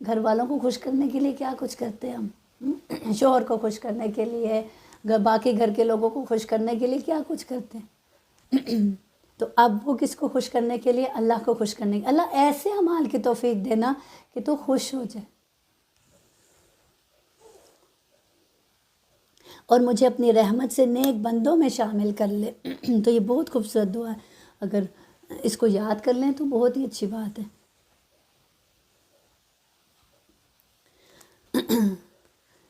Speaker 2: گھر والوں کو خوش کرنے کے لیے کیا کچھ کرتے ہیں ہم، شوہر کو خوش کرنے کے لیے، باقی گھر کے لوگوں کو خوش کرنے کے لیے کیا کچھ کرتے ہیں۔ تو اب وہ کس کو خوش کرنے کے لیے؟ اللہ کو خوش کرنے کے، اللہ ایسے اعمال کی توفیق دینا کہ تو خوش ہو جائے، اور مجھے اپنی رحمت سے نیک بندوں میں شامل کر لے۔ تو یہ بہت خوبصورت دعا ہے، اگر اس کو یاد کر لیں تو بہت ہی اچھی بات ہے۔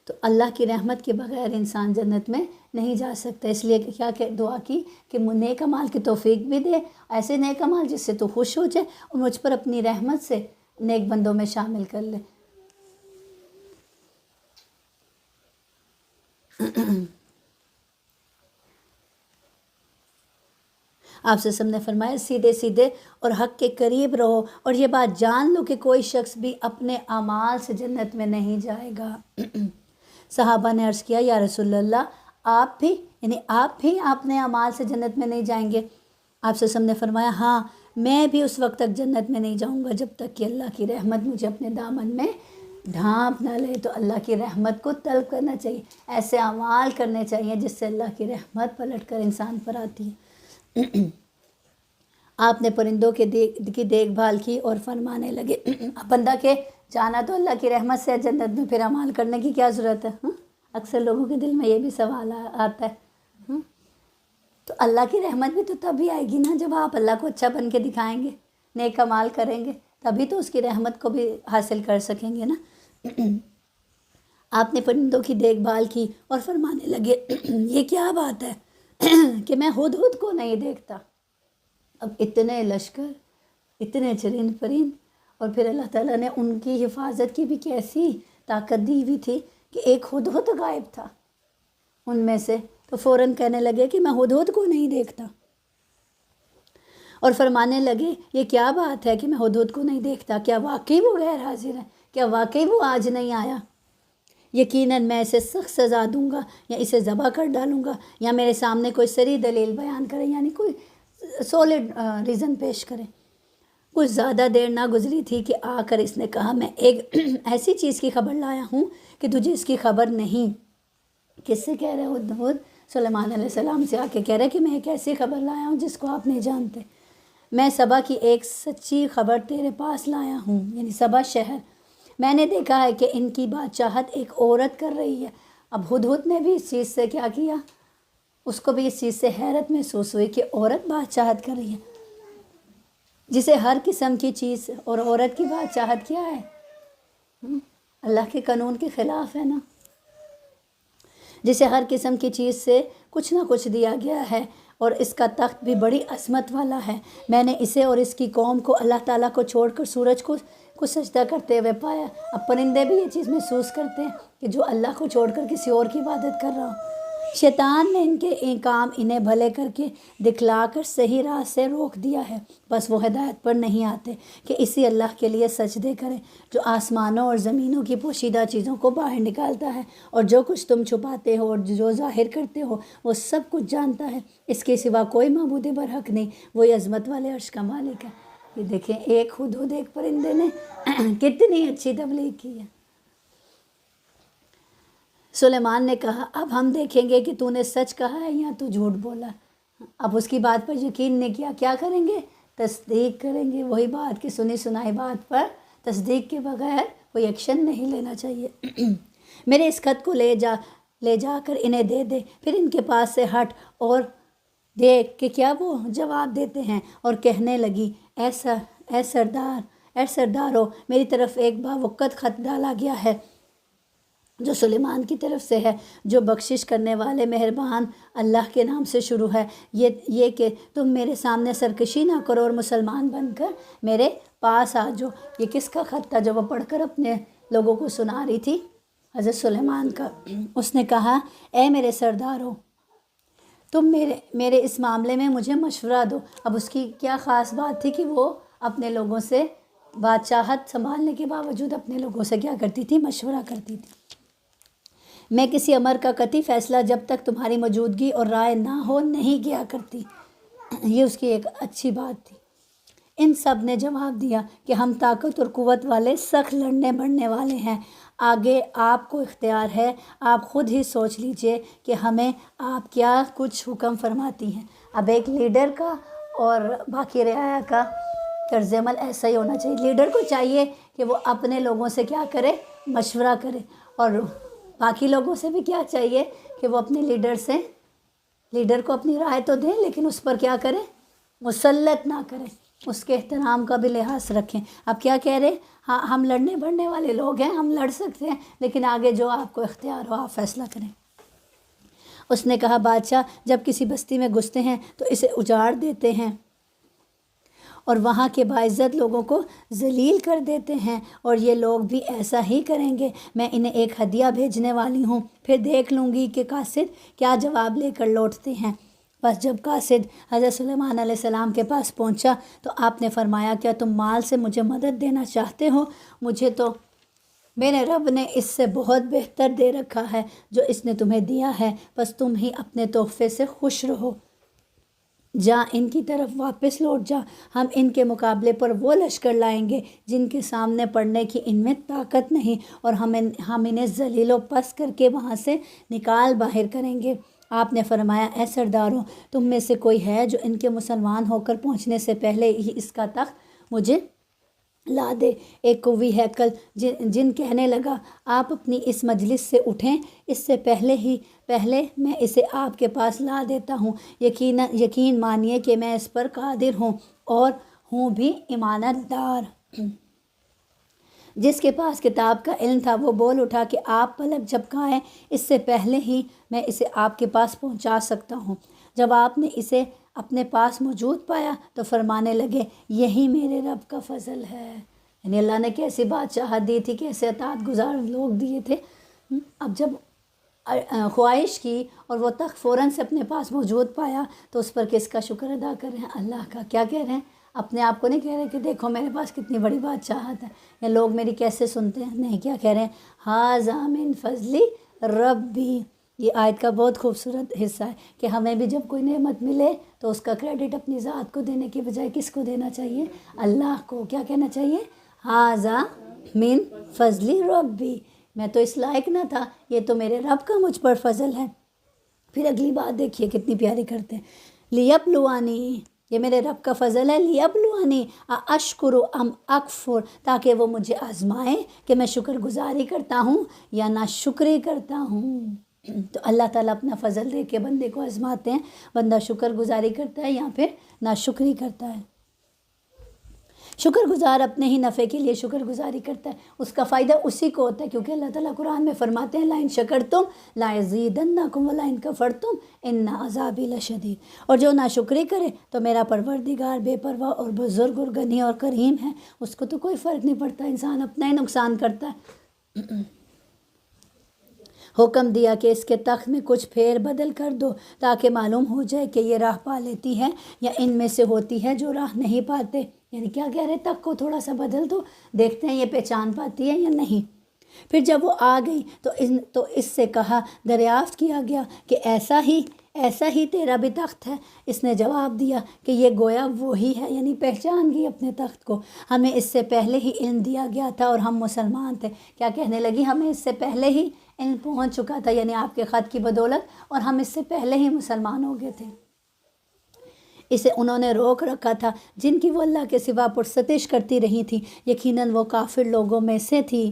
Speaker 2: تو اللہ کی رحمت کے بغیر انسان جنت میں نہیں جا سکتا، اس لیے کیا کہ دعا کی کہ نیک اعمال کی توفیق بھی دے، ایسے نیک اعمال جس سے تو خوش ہو جائے، اور مجھ پر اپنی رحمت سے نیک بندوں میں شامل کر لے۔ آپ سے سب نے فرمایا سیدھے سیدھے اور حق کے قریب رہو، اور یہ بات جان لو کہ کوئی شخص بھی اپنے اعمال سے جنت میں نہیں جائے گا۔ صحابہ نے عرض کیا، یا رسول اللہ آپ بھی، یعنی آپ بھی اپنے اعمال سے جنت میں نہیں جائیں گے؟ آپ سے سب نے فرمایا ہاں میں بھی اس وقت تک جنت میں نہیں جاؤں گا جب تک کہ اللہ کی رحمت مجھے اپنے دامن میں ڈھانپ نہ لے۔ تو اللہ کی رحمت کو طلب کرنا چاہیے، ایسے اعمال کرنے چاہیے جس سے اللہ کی رحمت پلٹ کر انسان پر آتی ہے۔ آپ نے پرندوں کی دیکھ بھال کی اور فرمانے لگے، بندہ کہ جانا تو اللہ کی رحمت سے جنت میں، پھر اعمال کرنے کی کیا ضرورت ہے؟ اکثر لوگوں کے دل میں یہ بھی سوال آتا ہے۔ تو اللہ کی رحمت بھی تو تبھی آئے گی نا جب آپ اللہ کو اچھا بن کے دکھائیں گے، نیک اعمال کریں گے، تبھی تو اس کی رحمت کو بھی حاصل کر سکیں گے نا۔ آپ نے پرندوں کی دیکھ بھال کی اور فرمانے لگے، یہ کیا بات ہے کہ میں ہدہد کو نہیں دیکھتا۔ اب اتنے لشکر، اتنے چرند پرند، اور پھر اللہ تعالیٰ نے ان کی حفاظت کی بھی کیسی طاقت دی ہوئی تھی کہ ایک ہدہد غائب تھا ان میں سے، تو فوراً کہنے لگے کہ میں ہدہد کو نہیں دیکھتا۔ اور فرمانے لگے یہ کیا بات ہے کہ میں ہدہد کو نہیں دیکھتا، کیا واقعی وہ غیر حاضر ہے، کیا واقعی وہ آج نہیں آیا؟ یقیناً میں اسے سخت سزا دوں گا یا اسے ذبح کر ڈالوں گا، یا میرے سامنے کوئی صریح دلیل بیان کرے، یعنی کوئی سولڈ ریزن پیش کرے۔ کچھ زیادہ دیر نہ گزری تھی کہ آ کر اس نے کہا میں ایک ایسی چیز کی خبر لایا ہوں کہ تجھے اس کی خبر نہیں۔ کس سے کہہ رہے ہدہد؟ سلیمان علیہ السلام سے آ کے کہہ رہے کہ میں ایک ایسی خبر لایا ہوں جس کو آپ نہیں جانتے۔ میں سبا کی ایک سچی خبر تیرے پاس لایا ہوں، یعنی سبا شہر۔ میں نے دیکھا ہے کہ ان کی بادشاہت ایک عورت کر رہی ہے۔ اب ہدہد نے بھی اس چیز سے کیا کیا؟ اس کو بھی اس چیز سے حیرت محسوس ہوئی کہ عورت بادشاہت کر رہی ہے، جسے ہر قسم کی چیز، اور عورت کی بادشاہت کیا ہے؟ اللہ کے قانون کے خلاف ہے نا، جسے ہر قسم کی چیز سے کچھ نہ کچھ دیا گیا ہے، اور اس کا تخت بھی بڑی عظمت والا ہے۔ میں نے اسے اور اس کی قوم کو اللہ تعالیٰ کو چھوڑ کر سورج کو سجدہ کرتے ہوئے پایا۔ اب پرندے بھی یہ چیز محسوس کرتے ہیں کہ جو اللہ کو چھوڑ کر کسی اور کی عبادت کر رہا ہو۔ شیطان نے ان کے کام انہیں بھلے کر کے دکھلا کر صحیح راہ سے روک دیا ہے، بس وہ ہدایت پر نہیں آتے کہ اسی اللہ کے لیے سجدے کریں جو آسمانوں اور زمینوں کی پوشیدہ چیزوں کو باہر نکالتا ہے، اور جو کچھ تم چھپاتے ہو اور جو ظاہر کرتے ہو وہ سب کچھ جانتا ہے۔ اس کے سوا کوئی معبود برحق نہیں، وہی عظمت والے عرش کا مالک ہے۔ یہ دیکھیں، ایک ہدہد، ایک پرندے نے کتنی اچھی تبلیغ کی ہے۔ سلیمان نے کہا اب ہم دیکھیں گے کہ تو نے سچ کہا ہے یا تو جھوٹ بولا۔ اب اس کی بات پر یقین نہیں کیا، کیا کریں گے؟ تصدیق کریں گے۔ وہی بات کہ سنی سنائی بات پر تصدیق کے بغیر کوئی ایکشن نہیں لینا چاہیے۔ میرے اس خط کو لے جا کر انہیں دے دے، پھر ان کے پاس سے ہٹ اور دیکھ کہ کیا وہ جواب دیتے ہیں۔ اور کہنے لگی اے سردارو، میری طرف ایک باوقت خط ڈالا گیا ہے جو سلیمان کی طرف سے ہے، جو بخشش کرنے والے مہربان اللہ کے نام سے شروع ہے۔ یہ کہ تم میرے سامنے سرکشی نہ کرو اور مسلمان بن کر میرے پاس آ جاؤ۔ یہ کس کا خط تھا جو وہ پڑھ کر اپنے لوگوں کو سنا رہی تھی؟ حضرت سلیمان کا۔ اس نے کہا اے میرے سردارو، تم میرے اس معاملے میں مجھے مشورہ دو۔ اب اس کی کیا خاص بات تھی کہ وہ اپنے لوگوں سے بادشاہت سنبھالنے کے باوجود اپنے لوگوں سے کیا کرتی تھی؟ مشورہ کرتی تھی۔ میں کسی امر کا قطعی فیصلہ جب تک تمہاری موجودگی اور رائے نہ ہو نہیں کیا کرتی۔ یہ اس کی ایک اچھی بات تھی۔ ان سب نے جواب دیا کہ ہم طاقت اور قوت والے، سخت لڑنے بڑھنے والے ہیں، آگے آپ کو اختیار ہے، آپ خود ہی سوچ لیجئے کہ ہمیں آپ کیا کچھ حکم فرماتی ہیں۔ اب ایک لیڈر کا اور باقی رعایا کا طرز عمل ایسا ہی ہونا چاہیے۔ لیڈر کو چاہیے کہ وہ اپنے لوگوں سے کیا کرے؟ مشورہ کرے، اور باقی لوگوں سے بھی کیا چاہیے کہ وہ اپنے لیڈر کو اپنی رائے تو دیں، لیکن اس پر کیا کریں؟ مسلط نہ کریں، اس کے احترام کا بھی لحاظ رکھیں۔ اب کیا کہہ رہے؟ ہاں ہم لڑنے بڑھنے والے لوگ ہیں، ہم لڑ سکتے ہیں، لیکن آگے جو آپ کو اختیار ہو آپ فیصلہ کریں۔ اس نے کہا بادشاہ جب کسی بستی میں گھستے ہیں تو اسے اجاڑ دیتے ہیں اور وہاں کے باعزت لوگوں کو ذلیل کر دیتے ہیں، اور یہ لوگ بھی ایسا ہی کریں گے۔ میں انہیں ایک ہدیہ بھیجنے والی ہوں، پھر دیکھ لوں گی کہ قاصد کیا جواب لے کر لوٹتے ہیں۔ بس جب قاصد حضرت سلیمان علیہ السلام کے پاس پہنچا تو آپ نے فرمایا کیا تم مال سے مجھے مدد دینا چاہتے ہو؟ مجھے تو میرے رب نے اس سے بہت بہتر دے رکھا ہے جو اس نے تمہیں دیا ہے، بس تم ہی اپنے تحفے سے خوش رہو۔ جا ان کی طرف واپس لوٹ جا، ہم ان کے مقابلے پر وہ لشکر لائیں گے جن کے سامنے پڑنے کی ان میں طاقت نہیں، اور ہم انہیں ذلیل و پست کر کے وہاں سے نکال باہر کریں گے۔ آپ نے فرمایا اے سرداروں، تم میں سے کوئی ہے جو ان کے مسلمان ہو کر پہنچنے سے پہلے ہی اس کا تخت مجھے لا دے؟ ایک قوی ہیکل جن کہنے لگا آپ اپنی اس مجلس سے اٹھیں، اس سے پہلے میں اسے آپ کے پاس لا دیتا ہوں۔ یقین مانیے کہ میں اس پر قادر ہوں اور ہوں بھی امانت دار۔ جس کے پاس کتاب کا علم تھا وہ بول اٹھا کہ آپ پلک جھپکائیں، اس سے پہلے ہی میں اسے آپ کے پاس پہنچا سکتا ہوں۔ جب آپ نے اسے اپنے پاس موجود پایا تو فرمانے لگے یہی میرے رب کا فضل ہے۔ یعنی اللہ نے کیسی بادشاہت دی تھی، کیسے اطاعت گزار لوگ دیے تھے۔ اب جب خواہش کی اور وہ تخت فوراً سے اپنے پاس موجود پایا تو اس پر کس کا شکر ادا کر رہے ہیں؟ اللہ کا۔ کیا کہہ رہے ہیں؟ اپنے آپ کو نہیں کہہ رہے کہ دیکھو میرے پاس کتنی بڑی بادشاہت ہے یا لوگ میری کیسے سنتے ہیں، نہیں، کیا کہہ رہے ہیں؟ ھذا من فضلی ربی۔ یہ آیت کا بہت خوبصورت حصہ ہے کہ ہمیں بھی جب کوئی نعمت ملے تو اس کا کریڈٹ اپنی ذات کو دینے کی بجائے کس کو دینا چاہیے؟ اللہ کو۔ کیا کہنا چاہیے؟ ھذا من فضلی ربی، میں تو اس لائق نہ تھا، یہ تو میرے رب کا مجھ پر فضل ہے۔ پھر اگلی بات دیکھیے کتنی پیاری کرتے ہیں، لیبلوانی، یہ میرے رب کا فضل ہے، لیبلوانی اشکر ام اکفر، تاکہ وہ مجھے آزمائیں کہ میں شکر گزاری کرتا ہوں یا ناشکری کرتا ہوں۔ تو اللہ تعالیٰ اپنا فضل دے کے بندے کو آزماتے ہیں، بندہ شکر گزاری کرتا ہے یا پھر ناشکری کرتا ہے۔ شکر گزار اپنے ہی نفع کے لیے شکر گزاری کرتا ہے، اس کا فائدہ اسی کو ہوتا ہے، کیونکہ اللہ تعالیٰ قرآن میں فرماتے ہیں لَئِن شَكَرْتُمْ لَأَزِيدَنَّكُمْ وَلَئِن كَفَرْتُمْ إِنَّ عَذَابِي لَشَدِيدٌ، اور جو ناشکری کرے تو میرا پروردگار بے پرواہ اور بزرگ اور غنی اور کریم ہے، اس کو تو کوئی فرق نہیں پڑتا، انسان اپنا ہی نقصان کرتا ہے۔ حکم دیا کہ اس کے تخت میں کچھ پھیر بدل کر دو تاکہ معلوم ہو جائے کہ یہ راہ پا لیتی ہے یا ان میں سے ہوتی ہے جو راہ نہیں پاتے۔ یعنی کیا کہہ رہے؟ تخت کو تھوڑا سا بدل دو، دیکھتے ہیں یہ پہچان پاتی ہے یا نہیں۔ پھر جب وہ آ گئی تو اس سے کہا، دریافت کیا گیا کہ ایسا ہی تیرا بھی تخت ہے؟ اس نے جواب دیا کہ یہ گویا وہی ہے، یعنی پہچان گئی اپنے تخت کو، ہمیں اس سے پہلے ہی علم دیا گیا تھا اور ہم مسلمان تھے۔ کیا کہنے لگی؟ ہمیں اس سے پہلے ہی علم پہنچ چکا تھا، یعنی آپ کے خط کی بدولت، اور ہم اس سے پہلے ہی مسلمان ہو گئے تھے۔ اسے انہوں نے روک رکھا تھا جن کی وہ اللہ کے سوا پرستش کرتی رہی تھی، یقیناً وہ کافر لوگوں میں سے تھی۔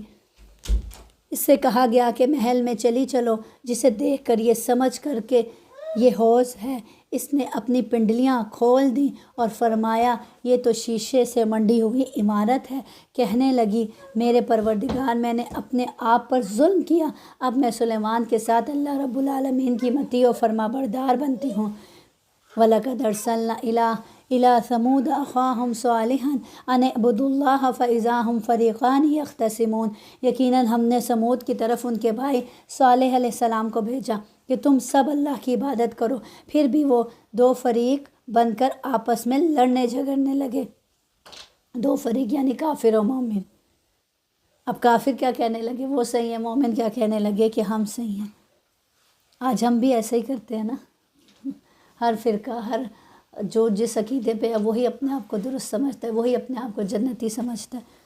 Speaker 2: اس سے کہا گیا کہ محل میں چلی چلو، جسے دیکھ کر یہ سمجھ کر کے یہ حوض ہے۔ اس نے اپنی پنڈلیاں کھول دیں اور فرمایا یہ تو شیشے سے منڈی ہوئی عمارت ہے۔ کہنے لگی میرے پروردگار، میں نے اپنے آپ پر ظلم کیا، اب میں سلیمان کے ساتھ اللہ رب العالمین کی مطیع و فرما بردار بنتی ہوں۔ وَلَقَدْ أَرْسَلْنَا إِلَىٰ ثَمُودَ أَخَاهُمْ صَالِحًا أَنِ اعْبُدُوا اللَّهَ فَإِذَا هُمْ فَرِيقَانِ يَخْتَصِمُونَ، یقیناً ہم نے سمود کی طرف ان کے بھائی صالح علیہ السلام کو بھیجا کہ تم سب اللہ کی عبادت کرو، پھر بھی وہ دو فریق بن کر آپس میں لڑنے جھگڑنے لگے۔ دو فریق یعنی کافر و مومن۔ اب کافر کیا کہنے لگے؟ وہ صحیح ہے، مومن کیا کہنے لگے کہ ہم صحیح ہیں۔ آج ہم بھی ایسے ہی کرتے ہیں نا، ہر فرقہ، ہر جو جس عقیدے پہ ہے وہی اپنے آپ کو درست سمجھتا ہے، وہی اپنے آپ کو جنتی سمجھتا ہے۔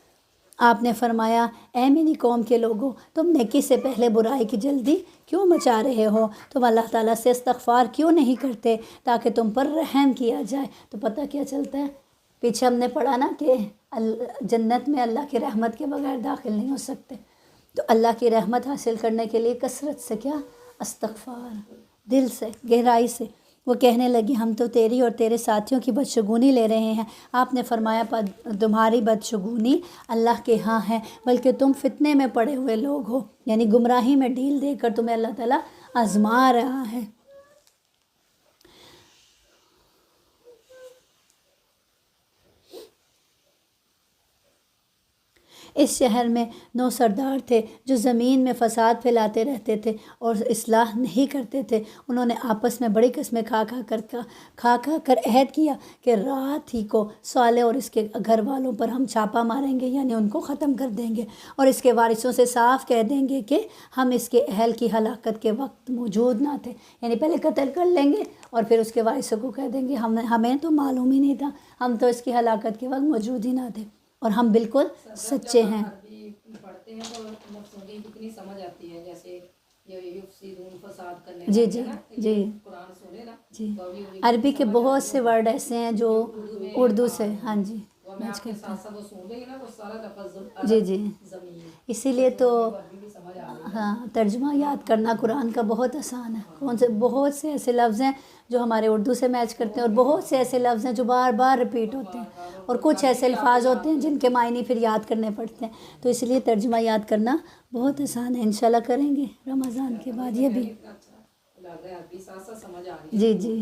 Speaker 2: آپ نے فرمایا اے میری قوم کے لوگوں، تم نیکی سے پہلے برائی کی جلدی کیوں مچا رہے ہو؟ تم اللہ تعالیٰ سے استغفار کیوں نہیں کرتے تاکہ تم پر رحم کیا جائے؟ تو پتہ کیا چلتا ہے؟ پیچھے ہم نے پڑھا نا کہ جنت میں اللہ کی رحمت کے بغیر داخل نہیں ہو سکتے، تو اللہ کی رحمت حاصل کرنے کے لیے کثرت سے کیا؟ استغفار، دل سے، گہرائی سے۔ وہ کہنے لگی ہم تو تیری اور تیرے ساتھیوں کی بدشگونی لے رہے ہیں۔ آپ نے فرمایا تمہاری بدشگونی اللہ کے ہاں ہے، بلکہ تم فتنے میں پڑے ہوئے لوگ ہو، یعنی گمراہی میں ڈھیل دے کر تمہیں اللہ تعالیٰ آزما رہا ہے۔ اس شہر میں 9 سردار تھے جو زمین میں فساد پھیلاتے رہتے تھے اور اصلاح نہیں کرتے تھے۔ انہوں نے آپس میں بڑی قسمیں کھا کر عہد کیا کہ رات ہی کو صالح اور اس کے گھر والوں پر ہم چھاپا ماریں گے، یعنی ان کو ختم کر دیں گے، اور اس کے وارثوں سے صاف کہہ دیں گے کہ ہم اس کے اہل کی ہلاکت کے وقت موجود نہ تھے، یعنی پہلے قتل کر لیں گے اور پھر اس کے وارثوں کو کہہ دیں گے ہمیں تو معلوم ہی نہیں تھا، ہم تو اس کی ہلاکت کے وقت موجود ہی نہ تھے، اور ہم بالکل سچے ہیں۔
Speaker 4: عربی پڑھتے ہیں تو لفظوں کی کتنی سمجھ آتی ہے، جیسے یفسدون فساد کرنے
Speaker 2: جی
Speaker 4: والے
Speaker 2: جی
Speaker 4: نا،
Speaker 2: جی
Speaker 4: قرآن سنے نا
Speaker 2: جی،
Speaker 4: تو ابھی
Speaker 2: عربی کے بہت سے ورڈ ایسے ہیں جو اردو سے، ہاں جی،
Speaker 4: وہ میں آپ کے ساتھ ساتھ وہ سن رہی نا، وہ سارا لفظ
Speaker 2: جی جی،
Speaker 4: زمین،
Speaker 2: اسی لیے تو
Speaker 4: عربی بھی سمجھ آ رہی ہے۔
Speaker 2: ہاں ترجمہ یاد کرنا قرآن کا بہت آسان ہے۔ بہت سے ایسے لفظ ہیں جو ہمارے اردو سے میچ کرتے ہیں، اور بہت سے ایسے لفظ ہیں جو بار بار رپیٹ ہوتے ہیں، اور کچھ ایسے الفاظ ہوتے ہیں جن کے معنی پھر یاد کرنے پڑتے ہیں، تو اس لیے ترجمہ یاد کرنا بہت آسان ہے۔ انشاءاللہ کریں گے رمضان کے بعد یہ بھی۔ جی جی،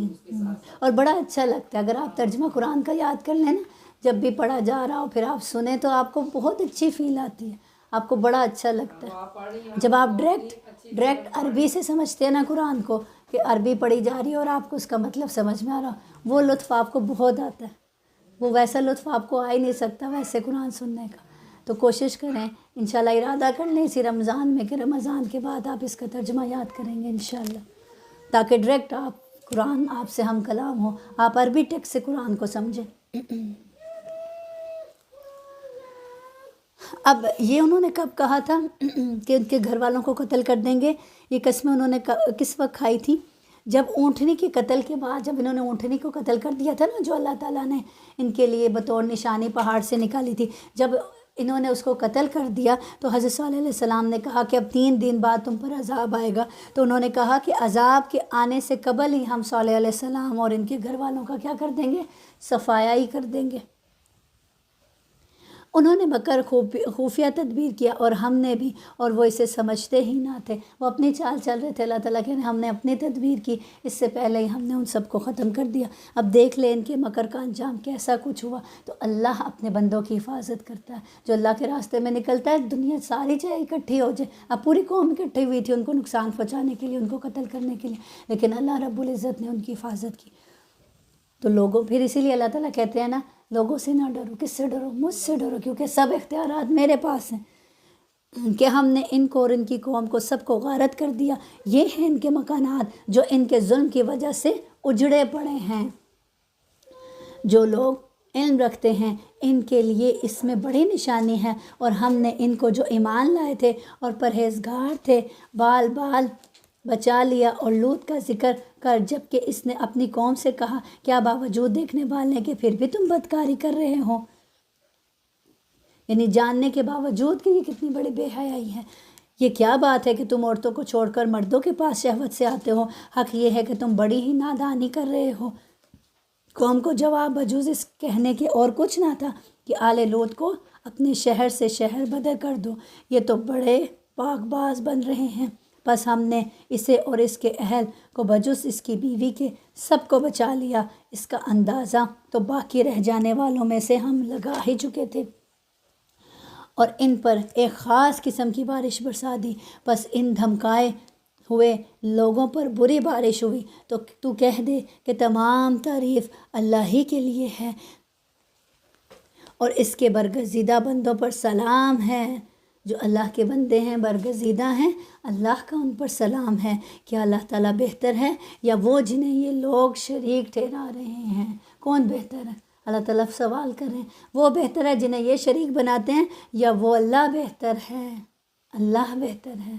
Speaker 2: اور بڑا اچھا لگتا ہے اگر آپ ترجمہ قرآن کا یاد کر لیں نا، جب بھی پڑھا جا رہا ہو پھر آپ سنیں تو آپ کو بہت اچھی فیل آتی ہے، آپ کو بڑا اچھا لگتا ہے
Speaker 4: آپ پڑھ رہی ہیں
Speaker 2: جب آپ ڈائریکٹ عربی سے سمجھتے ہیں نا قرآن کو، کہ عربی پڑھی جا رہی ہے اور آپ کو اس کا مطلب سمجھ میں آ رہا، وہ لطف آپ کو بہت آتا ہے، وہ ویسا لطف آپ کو آ ہی نہیں سکتا ویسے قرآن سننے کا۔ تو کوشش کریں انشاءاللہ، ارادہ کر لیں اسی رمضان میں کہ رمضان کے بعد آپ اس کا ترجمہ یاد کریں گے انشاءاللہ، تاکہ ڈائریکٹ آپ قرآن آپ سے ہم کلام ہو، آپ عربی ٹیکسٹ سے قرآن کو سمجھیں۔ اب یہ انہوں نے کب کہا تھا کہ ان کے گھر والوں کو قتل کر دیں گے؟ یہ قسمیں انہوں نے کس وقت کھائی تھی؟ جب اونٹنی کے قتل کے بعد، جب انہوں نے اونٹنی کو قتل کر دیا تھا نا، جو اللہ تعالیٰ نے ان کے لیے بطور نشانی پہاڑ سے نکالی تھی، جب انہوں نے اس کو قتل کر دیا تو حضرت صلی اللہ علیہ وسلم نے کہا کہ اب 3 دن بعد تم پر عذاب آئے گا۔ تو انہوں نے کہا کہ عذاب کے آنے سے قبل ہی ہم صلی اللہ علیہ وسلم اور ان کے گھر والوں کا کیا کر دیں گے؟ صفایا ہی کر دیں گے۔ انہوں نے مکر خفیہ تدبیر کیا اور ہم نے بھی، اور وہ اسے سمجھتے ہی نہ تھے، وہ اپنی چال چل رہے تھے۔ اللہ تعالیٰ کہ ہم نے اپنی تدبیر کی، اس سے پہلے ہی ہم نے ان سب کو ختم کر دیا۔ اب دیکھ لیں ان کے مکر کا انجام کیسا کچھ ہوا۔ تو اللہ اپنے بندوں کی حفاظت کرتا ہے، جو اللہ کے راستے میں نکلتا ہے، دنیا ساری چاہے اکٹھی ہو جائے، اب پوری قوم اکٹھی ہوئی تھی ان کو نقصان پہنچانے کے لیے، ان کو قتل کرنے کے لیے، لیکن اللہ رب العزت نے ان کی حفاظت کی۔ تو لوگوں، پھر اسی لیے اللہ تعالیٰ کہتے ہیں نا، لوگوں سے نہ ڈرو، کس سے ڈرو؟ مجھ سے ڈرو، کیونکہ سب اختیارات میرے پاس ہیں، کہ ہم نے ان کو اور ان کی قوم کو سب کو غارت کر دیا۔ یہ ہیں ان کے مکانات جو ان کے ظلم کی وجہ سے اجڑے پڑے ہیں۔ جو لوگ علم رکھتے ہیں ان کے لیے اس میں بڑی نشانی ہے، اور ہم نے ان کو جو ایمان لائے تھے اور پرہیزگار تھے بال بچا لیا۔ اور لوط کا ذکر کر، جب کہ اس نے اپنی قوم سے کہا، کیا باوجود دیکھنے والے کہ پھر بھی تم بدکاری کر رہے ہو؟ یعنی جاننے کے باوجود کہ یہ کتنی بڑی بے حیائی ہے، یہ کیا بات ہے کہ تم عورتوں کو چھوڑ کر مردوں کے پاس شہوت سے آتے ہو؟ حق یہ ہے کہ تم بڑی ہی نادانی کر رہے ہو۔ قوم کو جواب بجوز اس کہنے کے اور کچھ نہ تھا کہ آل لوط کو اپنے شہر سے شہر بدر کر دو، یہ تو بڑے پاک باز بن رہے ہیں۔ بس ہم نے اسے اور اس کے اہل کو بجز اس کی بیوی کے سب کو بچا لیا۔ اس کا اندازہ تو باقی رہ جانے والوں میں سے ہم لگا ہی چکے تھے، اور ان پر ایک خاص قسم کی بارش برسا دی۔ بس ان دھمکائے ہوئے لوگوں پر بری بارش ہوئی۔ تو تو کہہ دے کہ تمام تعریف اللہ ہی کے لیے ہے، اور اس کے برگزیدہ بندوں پر سلام ہے۔ جو اللہ کے بندے ہیں، برگزیدہ ہیں، اللہ کا ان پر سلام ہے۔ کیا اللہ تعالیٰ بہتر ہے یا وہ جنہیں یہ لوگ شریک ٹھہرا رہے ہیں؟ کون بہتر ہے؟ اللہ تعالیٰ سوال کر رہے ہیں، وہ بہتر ہے جنہیں یہ شریک بناتے ہیں، یا وہ اللہ بہتر ہے؟ اللہ بہتر ہے۔